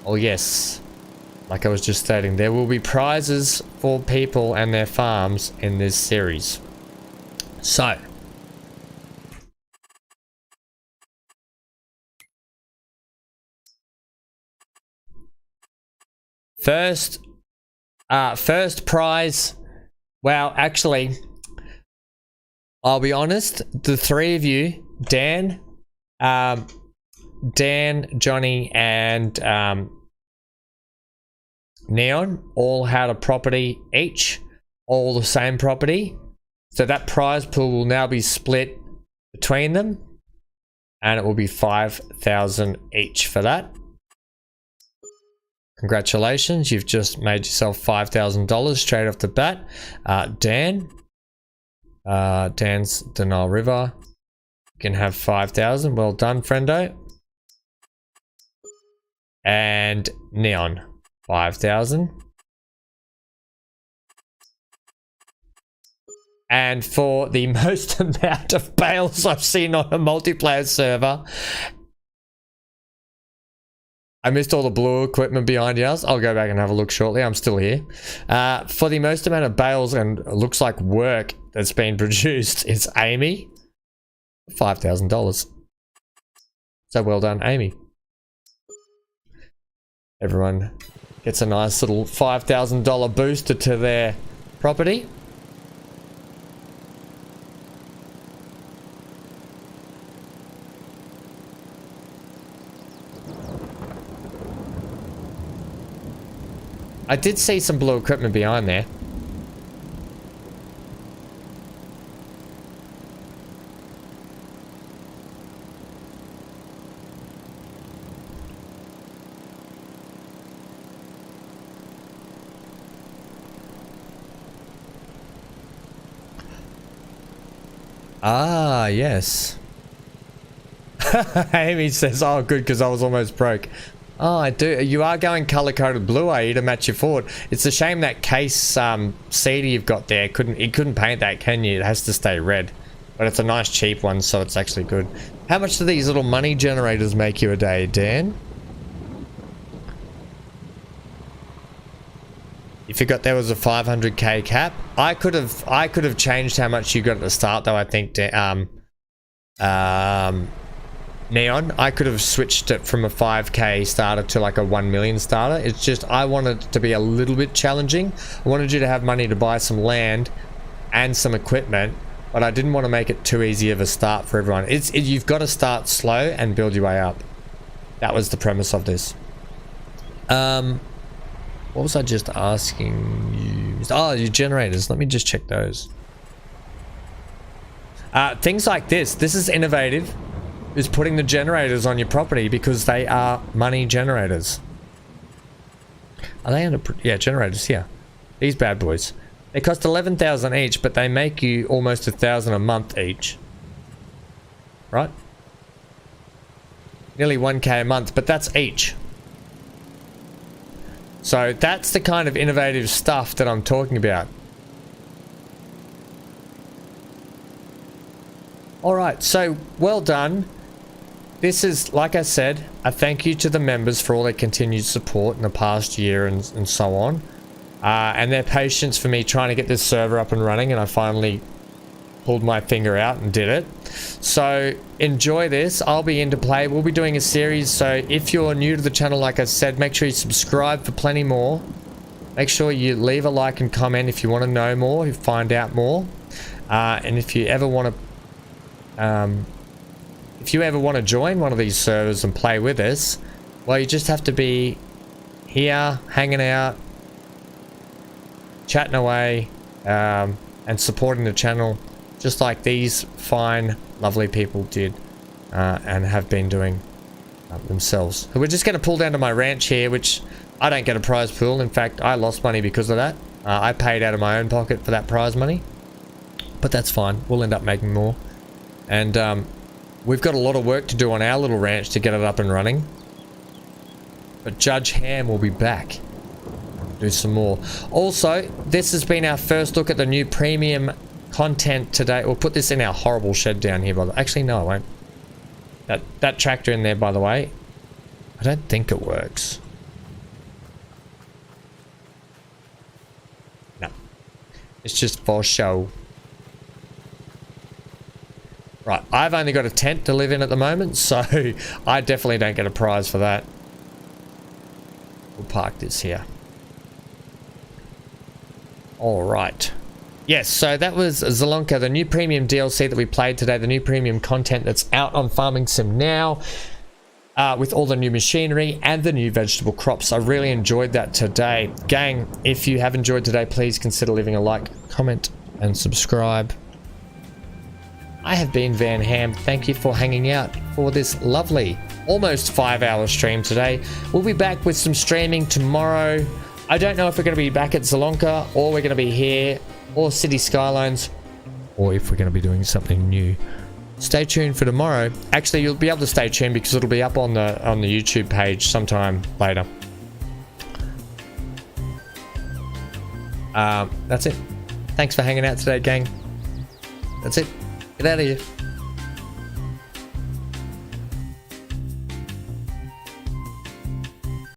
Oh yes. Like I was just stating, there will be prizes for people and their farms in this series. So, first prize. Well, actually, I'll be honest. The three of you, Dan, Johnny, and Neon, all had a property each, all the same property. So that prize pool will now be split between them, and it will be 5,000 each for that. Congratulations, you've just made yourself $5,000 straight off the bat. Dan's Denial River. You can have 5,000. Well done, friendo. And Neon, 5,000. And for the most amount of bales I've seen on a multiplayer server, I missed all the blue equipment behind yours. I'll go back and have a look shortly. I'm still here. For the most amount of bales and looks like work that's been produced, it's Amy. $5,000. So well done, Amy. Everyone gets a nice little $5,000 booster to their property. I did see some blue equipment behind there. Ah, yes. Amy says, oh, good, because I was almost broke. Oh, I do. You are going color-coded blue, are you, to match your Ford? It's a shame that case cedar you've got there. You couldn't paint that, can you? It has to stay red. But it's a nice cheap one, so it's actually good. How much do these little money generators make you a day, Dan? You forgot there was a 500k cap. I could have changed how much you got at the start, though. I think Neon, I could have switched it from a 5k starter to like a 1 million starter. It's just I wanted it to be a little bit challenging. I wanted you to have money to buy some land and some equipment, but I didn't want to make it too easy of a start for everyone. You've got to start slow and build your way up. That was the premise of this. What was I just asking you? Oh, your generators. Let me just check those. Things like this. This is innovative. Is putting the generators on your property because they are money generators. Are they under? Yeah, generators here. These bad boys. They cost 11,000 each, but they make you almost 1,000 a month each. Right? Nearly 1k a month, but that's each. So that's the kind of innovative stuff that I'm talking about. Alright, so well done. This is, like I said, a thank you to the members for all their continued support in the past year and so on. And their patience for me trying to get this server up and running, and I finally pulled my finger out and did it. So enjoy this. I'll be into play. We'll be doing a series, so if you're new to the channel, like I said, make sure you subscribe for plenty more. Make sure you leave a like and comment if you want to know more, find out more. And if you ever want to join one of these servers and play with us, well, you just have to be here, hanging out, chatting away, and supporting the channel, just like these fine, lovely people did, and have been doing themselves. So we're just going to pull down to my ranch here, which I don't get a prize pool. In fact, I lost money because of that. I paid out of my own pocket for that prize money, but that's fine. We'll end up making more. And we've got a lot of work to do on our little ranch to get it up and running. But Judge Ham will be back. Do some more. Also, this has been our first look at the new premium content today. We'll put this in our horrible shed down here, by the way. Actually, no, I won't. That tractor in there, by the way, I don't think it works. No. It's just for show. Right, I've only got a tent to live in at the moment, so I definitely don't get a prize for that. We'll park this here. Alright. Yes, so that was Zielonka, the new premium DLC that we played today, the new premium content that's out on Farming Sim now, with all the new machinery and the new vegetable crops. I really enjoyed that today. Gang, if you have enjoyed today, please consider leaving a like, comment, and subscribe. I have been Van Ham. Thank you for hanging out for this lovely, almost 5-hour stream today. We'll be back with some streaming tomorrow. I don't know if we're going to be back at Zielonka, or we're going to be here, or City Skylines, or if we're going to be doing something new. stay tuned for tomorrow. Actually, you'll be able to stay tuned because it'll be up on the YouTube page sometime later. That's it. Thanks for hanging out today, gang. That's it. Get out of here.